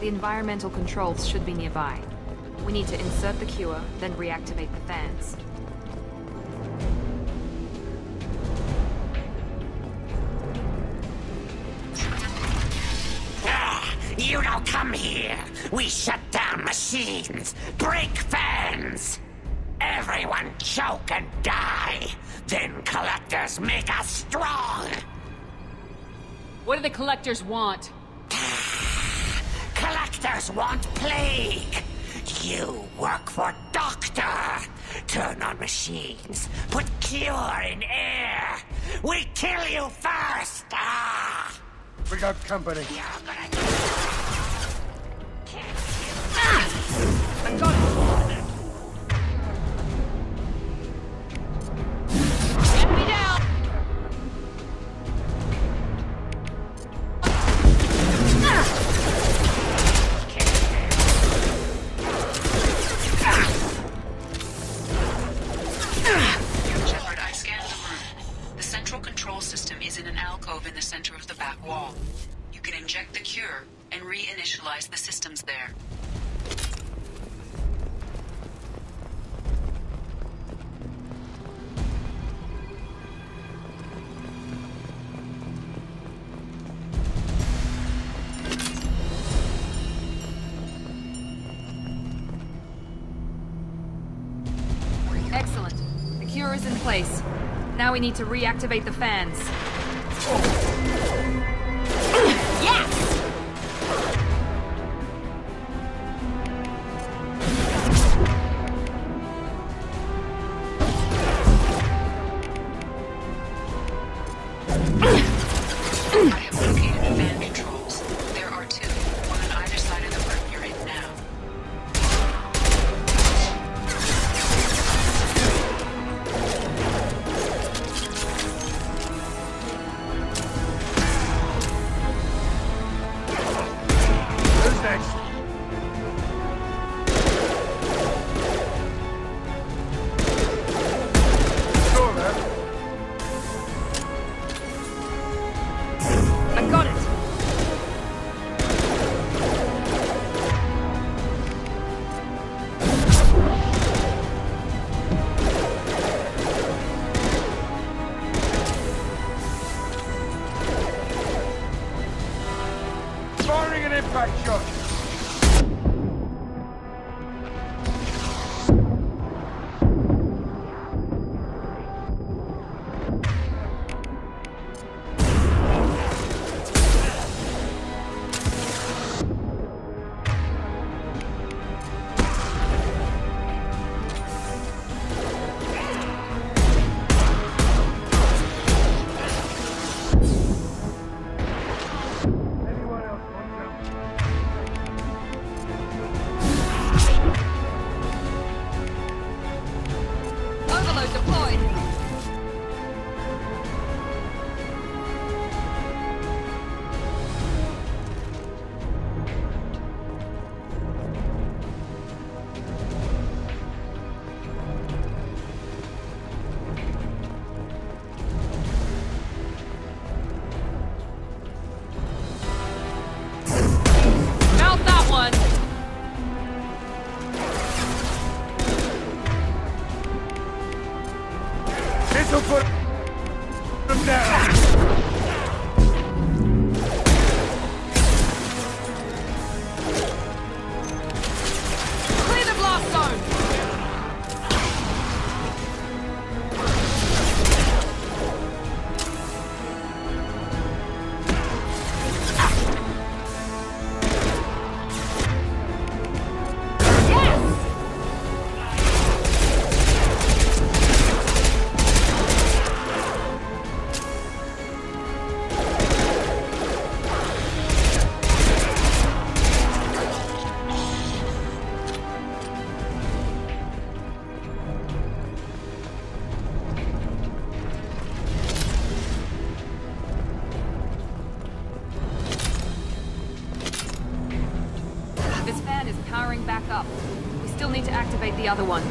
The environmental controls should be nearby. We need to insert the cure, then reactivate the fans. You don't come here. We shut down machines, break fans. Everyone choke and die. Then collectors make us strong. What do the collectors want? Collectors want plague. You work for Doctor. Turn on machines. Put cure in air. We kill you first. We got company. I got it. Get me down. Shepard, I scanned the room. The central control system is in an alcove in the center of the back wall. You can inject the cure and reinitialize the systems there. Excellent. The cure is in place. Now we need to reactivate the fans. Yes! I have located the fan controls. There are two, one on either side of the room you're in now. Who's next? Sure, man. I got it! Firing an impact shot. Anyone else want some? Overload deployed! Mount that one! This'll put them down. Clear the blast zone! This fan is powering back up. We still need to activate the other one.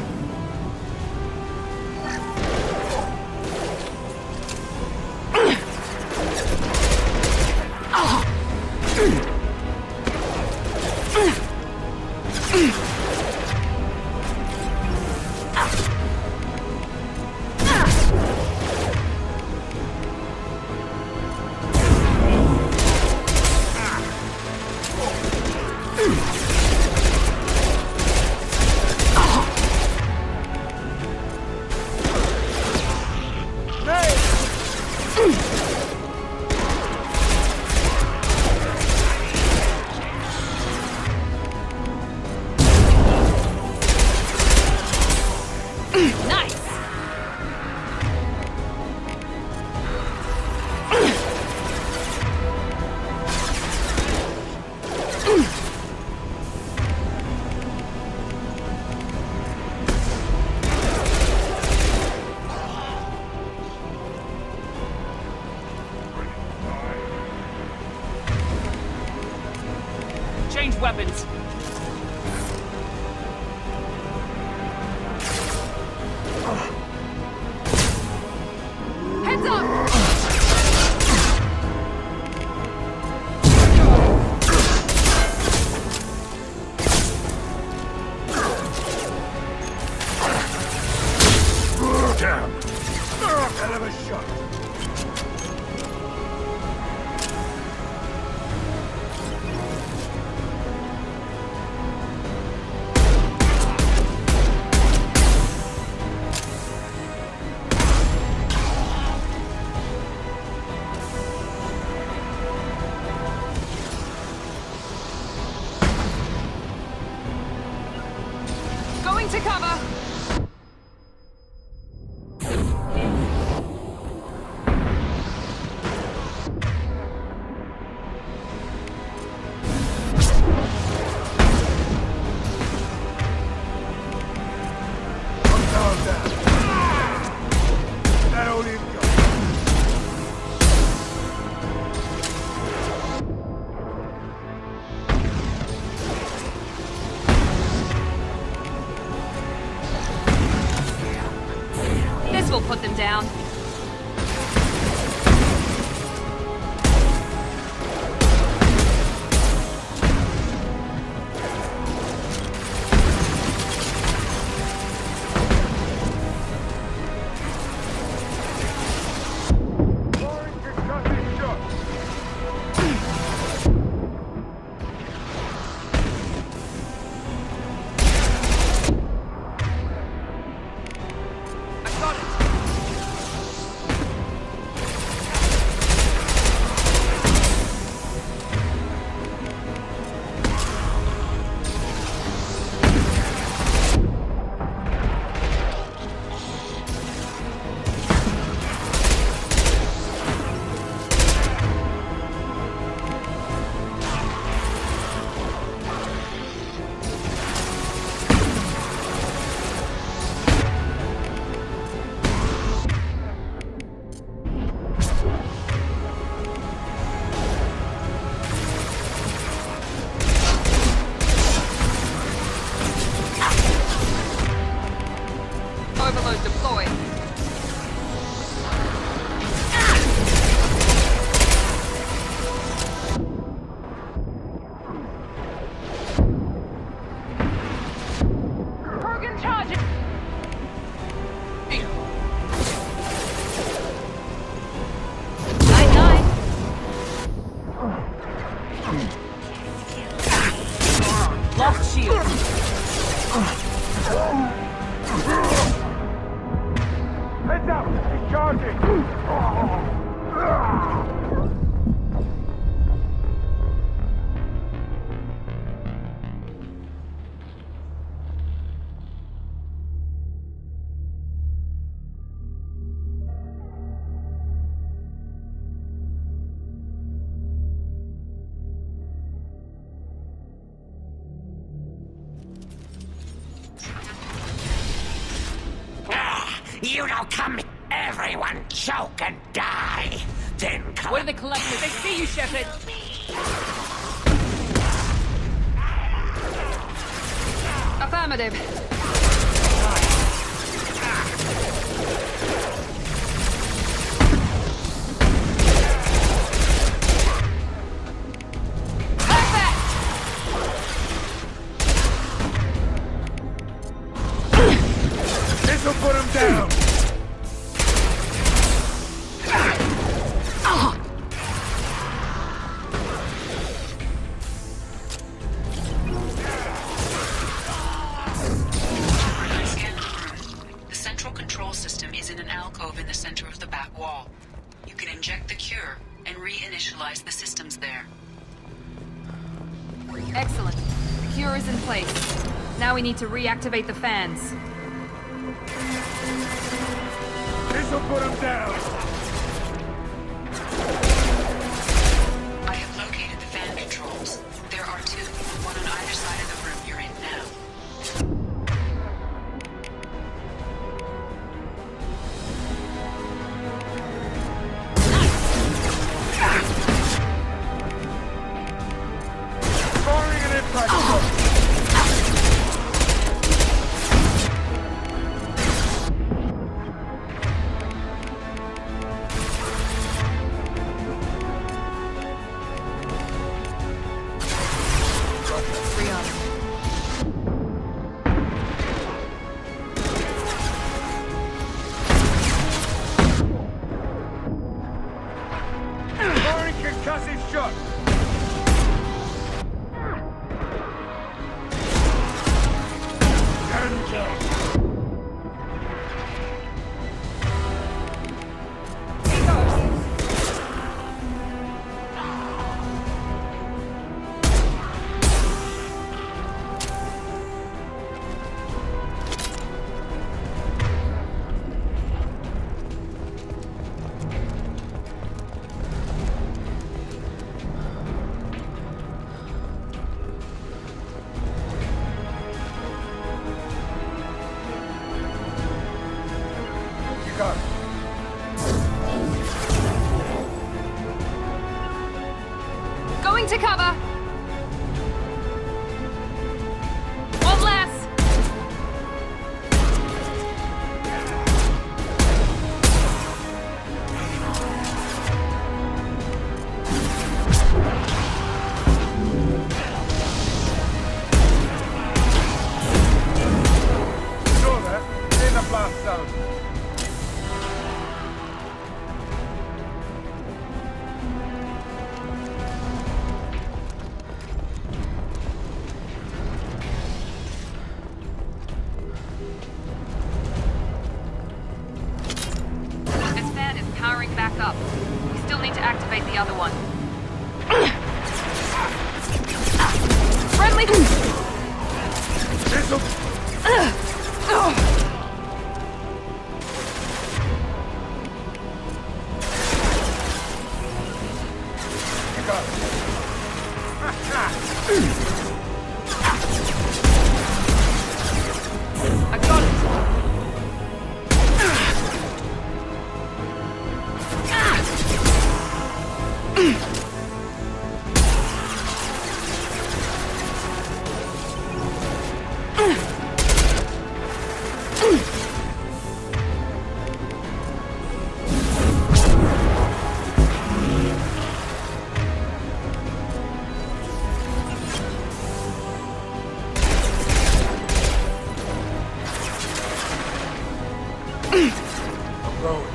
Nice! Change weapons. Heads up! Damn! Hell of a shot! Going to cover! This will put them down. Overload deployed. Kurgan charging! Night-night. Locked shield. Heads up! He's charging! You don't come. Everyone choke and die. Then come. Where are the collectors? They see you, Shepard. Affirmative. This'll put him down! The central control system is in an alcove in the center of the back wall. You can inject the cure and reinitialize the systems there. Excellent. The cure is in place. Now we need to reactivate the fans. This'll put him down! I have located the fan controls. There are two, one on either side of the room you're in now. Firing an impact shot! Firing concussive shot! Going to cover! One less! Saw that. In the blast zone. This fan is powering back up. We still need to activate the other one. Friendly! I got it! I'm going.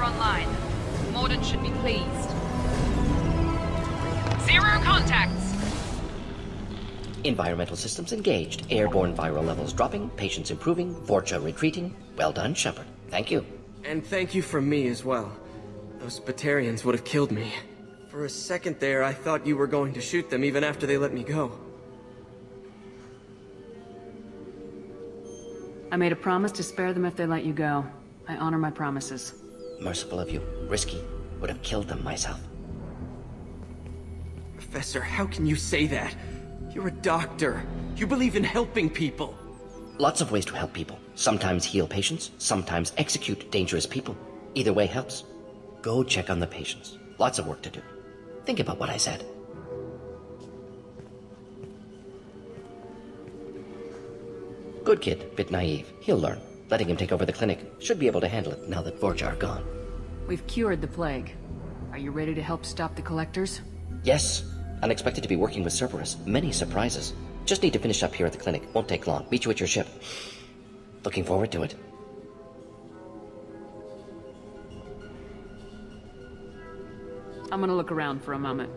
online. Mordin should be pleased. 0 contacts! Environmental systems engaged. Airborne viral levels dropping. Patients improving. Vorcha retreating. Well done, Shepard. Thank you. And thank you from me as well. Those Batarians would have killed me. For a second there, I thought you were going to shoot them even after they let me go. I made a promise to spare them if they let you go. I honor my promises. Merciful of you. Risky. Would have killed them myself. Professor, how can you say that? You're a doctor. You believe in helping people. Lots of ways to help people. Sometimes heal patients, sometimes execute dangerous people. Either way helps. Go check on the patients. Lots of work to do. Think about what I said. Good kid, bit naive. He'll learn. Letting him take over the clinic. Should be able to handle it now that Vorcha are gone. We've cured the plague. Are you ready to help stop the Collectors? Yes. Unexpected to be working with Cerberus. Many surprises. Just need to finish up here at the clinic. Won't take long. Meet you at your ship. Looking forward to it. I'm gonna look around for a moment.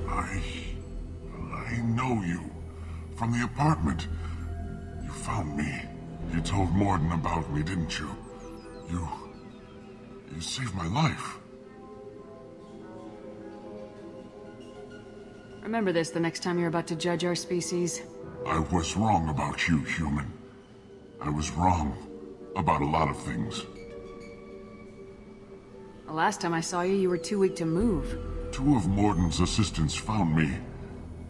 I know you. From the apartment. You found me. You told Mordin about me, didn't you? You saved my life. Remember this the next time you're about to judge our species. I was wrong about you, human. I was wrong about a lot of things. The last time I saw you, you were too weak to move. 2 of Mordin's assistants found me.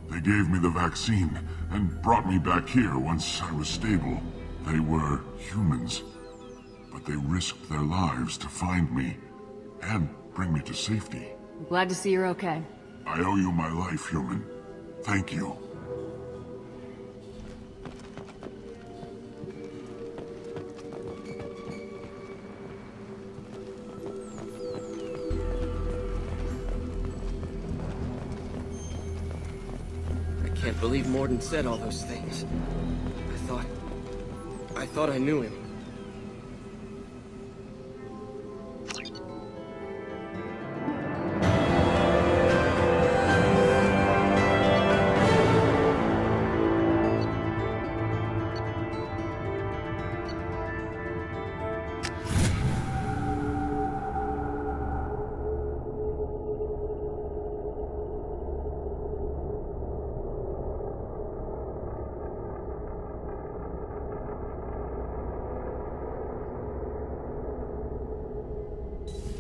They gave me the vaccine and brought me back here once I was stable. They were humans, but they risked their lives to find me and bring me to safety. I'm glad to see you're okay. I owe you my life, human. Thank you. I can't believe Mordin said all those things. I thought I knew him.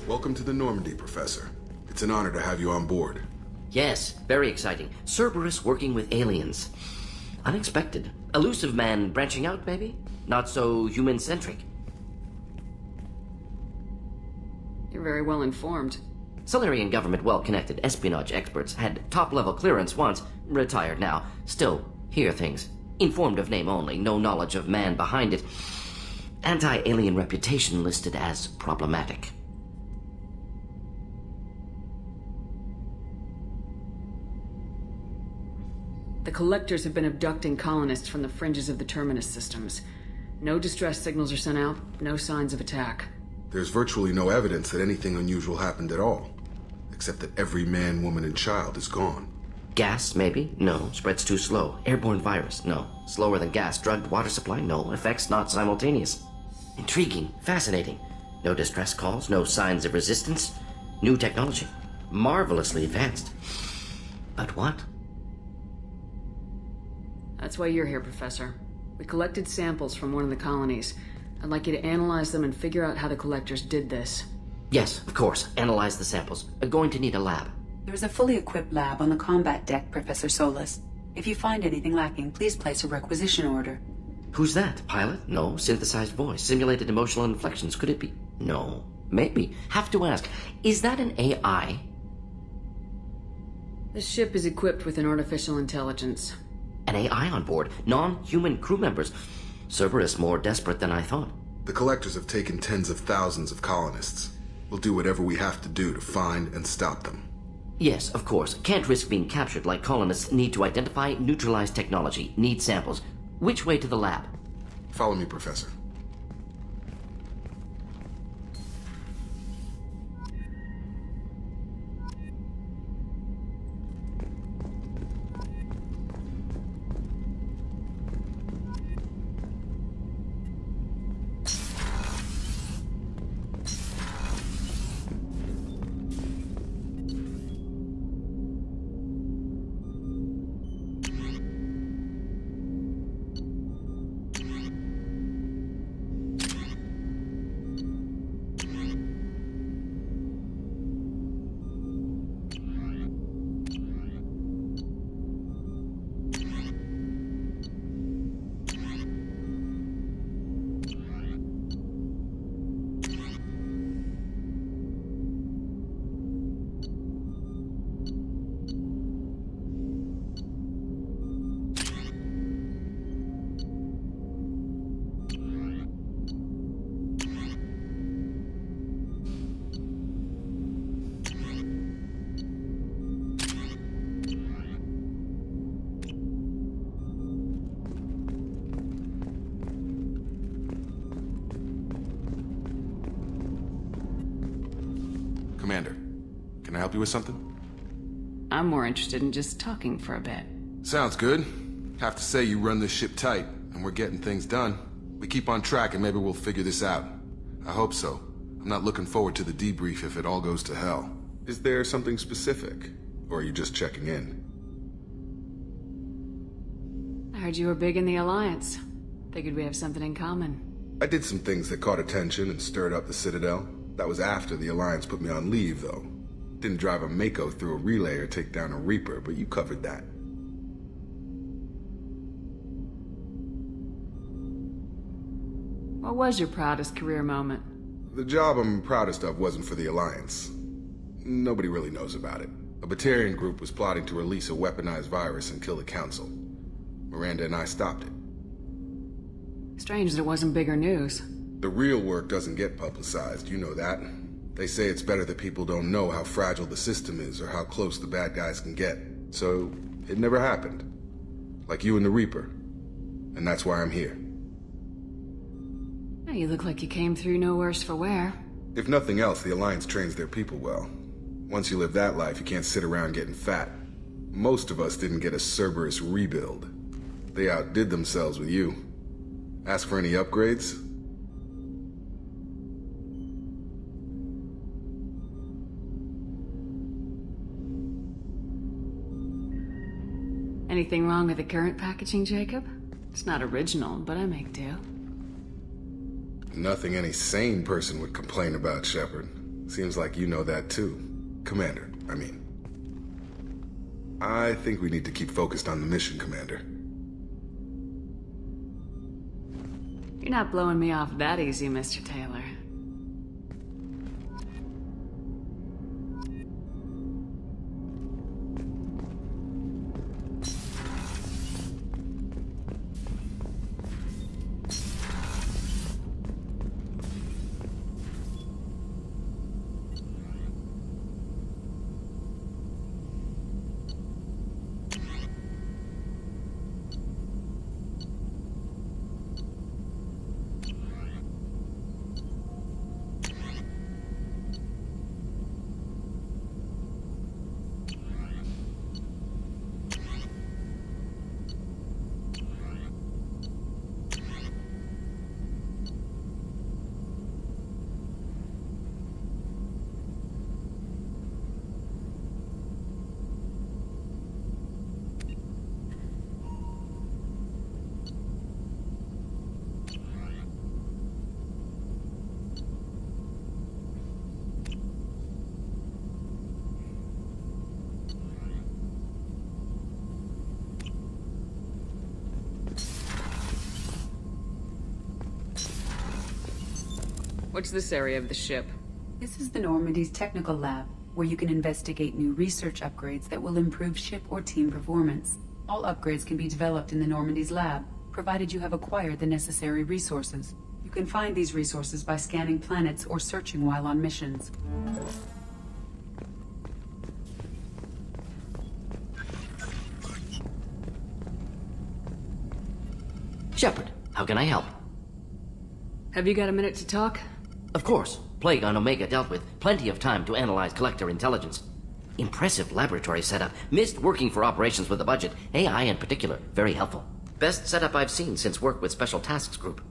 Welcome to the Normandy, Professor. It's an honor to have you on board. Yes, very exciting. Cerberus working with aliens. Unexpected. Elusive man branching out, maybe? Not so human-centric. You're very well informed. Solarian government well-connected espionage experts had top-level clearance once, retired now. Still, hear things. Informed of name only, no knowledge of man behind it. Anti-alien reputation listed as problematic. The Collectors have been abducting colonists from the fringes of the Terminus systems. No distress signals are sent out, no signs of attack. There's virtually no evidence that anything unusual happened at all. Except that every man, woman, and child is gone. Gas, maybe? No. Spreads too slow. Airborne virus? No. Slower than gas. Drugged water supply? No. Effects not simultaneous. Intriguing. Fascinating. No distress calls. No signs of resistance. New technology. Marvelously advanced. But what? That's why you're here, Professor. We collected samples from one of the colonies. I'd like you to analyze them and figure out how the Collectors did this. Yes, of course. Analyze the samples. Going to need a lab. There's a fully equipped lab on the combat deck, Professor Solis. If you find anything lacking, please place a requisition order. Who's that? Pilot? No. Synthesized voice. Simulated emotional inflections. Could it be? No. Maybe. Have to ask. Is that an AI? This ship is equipped with an artificial intelligence. An AI on board. Non-human crew members. Cerberus more desperate than I thought. The Collectors have taken tens of thousands of colonists. We'll do whatever we have to do to find and stop them. Yes, of course. Can't risk being captured like colonists need to identify, neutralize technology, need samples. Which way to the lab? Follow me, Professor. Commander, can I help you with something? I'm more interested in just talking for a bit. Sounds good. Have to say you run this ship tight, and we're getting things done. We keep on track and maybe we'll figure this out. I hope so. I'm not looking forward to the debrief if it all goes to hell. Is there something specific? Or are you just checking in? I heard you were big in the Alliance. Figured we have something in common. I did some things that caught attention and stirred up the Citadel. That was after the Alliance put me on leave, though. Didn't drive a Mako through a relay or take down a Reaper, but you covered that. What was your proudest career moment? The job I'm proudest of wasn't for the Alliance. Nobody really knows about it. A Batarian group was plotting to release a weaponized virus and kill the Council. Miranda and I stopped it. Strange that it wasn't bigger news. The real work doesn't get publicized, you know that. They say it's better that people don't know how fragile the system is or how close the bad guys can get. So, it never happened. Like you and the Reaper. And that's why I'm here. You look like you came through no worse for wear. If nothing else, the Alliance trains their people well. Once you live that life, you can't sit around getting fat. Most of us didn't get a Cerberus rebuild. They outdid themselves with you. Ask for any upgrades? Anything wrong with the current packaging, Jacob? It's not original, but I make do. Nothing any sane person would complain about, Shepard. Seems like you know that too. Commander, I mean. I think we need to keep focused on the mission, Commander. You're not blowing me off that easy, Mr. Taylor. What's this area of the ship? This is the Normandy's technical lab, where you can investigate new research upgrades that will improve ship or team performance. All upgrades can be developed in the Normandy's lab, provided you have acquired the necessary resources. You can find these resources by scanning planets or searching while on missions. Shepard, how can I help? Have you got a minute to talk? Of course. Plague on Omega dealt with. Plenty of time to analyze Collector intelligence. Impressive laboratory setup. Missed working for operations with a budget. AI in particular. Very helpful. Best setup I've seen since work with Special Tasks Group.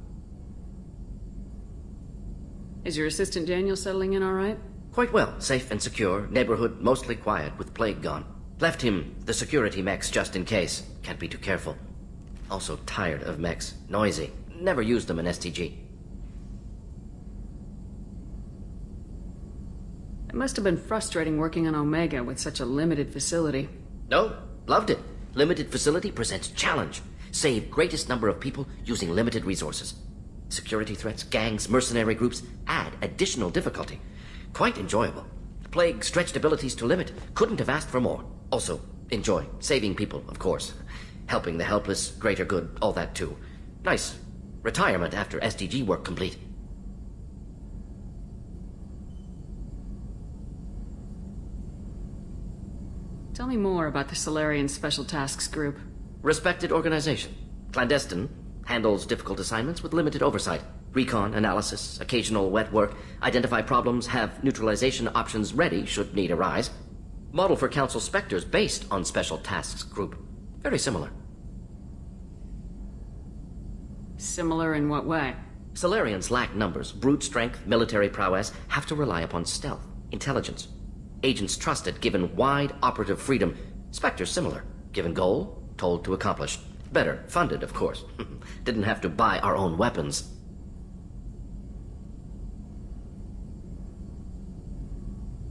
Is your assistant Daniel settling in all right? Quite well. Safe and secure. Neighborhood mostly quiet with Plague gone. Left him the security mechs just in case. Can't be too careful. Also tired of mechs. Noisy. Never used them in STG. It must have been frustrating working on Omega with such a limited facility. No, loved it. Limited facility presents challenge. Save greatest number of people using limited resources. Security threats, gangs, mercenary groups add additional difficulty. Quite enjoyable. Plague stretched abilities to limit. Couldn't have asked for more. Also, enjoy. Saving people, of course. Helping the helpless, greater good, all that too. Nice. Retirement after SDG work complete. Tell me more about the Salarian Special Tasks Group. Respected organization. Clandestine. Handles difficult assignments with limited oversight. Recon, analysis, occasional wet work. Identify problems, have neutralization options ready should need arise. Model for Council Spectres based on Special Tasks Group. Very similar. Similar in what way? Salarians lack numbers, brute strength, military prowess, have to rely upon stealth, intelligence. Agents trusted, given wide operative freedom. Spectres similar, given goal, told to accomplish. Better, funded, of course. Didn't have to buy our own weapons.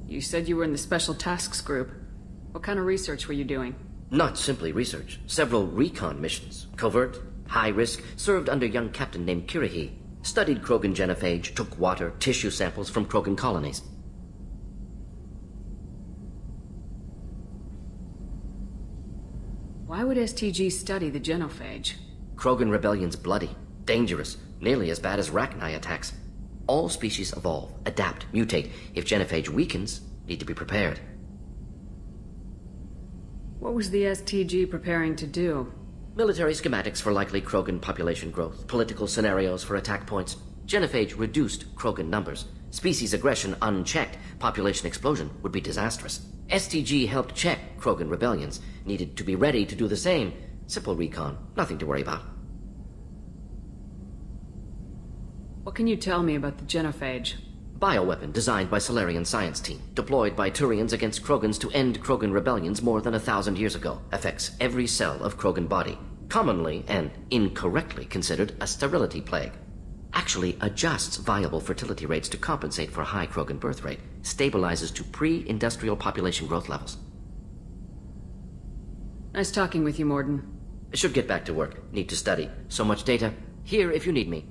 You said you were in the Special Tasks Group. What kind of research were you doing? Not simply research. Several recon missions. Covert, high risk, served under young captain named Kirihi. Studied Krogan genophage, took water, tissue samples from Krogan colonies. Why would STG study the genophage? Krogan rebellion's bloody, dangerous, nearly as bad as Rachni attacks. All species evolve, adapt, mutate. If genophage weakens, need to be prepared. What was the STG preparing to do? Military schematics for likely Krogan population growth, political scenarios for attack points. Genophage reduced Krogan numbers. Species aggression unchecked, population explosion would be disastrous. STG helped check Krogan rebellions, needed to be ready to do the same. Simple recon, nothing to worry about. What can you tell me about the genophage? Bioweapon designed by Salarian science team, deployed by Turians against Krogans to end Krogan rebellions more than 1,000 years ago. Affects every cell of Krogan body. Commonly and incorrectly considered a sterility plague. Actually adjusts viable fertility rates to compensate for a high Krogan birth rate. Stabilizes to pre-industrial population growth levels. Nice talking with you, Mordin. Should get back to work. Need to study. So much data. Here if you need me.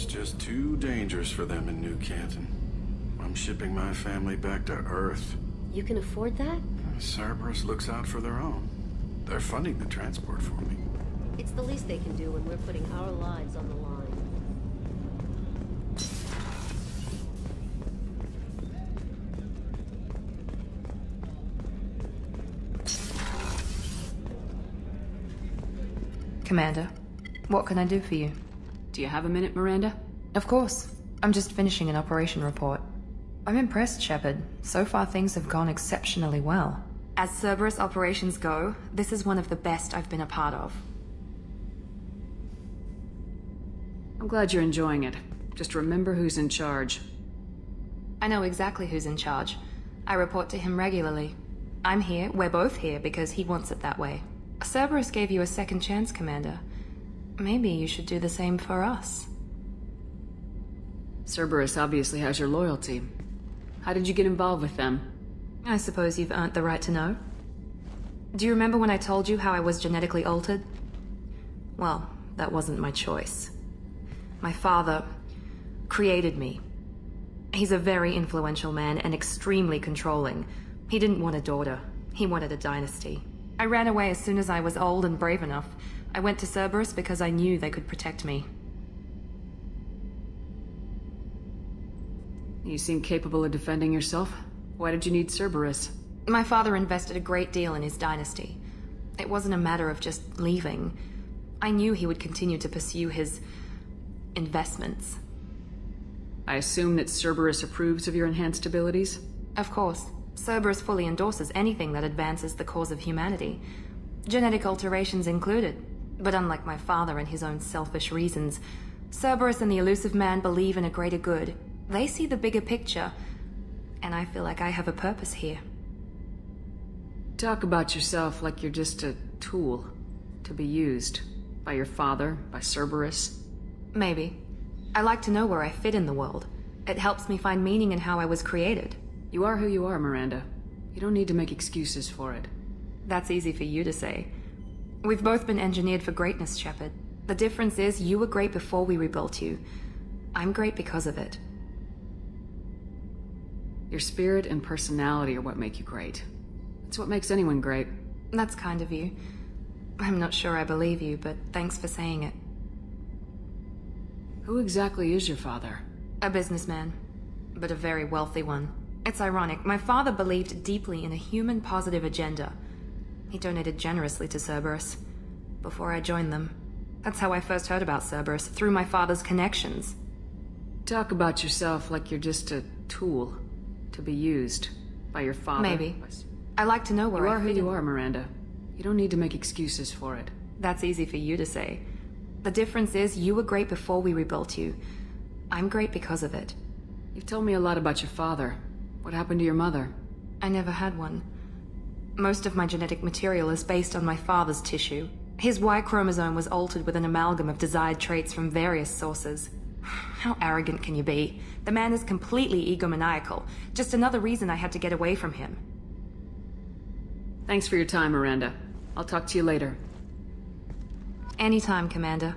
Just too dangerous for them in New Canton. I'm shipping my family back to Earth. You can afford that? Cerberus looks out for their own. They're funding the transport for me. It's the least they can do when we're putting our lives on the line. Commander, what can I do for you? Do you have a minute, Miranda? Of course. I'm just finishing an operation report. I'm impressed, Shepard. So far things have gone exceptionally well. As Cerberus operations go, this is one of the best I've been a part of. I'm glad you're enjoying it. Just remember who's in charge. I know exactly who's in charge. I report to him regularly. I'm here, we're both here, because he wants it that way. Cerberus gave you a second chance, Commander. Maybe you should do the same for us. Cerberus obviously has your loyalty. How did you get involved with them? I suppose you've earned the right to know. Do you remember when I told you how I was genetically altered? Well, that wasn't my choice. My father created me. He's a very influential man and extremely controlling. He didn't want a daughter. He wanted a dynasty. I ran away as soon as I was old and brave enough. I went to Cerberus because I knew they could protect me. You seem capable of defending yourself. Why did you need Cerberus? My father invested a great deal in his dynasty. It wasn't a matter of just leaving. I knew he would continue to pursue his investments. I assume that Cerberus approves of your enhanced abilities? Of course. Cerberus fully endorses anything that advances the cause of humanity. Genetic alterations included. But unlike my father and his own selfish reasons, Cerberus and the Illusive Man believe in a greater good. They see the bigger picture, and I feel like I have a purpose here. Talk about yourself like you're just a tool to be used by your father, by Cerberus. Maybe. I like to know where I fit in the world. It helps me find meaning in how I was created. You are who you are, Miranda. You don't need to make excuses for it. That's easy for you to say. We've both been engineered for greatness, Shepard. The difference is you were great before we rebuilt you. I'm great because of it. Your spirit and personality are what make you great. It's what makes anyone great. That's kind of you. I'm not sure I believe you, but thanks for saying it. Who exactly is your father? A businessman, but a very wealthy one. It's ironic. My father believed deeply in a human positive agenda. He donated generously to Cerberus before I joined them. That's how I first heard about Cerberus, through my father's connections. Talk about yourself like you're just a tool to be used by your father. Maybe. I like to know where you I are who fit you in. are, Miranda. You don't need to make excuses for it. That's easy for you to say. The difference is you were great before we rebuilt you. I'm great because of it. You've told me a lot about your father. What happened to your mother? I never had one. Most of my genetic material is based on my father's tissue. His Y chromosome was altered with an amalgam of desired traits from various sources. How arrogant can you be? The man is completely egomaniacal. Just another reason I had to get away from him. Thanks for your time, Miranda. I'll talk to you later. Anytime, Commander.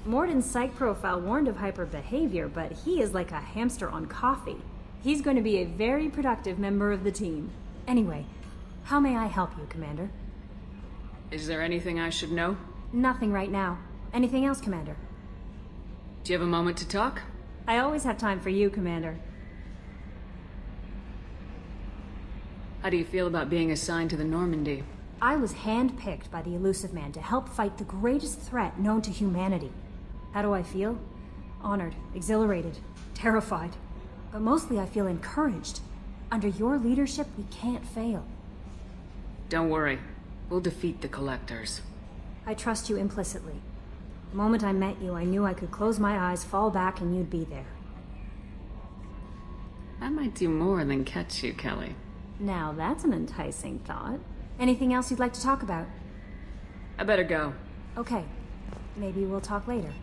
Morden's psych profile warned of hyper behavior, but he is like a hamster on coffee. He's going to be a very productive member of the team. Anyway, how may I help you, Commander? Is there anything I should know? Nothing right now. Anything else, Commander? Do you have a moment to talk? I always have time for you, Commander. How do you feel about being assigned to the Normandy? I was handpicked by the Illusive Man to help fight the greatest threat known to humanity. How do I feel? Honored, exhilarated, terrified. But mostly I feel encouraged. Under your leadership, we can't fail. Don't worry. We'll defeat the Collectors. I trust you implicitly. The moment I met you, I knew I could close my eyes, fall back, and you'd be there. I might do more than catch you, Kelly. Now that's an enticing thought. Anything else you'd like to talk about? I better go. Okay. Maybe we'll talk later.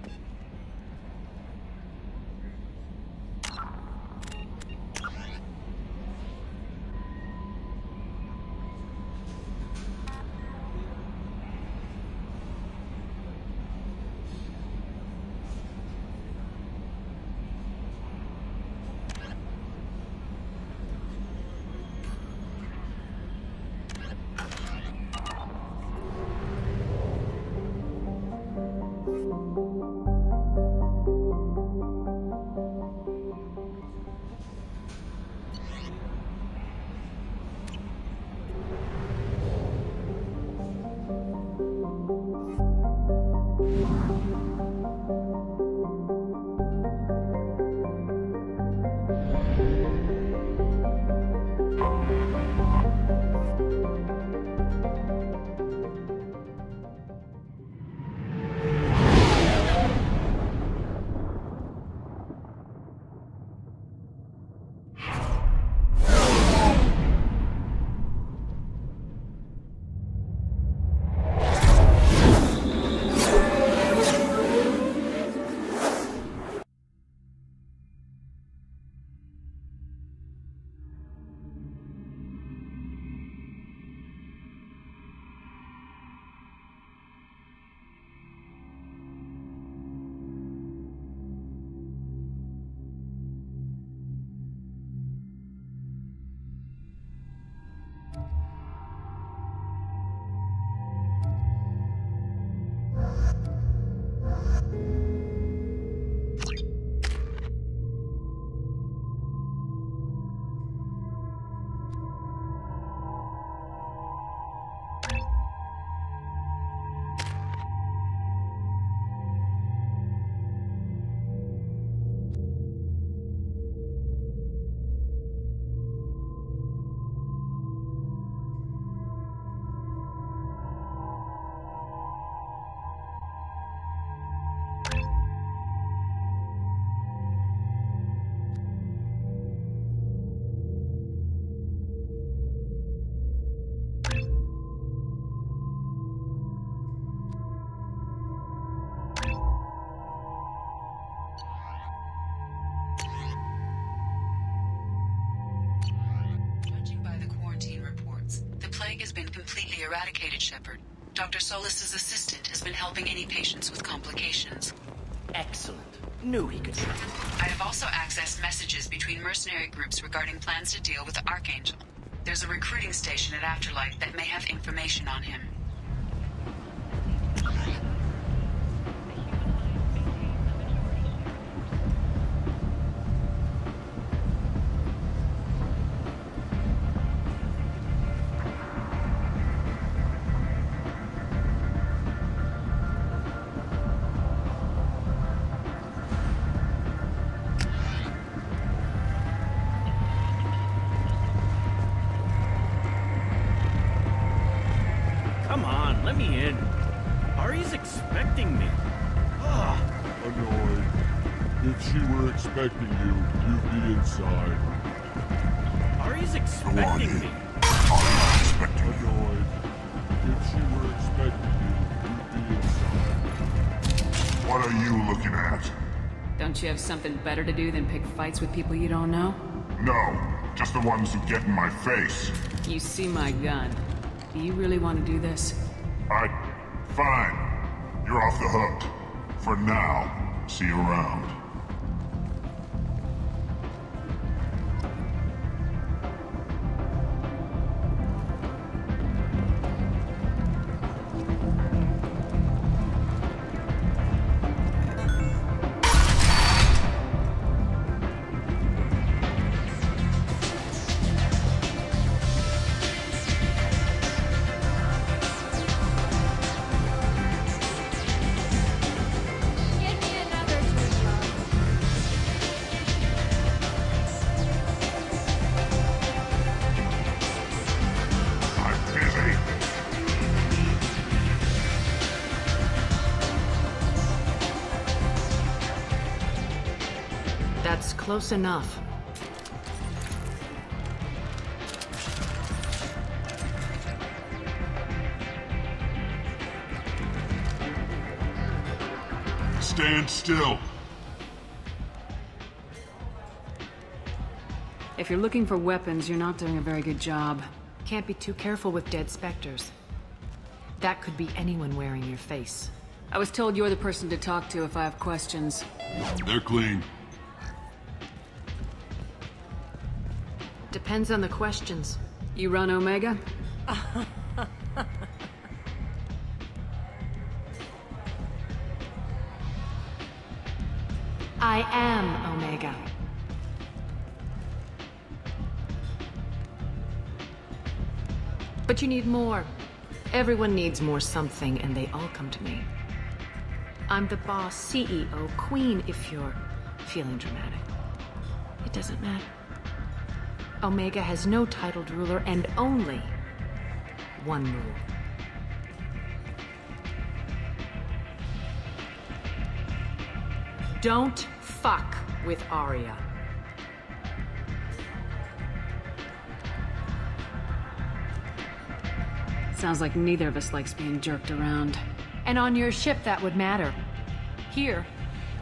Has been completely eradicated, Shepard. Dr. Solis's assistant has been helping any patients with complications. Excellent. Knew he could do it. I have also accessed messages between mercenary groups regarding plans to deal with the Archangel. There's a recruiting station at Afterlife that may have information on him. Come on, let me in. Ari's expecting me. Annoyed. If she were expecting you, you'd be inside. Ari's expecting me. Ari's expecting you. Annoyed. If she were expecting you, you'd be inside. What are you looking at? Don't you have something better to do than pick fights with people you don't know? No, just the ones who get in my face. You see my gun. Do you really want to do this? Fine. You're off the hook. For now. See you around. That's close enough. Stand still. If you're looking for weapons, you're not doing a very good job. Can't be too careful with dead specters. That could be anyone wearing your face. I was told you're the person to talk to if I have questions. They're clean. Depends on the questions. You run Omega? I am Omega. But you need more. Everyone needs more something, and they all come to me. I'm the boss, CEO, queen, if you're feeling dramatic. It doesn't matter. Omega has no titled ruler and only one rule. Don't fuck with Arya. Sounds like neither of us likes being jerked around. And on your ship, that would matter. Here,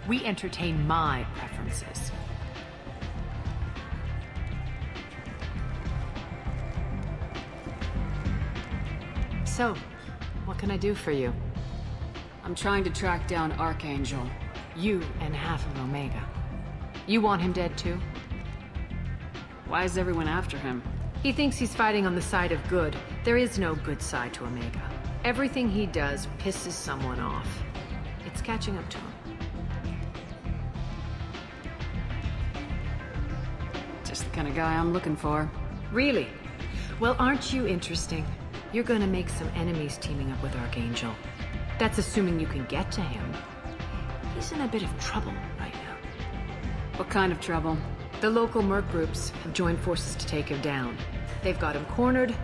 we entertain my preferences. So, what can I do for you? I'm trying to track down Archangel. You and half of Omega. You want him dead too? Why is everyone after him? He thinks he's fighting on the side of good. There is no good side to Omega. Everything he does pisses someone off. It's catching up to him. Just the kind of guy I'm looking for. Really? Well, aren't you interesting? You're gonna make some enemies teaming up with Archangel. That's assuming you can get to him. He's in a bit of trouble right now. What kind of trouble? The local merc groups have joined forces to take him down. They've got him cornered,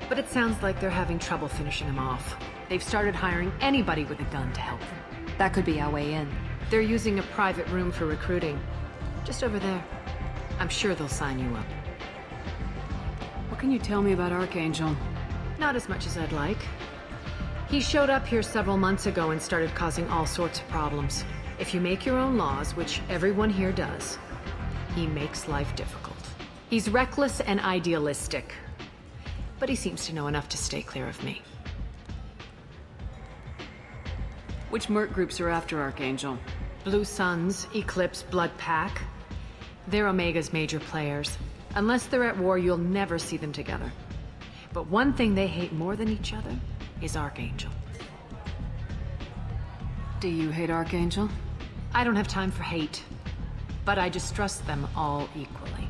but it sounds like they're having trouble finishing him off. They've started hiring anybody with a gun to help them. That could be our way in. They're using a private room for recruiting. Just over there. I'm sure they'll sign you up. What can you tell me about Archangel? Not as much as I'd like. He showed up here several months ago and started causing all sorts of problems. If you make your own laws, which everyone here does, he makes life difficult. He's reckless and idealistic, but he seems to know enough to stay clear of me. Which merc groups are after Archangel? Blue Suns, Eclipse, Blood Pack. They're Omega's major players. Unless they're at war, you'll never see them together. But one thing they hate more than each other is Archangel. Do you hate Archangel? I don't have time for hate, but I distrust them all equally.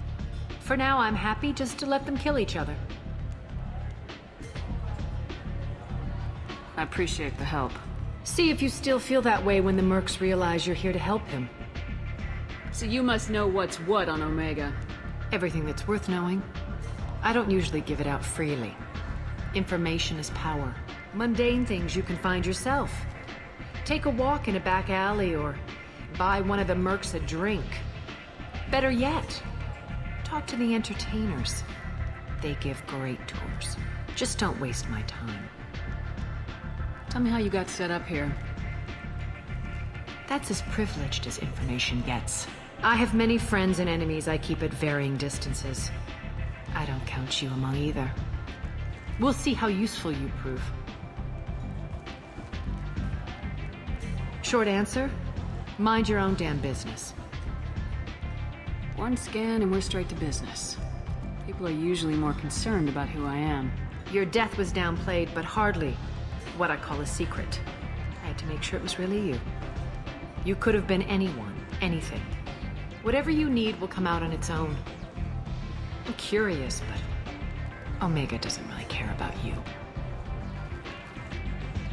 For now, I'm happy just to let them kill each other. I appreciate the help. See if you still feel that way when the mercs realize you're here to help him. So you must know what's what on Omega. Everything that's worth knowing. I don't usually give it out freely. Information is power. Mundane things you can find yourself. Take a walk in a back alley or buy one of the mercs a drink. Better yet, talk to the entertainers. They give great tours. Just don't waste my time. Tell me how you got set up here. That's as privileged as information gets. I have many friends and enemies I keep at varying distances. I don't count you among either. We'll see how useful you prove. Short answer? Mind your own damn business. One scan and we're straight to business. People are usually more concerned about who I am. Your death was downplayed, but hardly what I call a secret. I had to make sure it was really you. You could have been anyone, anything. Whatever you need will come out on its own. I'm curious, but Omega doesn't really care about you.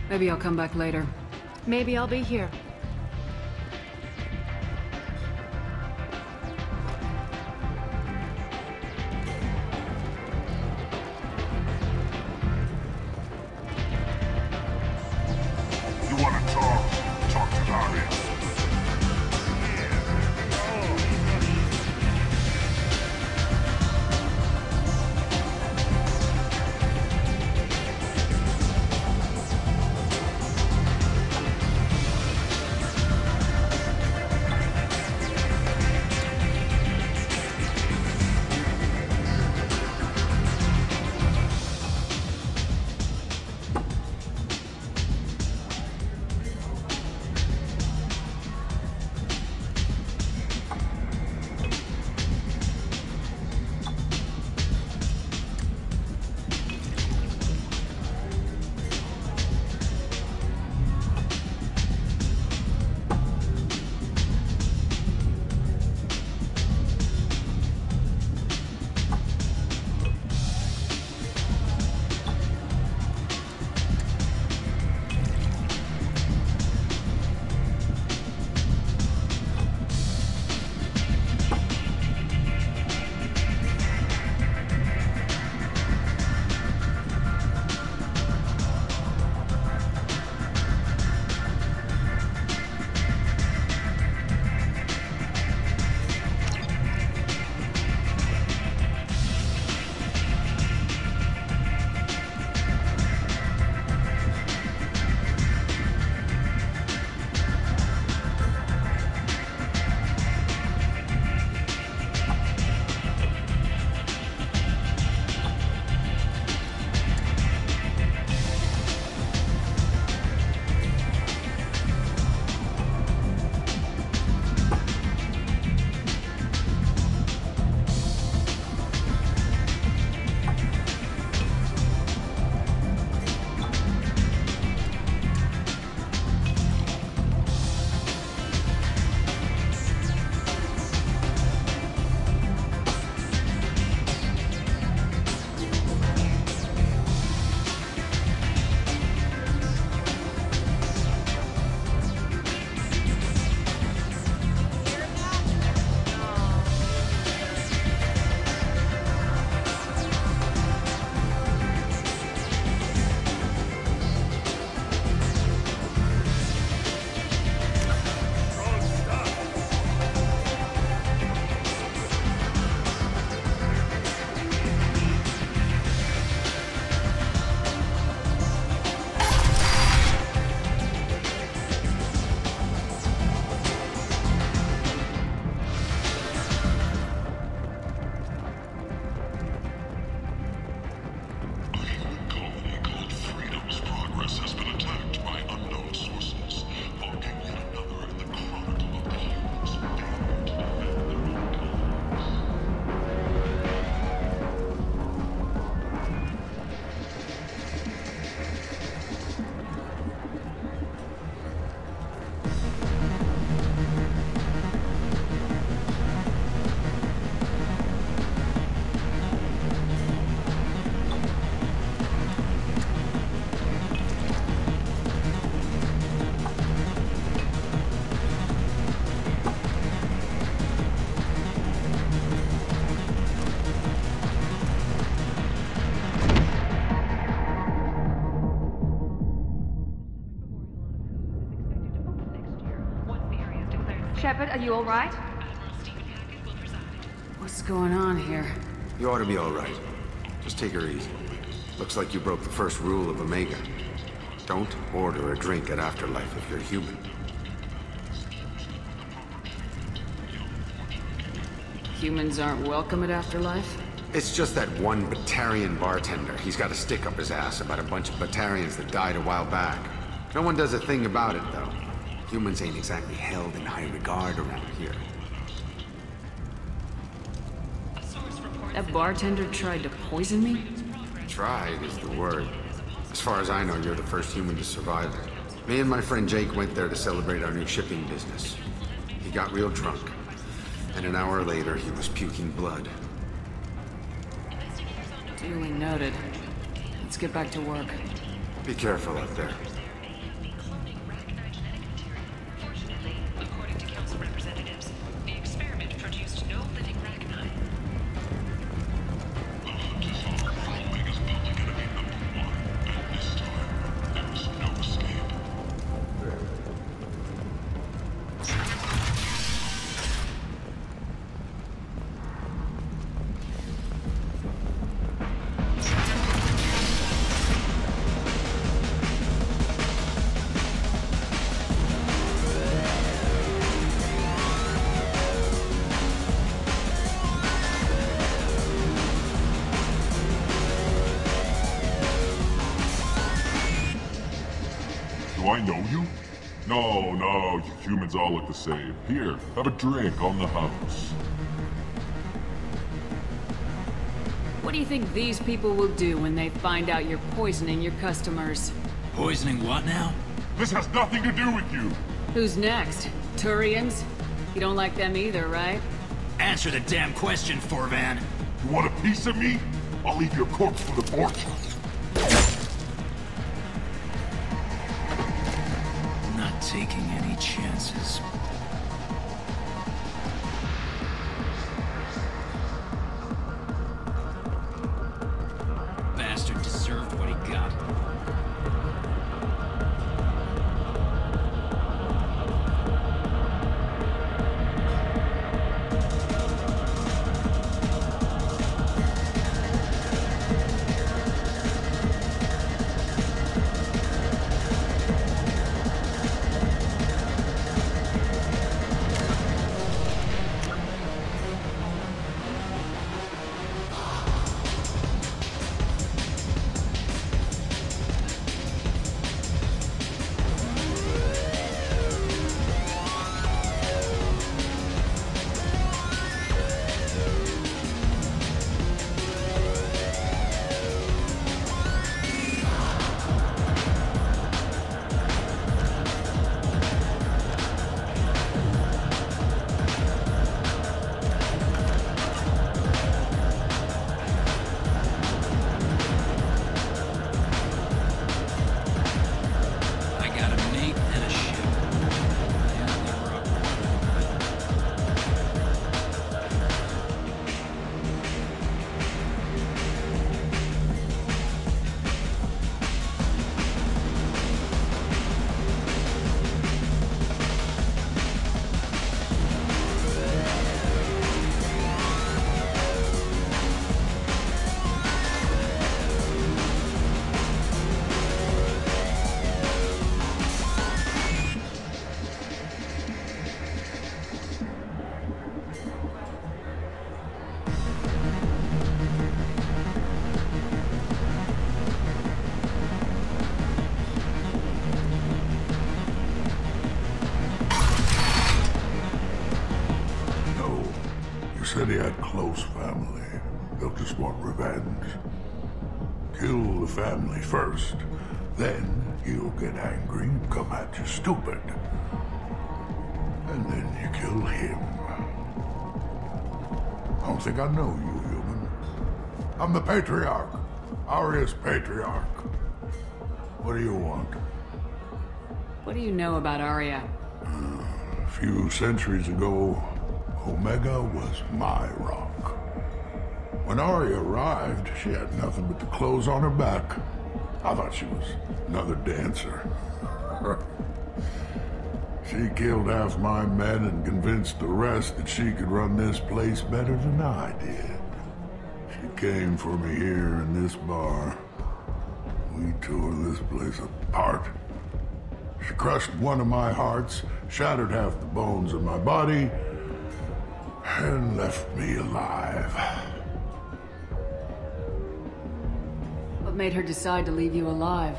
Maybe I'll come back later. Maybe I'll be here. Shepard, are you all right? What's going on here? You ought to be all right. Just take her easy. Looks like you broke the first rule of Omega. Don't order a drink at Afterlife if you're human. Humans aren't welcome at Afterlife? It's just that one Batarian bartender. He's got a stick up his ass about a bunch of Batarians that died a while back. No one does a thing about it, though. Humans ain't exactly held in high regard around here. That bartender tried to poison me? Tried is the word. As far as I know, you're the first human to survive it. Me and my friend Jake went there to celebrate our new shipping business. He got real drunk, and an hour later he was puking blood. Duly noted. Let's get back to work. Be careful out there. Do I know you? No, you humans all look the same. Here, have a drink on the house. What do you think these people will do when they find out you're poisoning your customers? Poisoning what now? This has nothing to do with you! Who's next? Turians? You don't like them either, right? Answer the damn question, Forvan. You want a piece of me? I'll leave your corpse for the fortune. Not taking any chances. Bastard deserved what he got. Said he had close family. They'll just want revenge. Kill the family first. Then he'll get angry and come at you stupid. And then you kill him. I don't think I know you, human. I'm the Patriarch. Aria's Patriarch. What do you want? What do you know about Aria? A few centuries ago, Omega was my rock. When Aria arrived, she had nothing but the clothes on her back. I thought she was another dancer. She killed half my men and convinced the rest that she could run this place better than I did. She came for me here in this bar. We tore this place apart. She crushed one of my hearts, shattered half the bones in my body, and left me alive. What made her decide to leave you alive?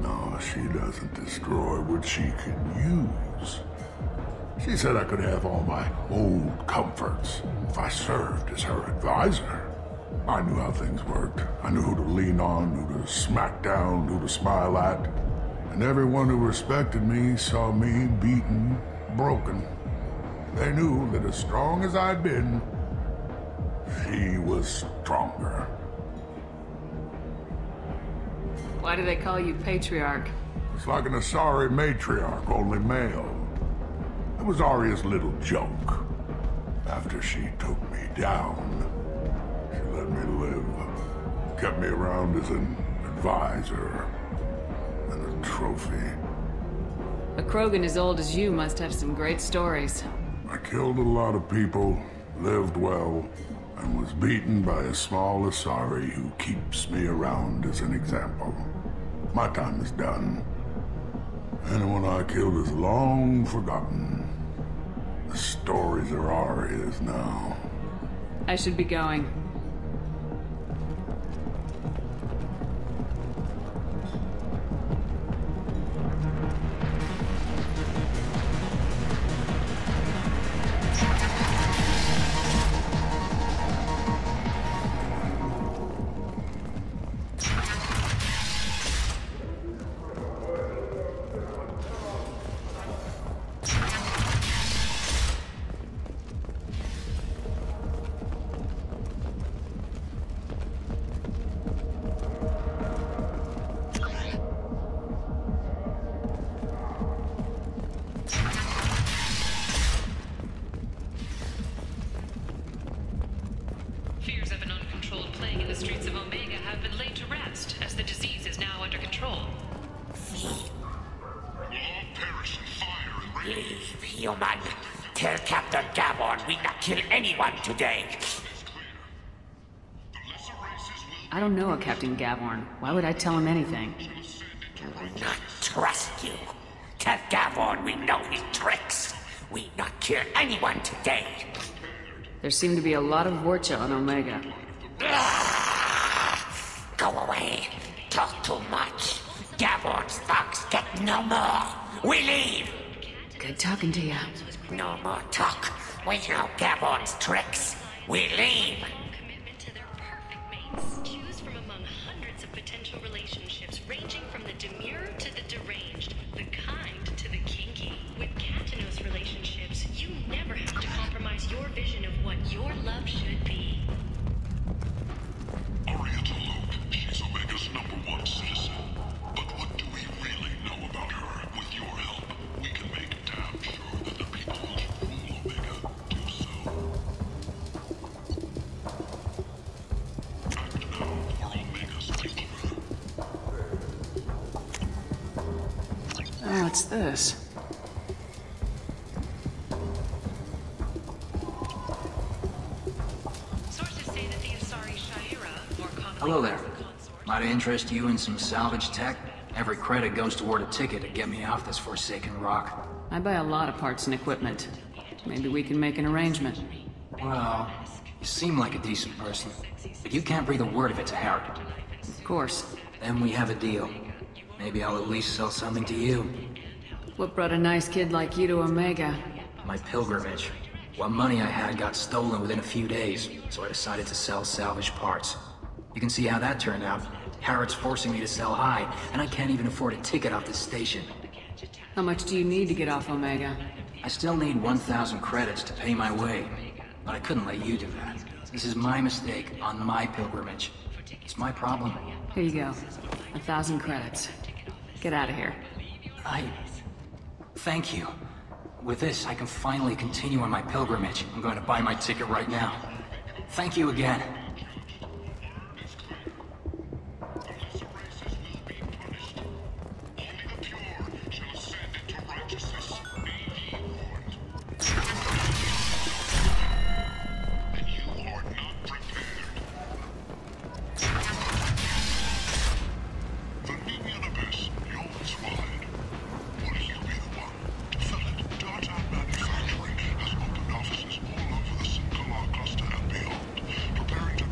No, she doesn't destroy what she can use. She said I could have all my old comforts if I served as her advisor. I knew how things worked. I knew who to lean on, who to smack down, who to smile at. And everyone who respected me saw me beaten, broken. They knew that as strong as I'd been, she was stronger. Why do they call you Patriarch? It's like an Asari matriarch, only male. It was Arya's little joke. After she took me down, she let me live. Kept me around as an advisor and a trophy. A Krogan as old as you must have some great stories. I killed a lot of people, lived well, and was beaten by a small Asari who keeps me around as an example. My time is done. Anyone I killed is long forgotten. The stories are Arya's now. I should be going. Fears of an uncontrolled plague in the streets of Omega have been laid to rest, as the disease is now under control. Leave, human. Tell Captain Gavon we not kill anyone today. I don't know a Captain Gavorn. Why would I tell him anything? Not trust you. Tell Gavon we know his tricks. We not kill anyone today. There seem to be a lot of Vorcha on Omega. Go away. Talk too much. Gavorn's thugs get no more. We leave. Good talking to you. No more talk. We know Gavorn's tricks. We leave. Commitment to their perfect mates. Choose from among hundreds of potential relationships, ranging from the demure to the deranged, the kind to the kinky. With Katanos relationships, you never have to compromise your vision of what your love should be. Arya T'Loak, she's Omega's #1 citizen. But what do we really know about her? With your help, we can make damn sure that the people who rule Omega do so. Act now for Omega's future. Oh, what's this? Hello there. Might I interest you in some salvage tech? Every credit goes toward a ticket to get me off this forsaken rock. I buy a lot of parts and equipment. Maybe we can make an arrangement. Well, you seem like a decent person, but you can't breathe a word of it to Harry. Of course. Then we have a deal. Maybe I'll at least sell something to you. What brought a nice kid like you to Omega? My pilgrimage. What money I had got stolen within a few days, so I decided to sell salvage parts. You can see how that turned out. Harrod's forcing me to sell high, and I can't even afford a ticket off this station. How much do you need to get off Omega? I still need 1,000 credits to pay my way, but I couldn't let you do that. This is my mistake on my pilgrimage. It's my problem. Here you go. 1,000 credits. Get out of here. Thank you. With this, I can finally continue on my pilgrimage. I'm going to buy my ticket right now. Thank you again. Preparing to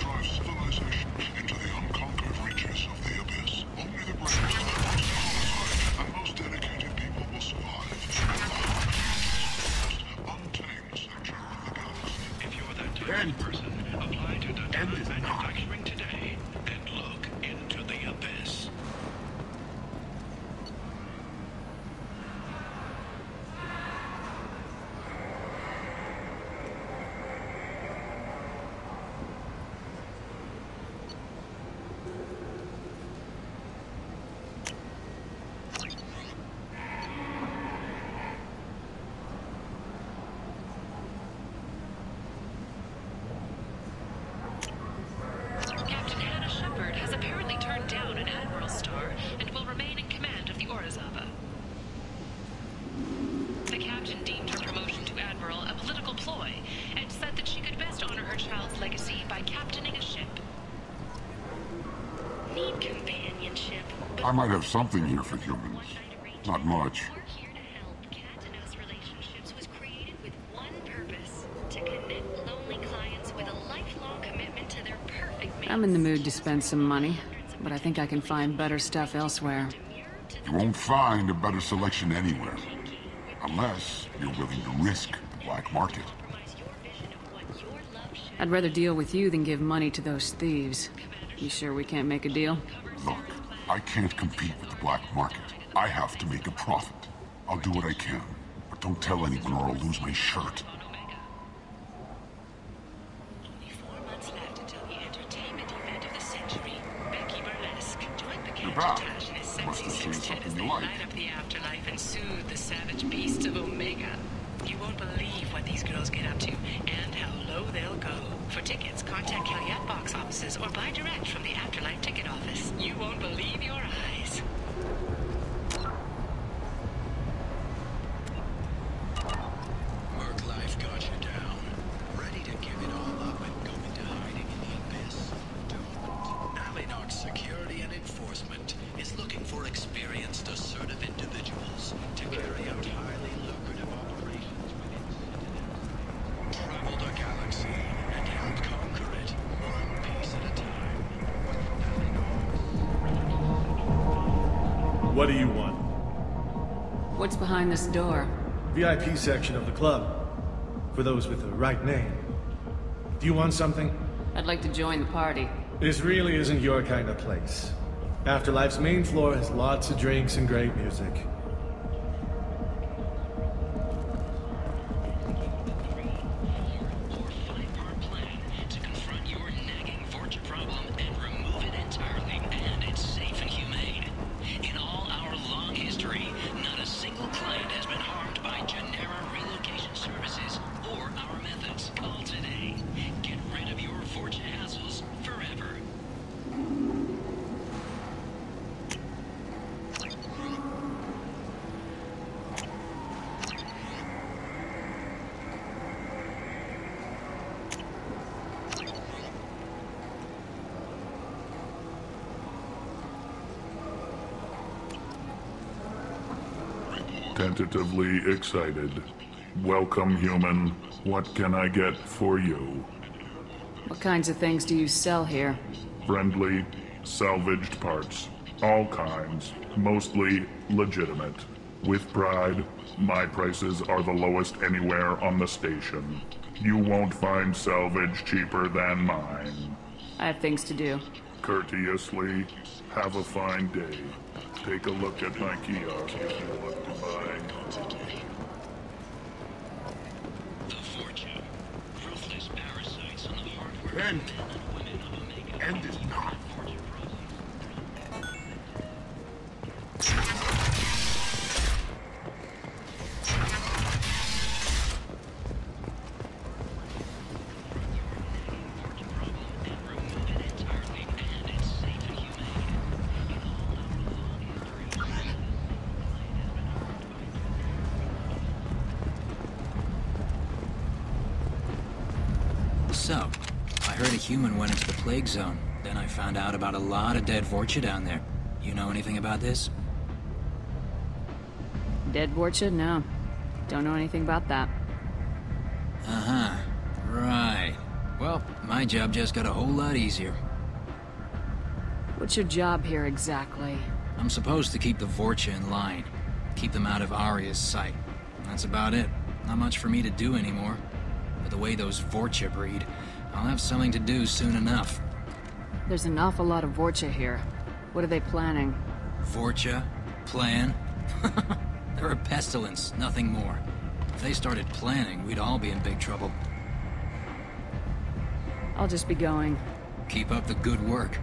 End is not. Manufacturing today and look into the abyss. Captain Hannah Shepard has apparently turned down an Admiral star and will remain in command of the Orizaba. The captain deemed her promotion to Admiral a political ploy and said that she could best honor her child's legacy by captaining a ship. Need companionship? I might have something here for humans. Not much. Katanos Relationships was created with one purpose: to connect lonely clients with a lifelong commitment to their perfect mate. I'm in the mood to spend some money, but I think I can find better stuff elsewhere. You won't find a better selection anywhere. Unless you're willing to risk the black market. I'd rather deal with you than give money to those thieves. You sure we can't make a deal? Look, I can't compete with the black market. I have to make a profit. I'll do what I can, but don't tell anyone or I'll lose my shirt. You're back. Must have seen something you like. Light up the afterlife and soothe the savage beasts of Omega. You won't believe what these girls get up to and how low they'll go. For tickets, contact Caillette box offices or buy direct from the Afterlife ticket office. You won't believe your eyes. Merc life got you down. Ready to give it all up and go into hiding in the abyss? Don't. Alinox Security and Enforcement is looking for experienced, assertive individuals to carry out highly lucrative operations within Citadel. Travel the galaxy and help conquer it, one piece at a time. What do you want? What's behind this door? VIP section of the club. For those with the right name. Do you want something? I'd like to join the party. This really isn't your kind of place. Afterlife's main floor has lots of drinks and great music. To confront your nagging Vorcha problem and remove it entirely, and it's safe and humane. In all our long history, not a single client has been harmed by Genera relocation services or our methods. Call today. Get rid of your Vorcha hassles forever. Tentatively excited. Welcome, human. What can I get for you? What kinds of things do you sell here? Friendly, salvaged parts. All kinds. Mostly legitimate. With pride, my prices are the lowest anywhere on the station. You won't find salvage cheaper than mine. I have things to do. Courteously, have a fine day. Take a look at my kiosk if you want to buy. The Vorcha. Ruthless parasites on the hardware End. and women of Omega. End is not. So, I heard a human went into the plague zone. Then I found out about a lot of dead Vorcha down there. You know anything about this? Dead Vorcha? No. Don't know anything about that. Uh-huh. Right. Well, my job just got a whole lot easier. What's your job here exactly? I'm supposed to keep the Vorcha in line. Keep them out of Aria's sight. That's about it. Not much for me to do anymore. But the way those Vorcha breed, I'll have something to do soon enough. There's an awful lot of Vorcha here. What are they planning? Vorcha? Plan? They're a pestilence, nothing more. If they started planning, we'd all be in big trouble. I'll just be going. Keep up the good work.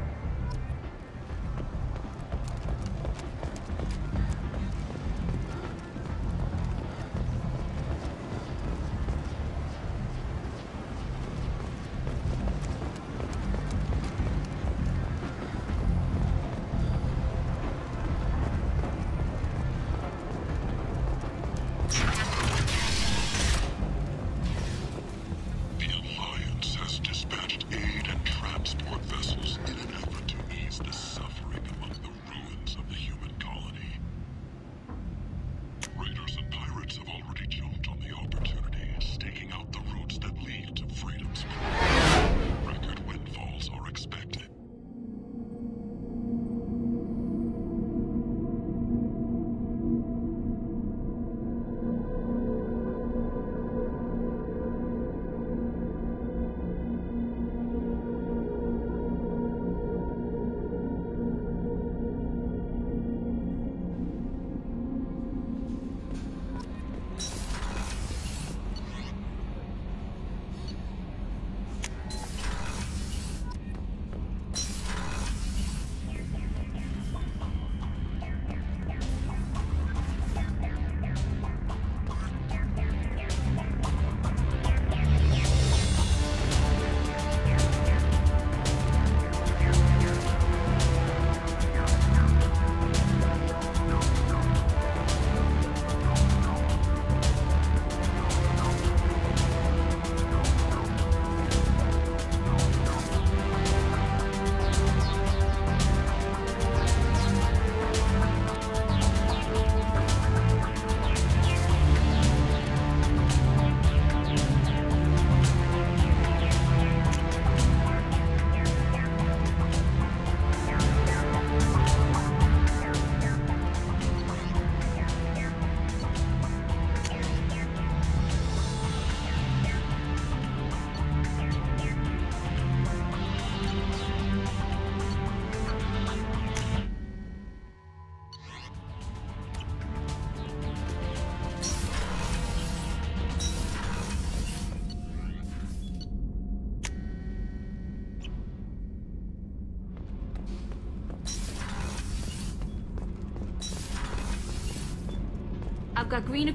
I've got green...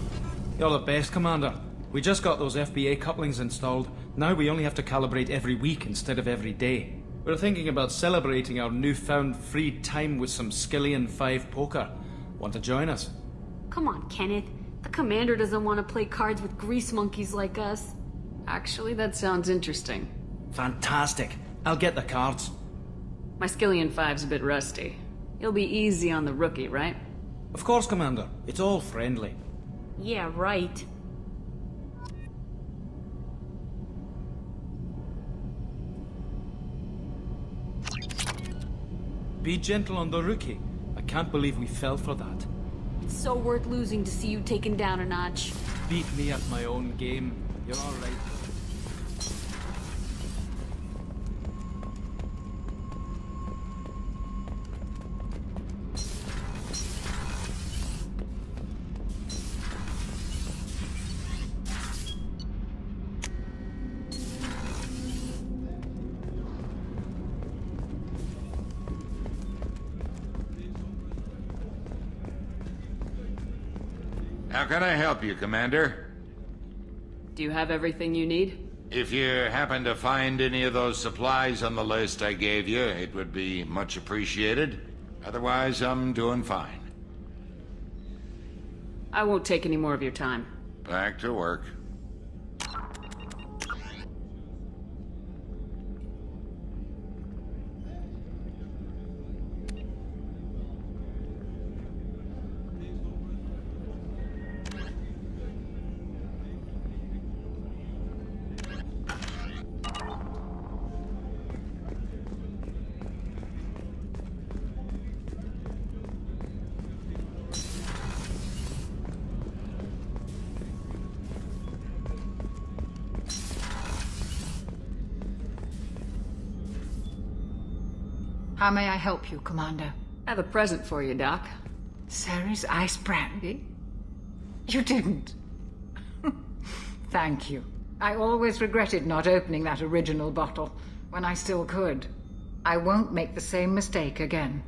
You're the best, Commander. We just got those FBA couplings installed. Now we only have to calibrate every week instead of every day. We're thinking about celebrating our newfound free time with some Skillian 5 poker. Want to join us? Come on, Kenneth. The Commander doesn't want to play cards with grease monkeys like us. Actually, that sounds interesting. Fantastic. I'll get the cards. My Skillian 5's a bit rusty. You'll be easy on the rookie, right? Of course, Commander. It's all friendly. Yeah, right. Be gentle on the rookie. I can't believe we fell for that. It's so worth losing to see you taken down a notch. Beat me at my own game. You're all right. How can I help you, Commander? Do you have everything you need? If you happen to find any of those supplies on the list I gave you, it would be much appreciated. Otherwise, I'm doing fine. I won't take any more of your time. Back to work. How may I help you, Commander? I have a present for you, Doc. Ceres ice brandy? You didn't. Thank you. I always regretted not opening that original bottle when I still could. I won't make the same mistake again.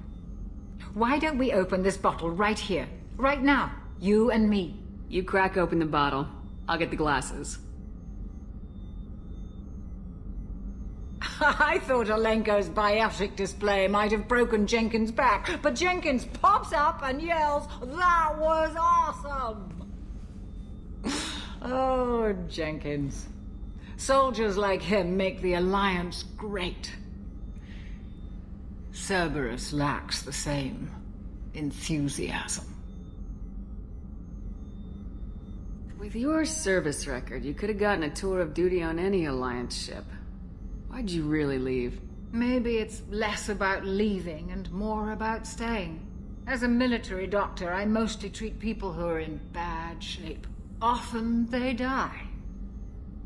Why don't we open this bottle right here, right now? You and me. You crack open the bottle. I'll get the glasses. I thought Alenko's biotic display might have broken Jenkins' back, but Jenkins pops up and yells, "That was awesome!" Oh, Jenkins. Soldiers like him make the Alliance great. Cerberus lacks the same enthusiasm. With your service record, you could have gotten a tour of duty on any Alliance ship. Why'd you really leave? Maybe it's less about leaving and more about staying. As a military doctor, I mostly treat people who are in bad shape. Often they die.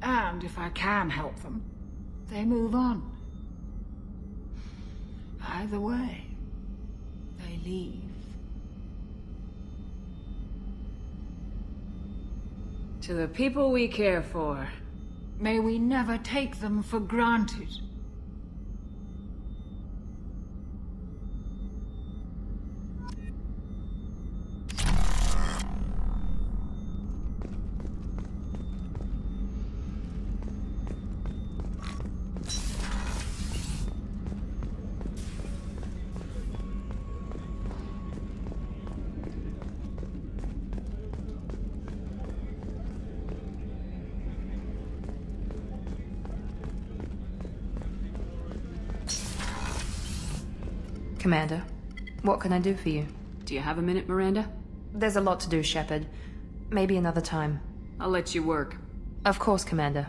And if I can help them, they move on. Either way, they leave. To the people we care for. May we never take them for granted. Commander, what can I do for you? Do you have a minute, Miranda? There's a lot to do, Shepard. Maybe another time. I'll let you work. Of course, Commander.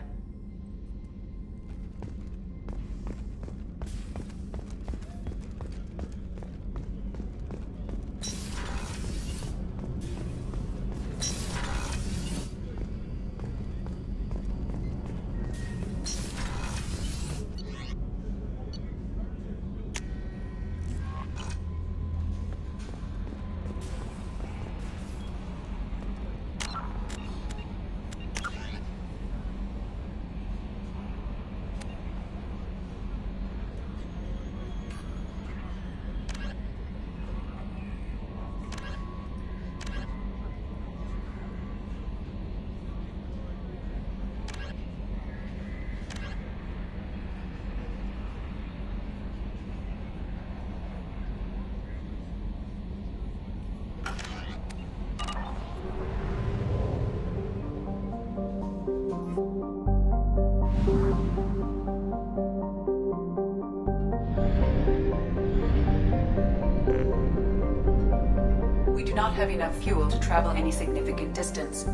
We do not have enough fuel to travel any significant distance.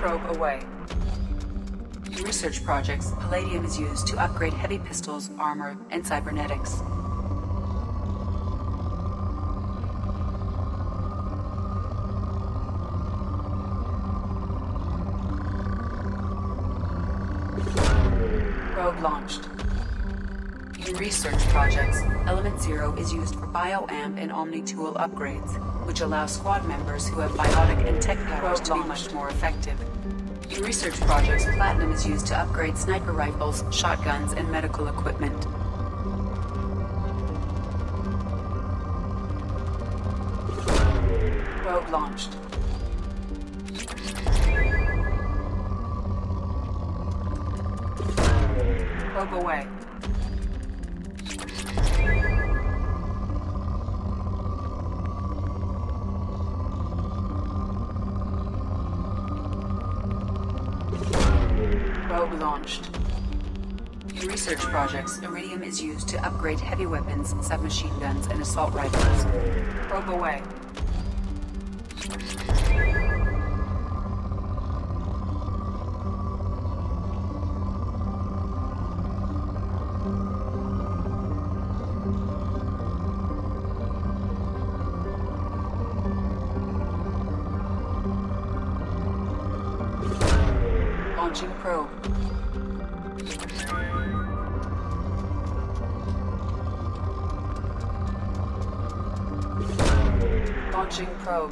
probe away. In research projects, palladium is used to upgrade heavy pistols, armor, and cybernetics. Probe launched. In research projects, Element Zero is used for bioamp and omni-tool upgrades, which allow squad members who have biotic and tech powers to be much more effective. In research projects, Platinum is used to upgrade sniper rifles, shotguns, and medical equipment. Probe launched. Probe away. Probe launched. In research projects, Iridium is used to upgrade heavy weapons, submachine guns, and assault rifles. Probe away. Launching probe. Launching probe.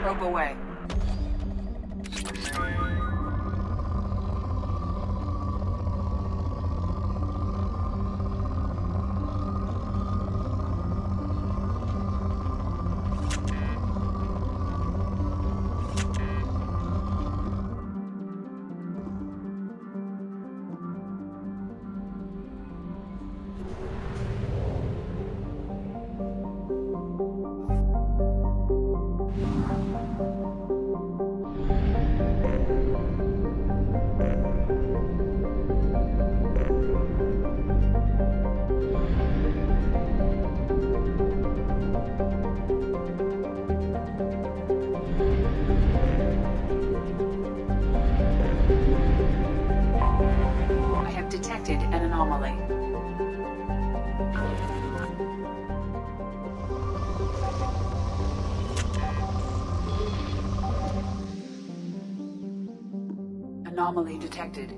Probe away. Detected an anomaly. Anomaly detected.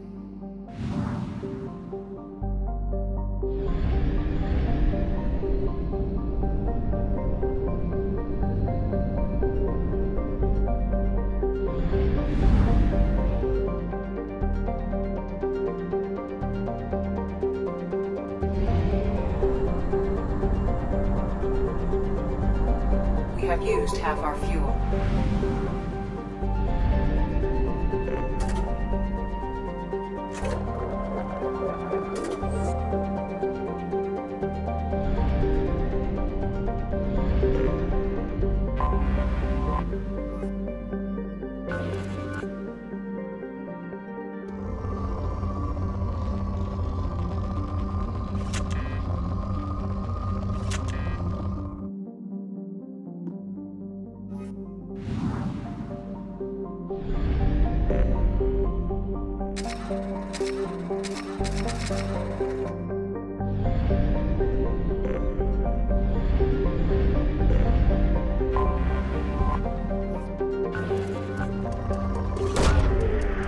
We have used half our fuel.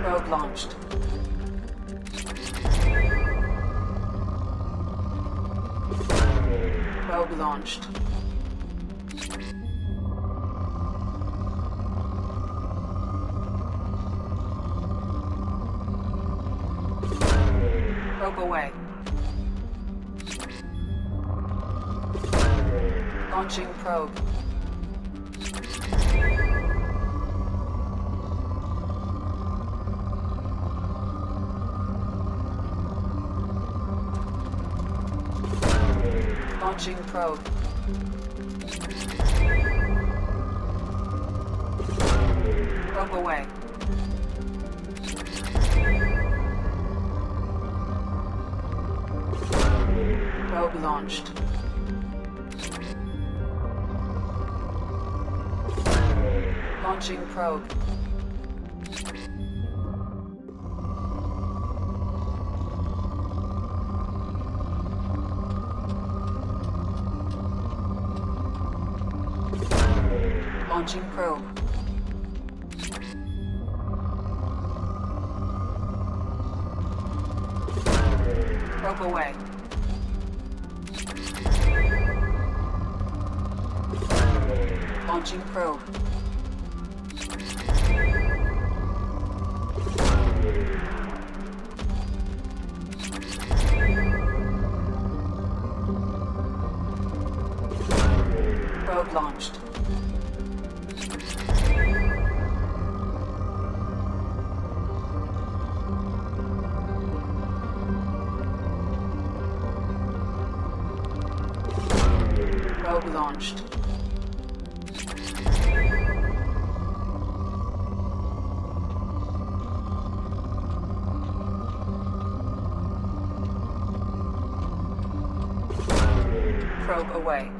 Probe launched. Probe launched. Probe away. Launching probe. Launching probe. Probe away. Probe launched. Launching probe. Launching probe. Probe away. Launching probe. Probe launched. Probe launched. Probe away.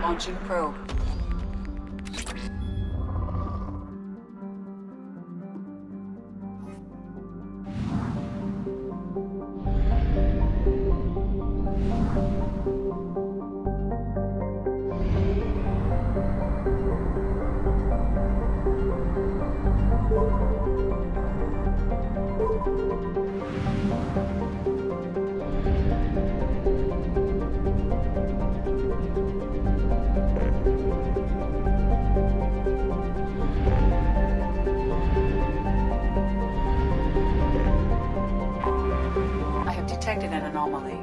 Launching probe. I have detected an anomaly.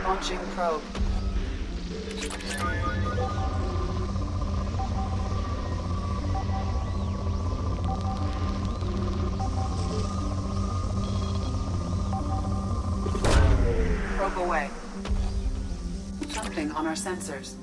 Launching probe. Probe away. Something on our sensors.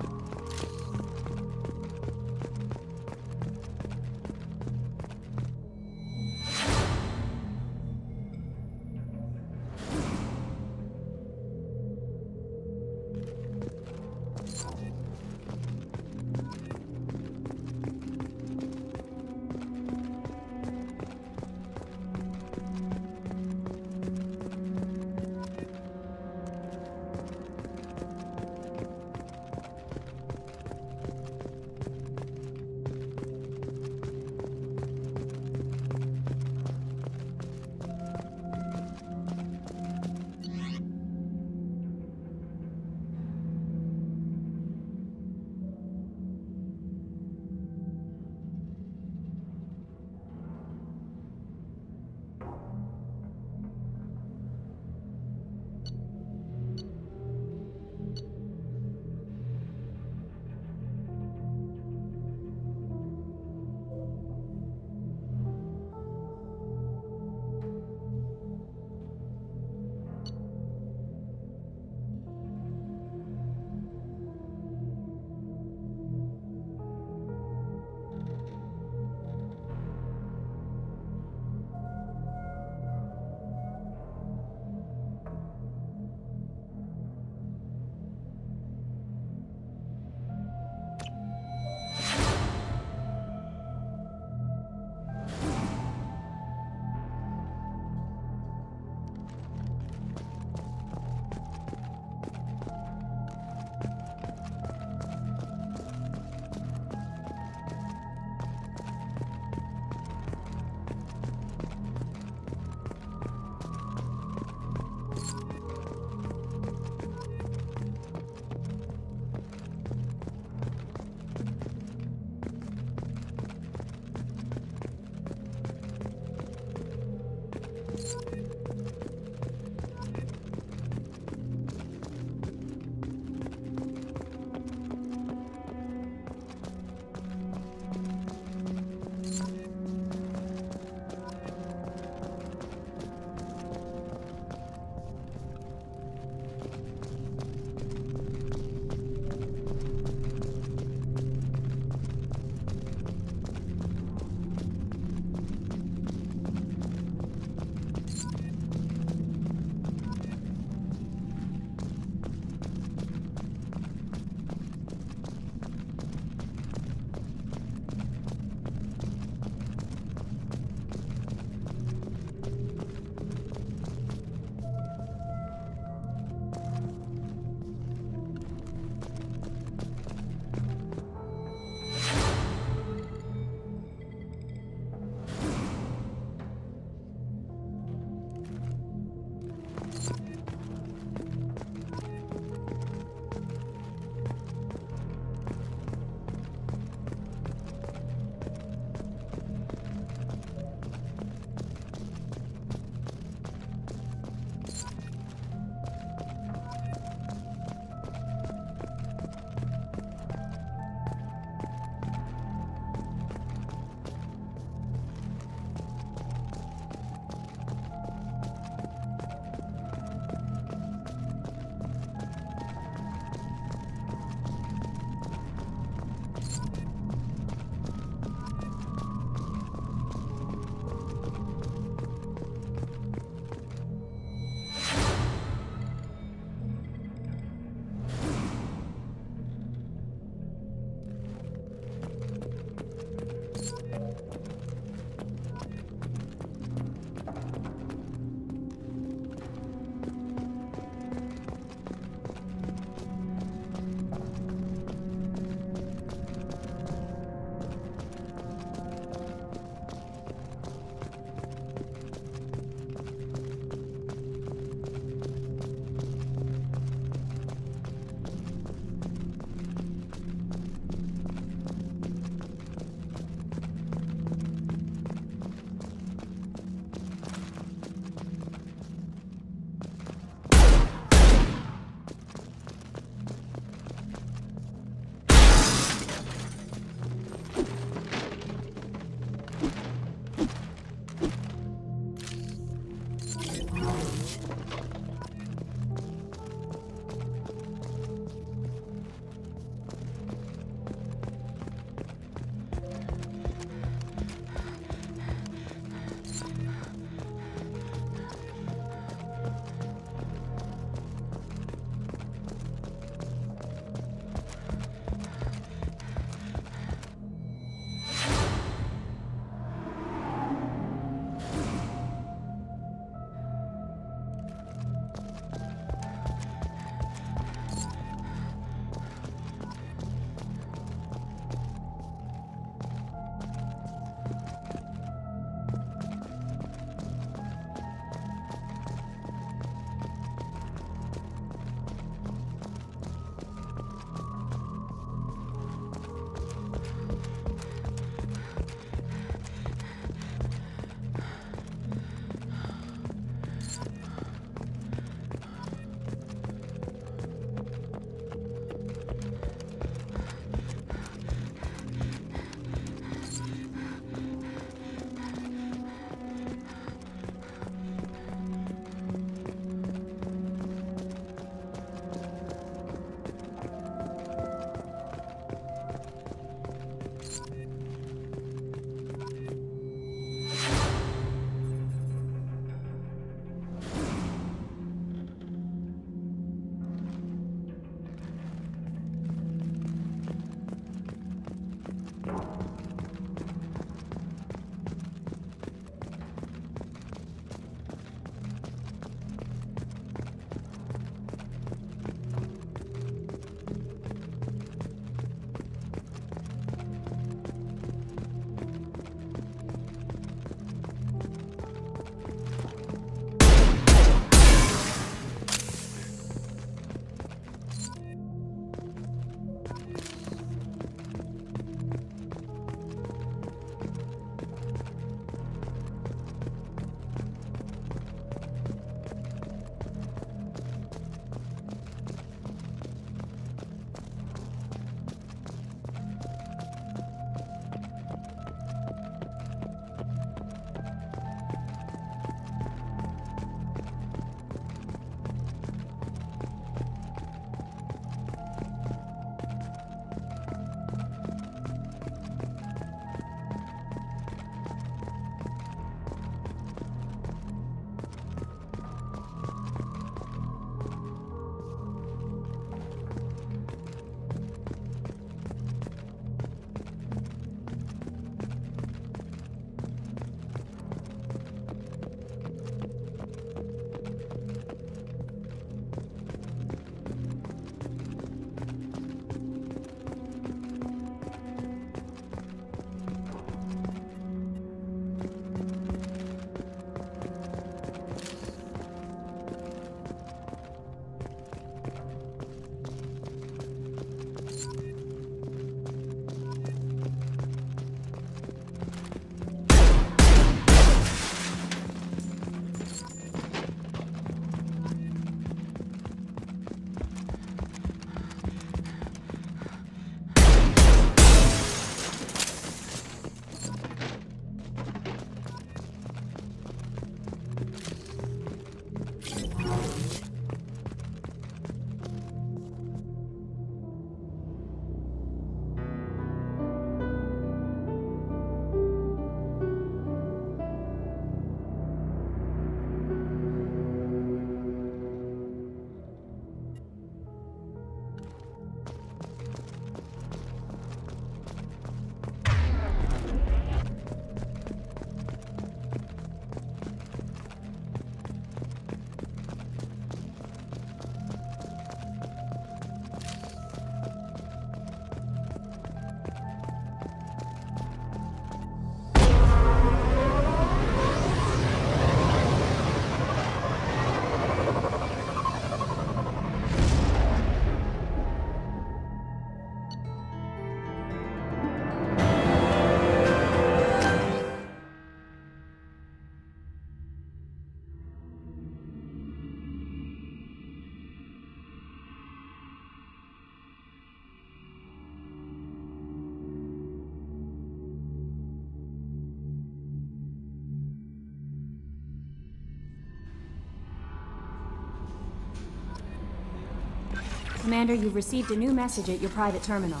Commander, you've received a new message at your private terminal.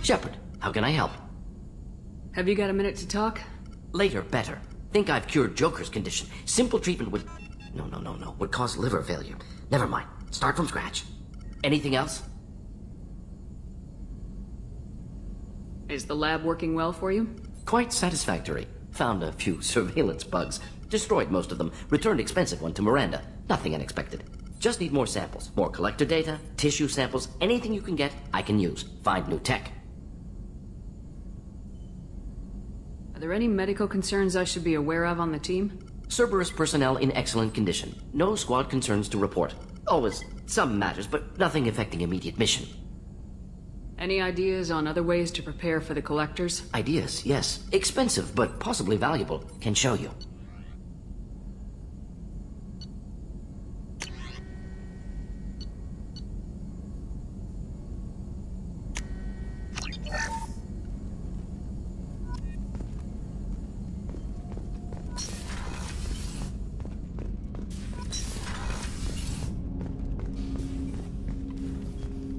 Shepard, how can I help? Have you got a minute to talk? Later, better. Think I've cured Joker's condition. Simple treatment would... No. Would cause liver failure. Never mind. Start from scratch. Anything else? Is the lab working well for you? Quite satisfactory. Found a few surveillance bugs. Destroyed most of them. Returned expensive one to Miranda. Nothing unexpected. Just need more samples. More collector data, tissue samples, anything you can get, I can use. Find new tech. Are there any medical concerns I should be aware of on the team? Cerberus personnel in excellent condition. No squad concerns to report. Always some matters, but nothing affecting immediate mission. Any ideas on other ways to prepare for the collectors? Ideas, yes. Expensive, but possibly valuable. Can show you.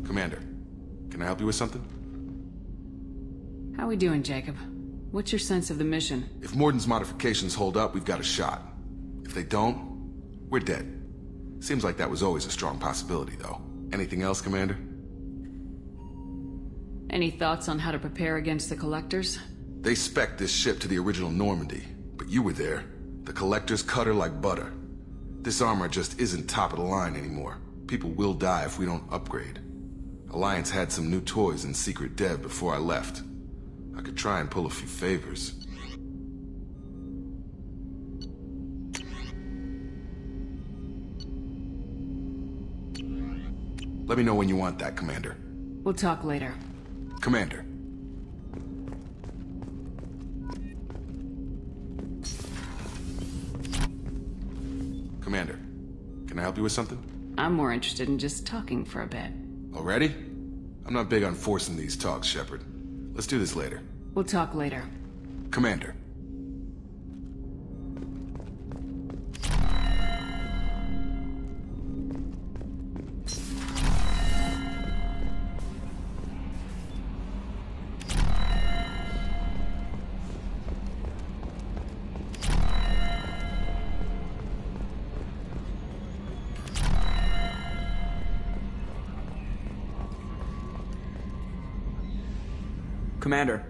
Commander, can I help you with something? How we doing, Jacob? What's your sense of the mission? If Morden's modifications hold up, we've got a shot. If they don't, we're dead. Seems like that was always a strong possibility, though. Anything else, Commander? Any thoughts on how to prepare against the Collectors? They spec'd this ship to the original Normandy, but you were there. The Collectors cut her like butter. This armor just isn't top of the line anymore. People will die if we don't upgrade. Alliance had some new toys in secret dev before I left. I could try and pull a few favors. Let me know when you want that, Commander. We'll talk later. Commander. Commander, can I help you with something? I'm more interested in just talking for a bit. Already? I'm not big on forcing these talks, Shepard. Let's do this later. We'll talk later. Commander. Commander.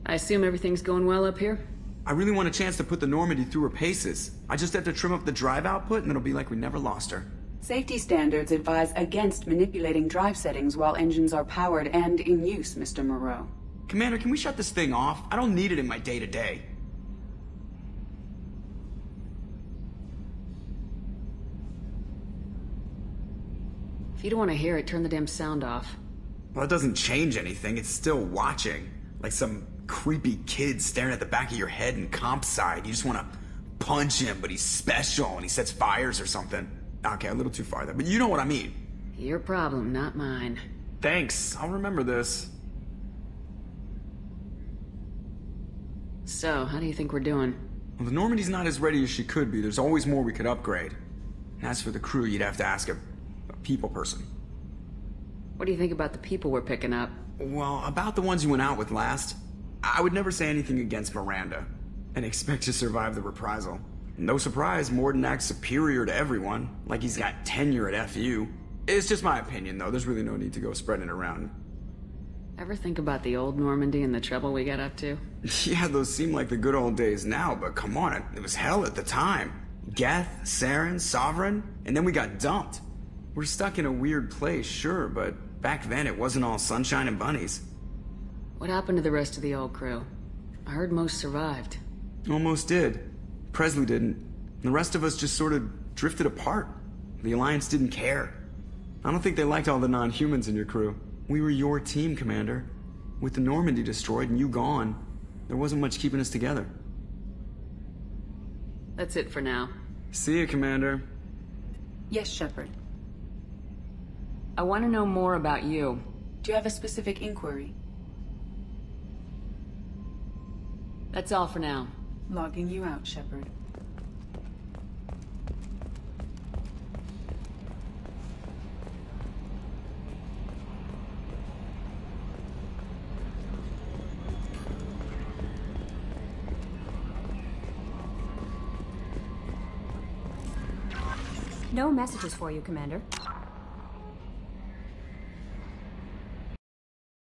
I assume everything's going well up here? I really want a chance to put the Normandy through her paces. I just have to trim up the drive output and it'll be like we never lost her. Safety standards advise against manipulating drive settings while engines are powered and in use, Mr. Moreau. Commander, can we shut this thing off? I don't need it in my day-to-day. If you don't want to hear it, turn the damn sound off. Well, it doesn't change anything. It's still watching. Like some creepy kid staring at the back of your head in comp side. You just want to punch him, but he's special and he sets fires or something. Okay, a little too far there, but you know what I mean. Your problem, not mine. Thanks, I'll remember this. So, how do you think we're doing? Well, the Normandy's not as ready as she could be. There's always more we could upgrade. And as for the crew, you'd have to ask a people person. What do you think about the people we're picking up? Well, about the ones you went out with last, I would never say anything against Miranda, and expect to survive the reprisal. No surprise, Mordin acts superior to everyone, like he's got tenure at FU. It's just my opinion, though. There's really no need to go spreading it around. Ever think about the old Normandy and the trouble we got up to? Yeah, those seem like the good old days now, but come on, it was hell at the time. Geth, Saren, Sovereign, and then we got dumped. We're stuck in a weird place, sure, but back then it wasn't all sunshine and bunnies. What happened to the rest of the old crew? I heard most survived. Almost did. Presley didn't. The rest of us just sort of drifted apart. The Alliance didn't care. I don't think they liked all the non-humans in your crew. We were your team, Commander. With the Normandy destroyed and you gone, there wasn't much keeping us together. That's it for now. See you, Commander. Yes, Shepard. I want to know more about you. Do you have a specific inquiry? That's all for now. Logging you out, Shepard. No messages for you, Commander.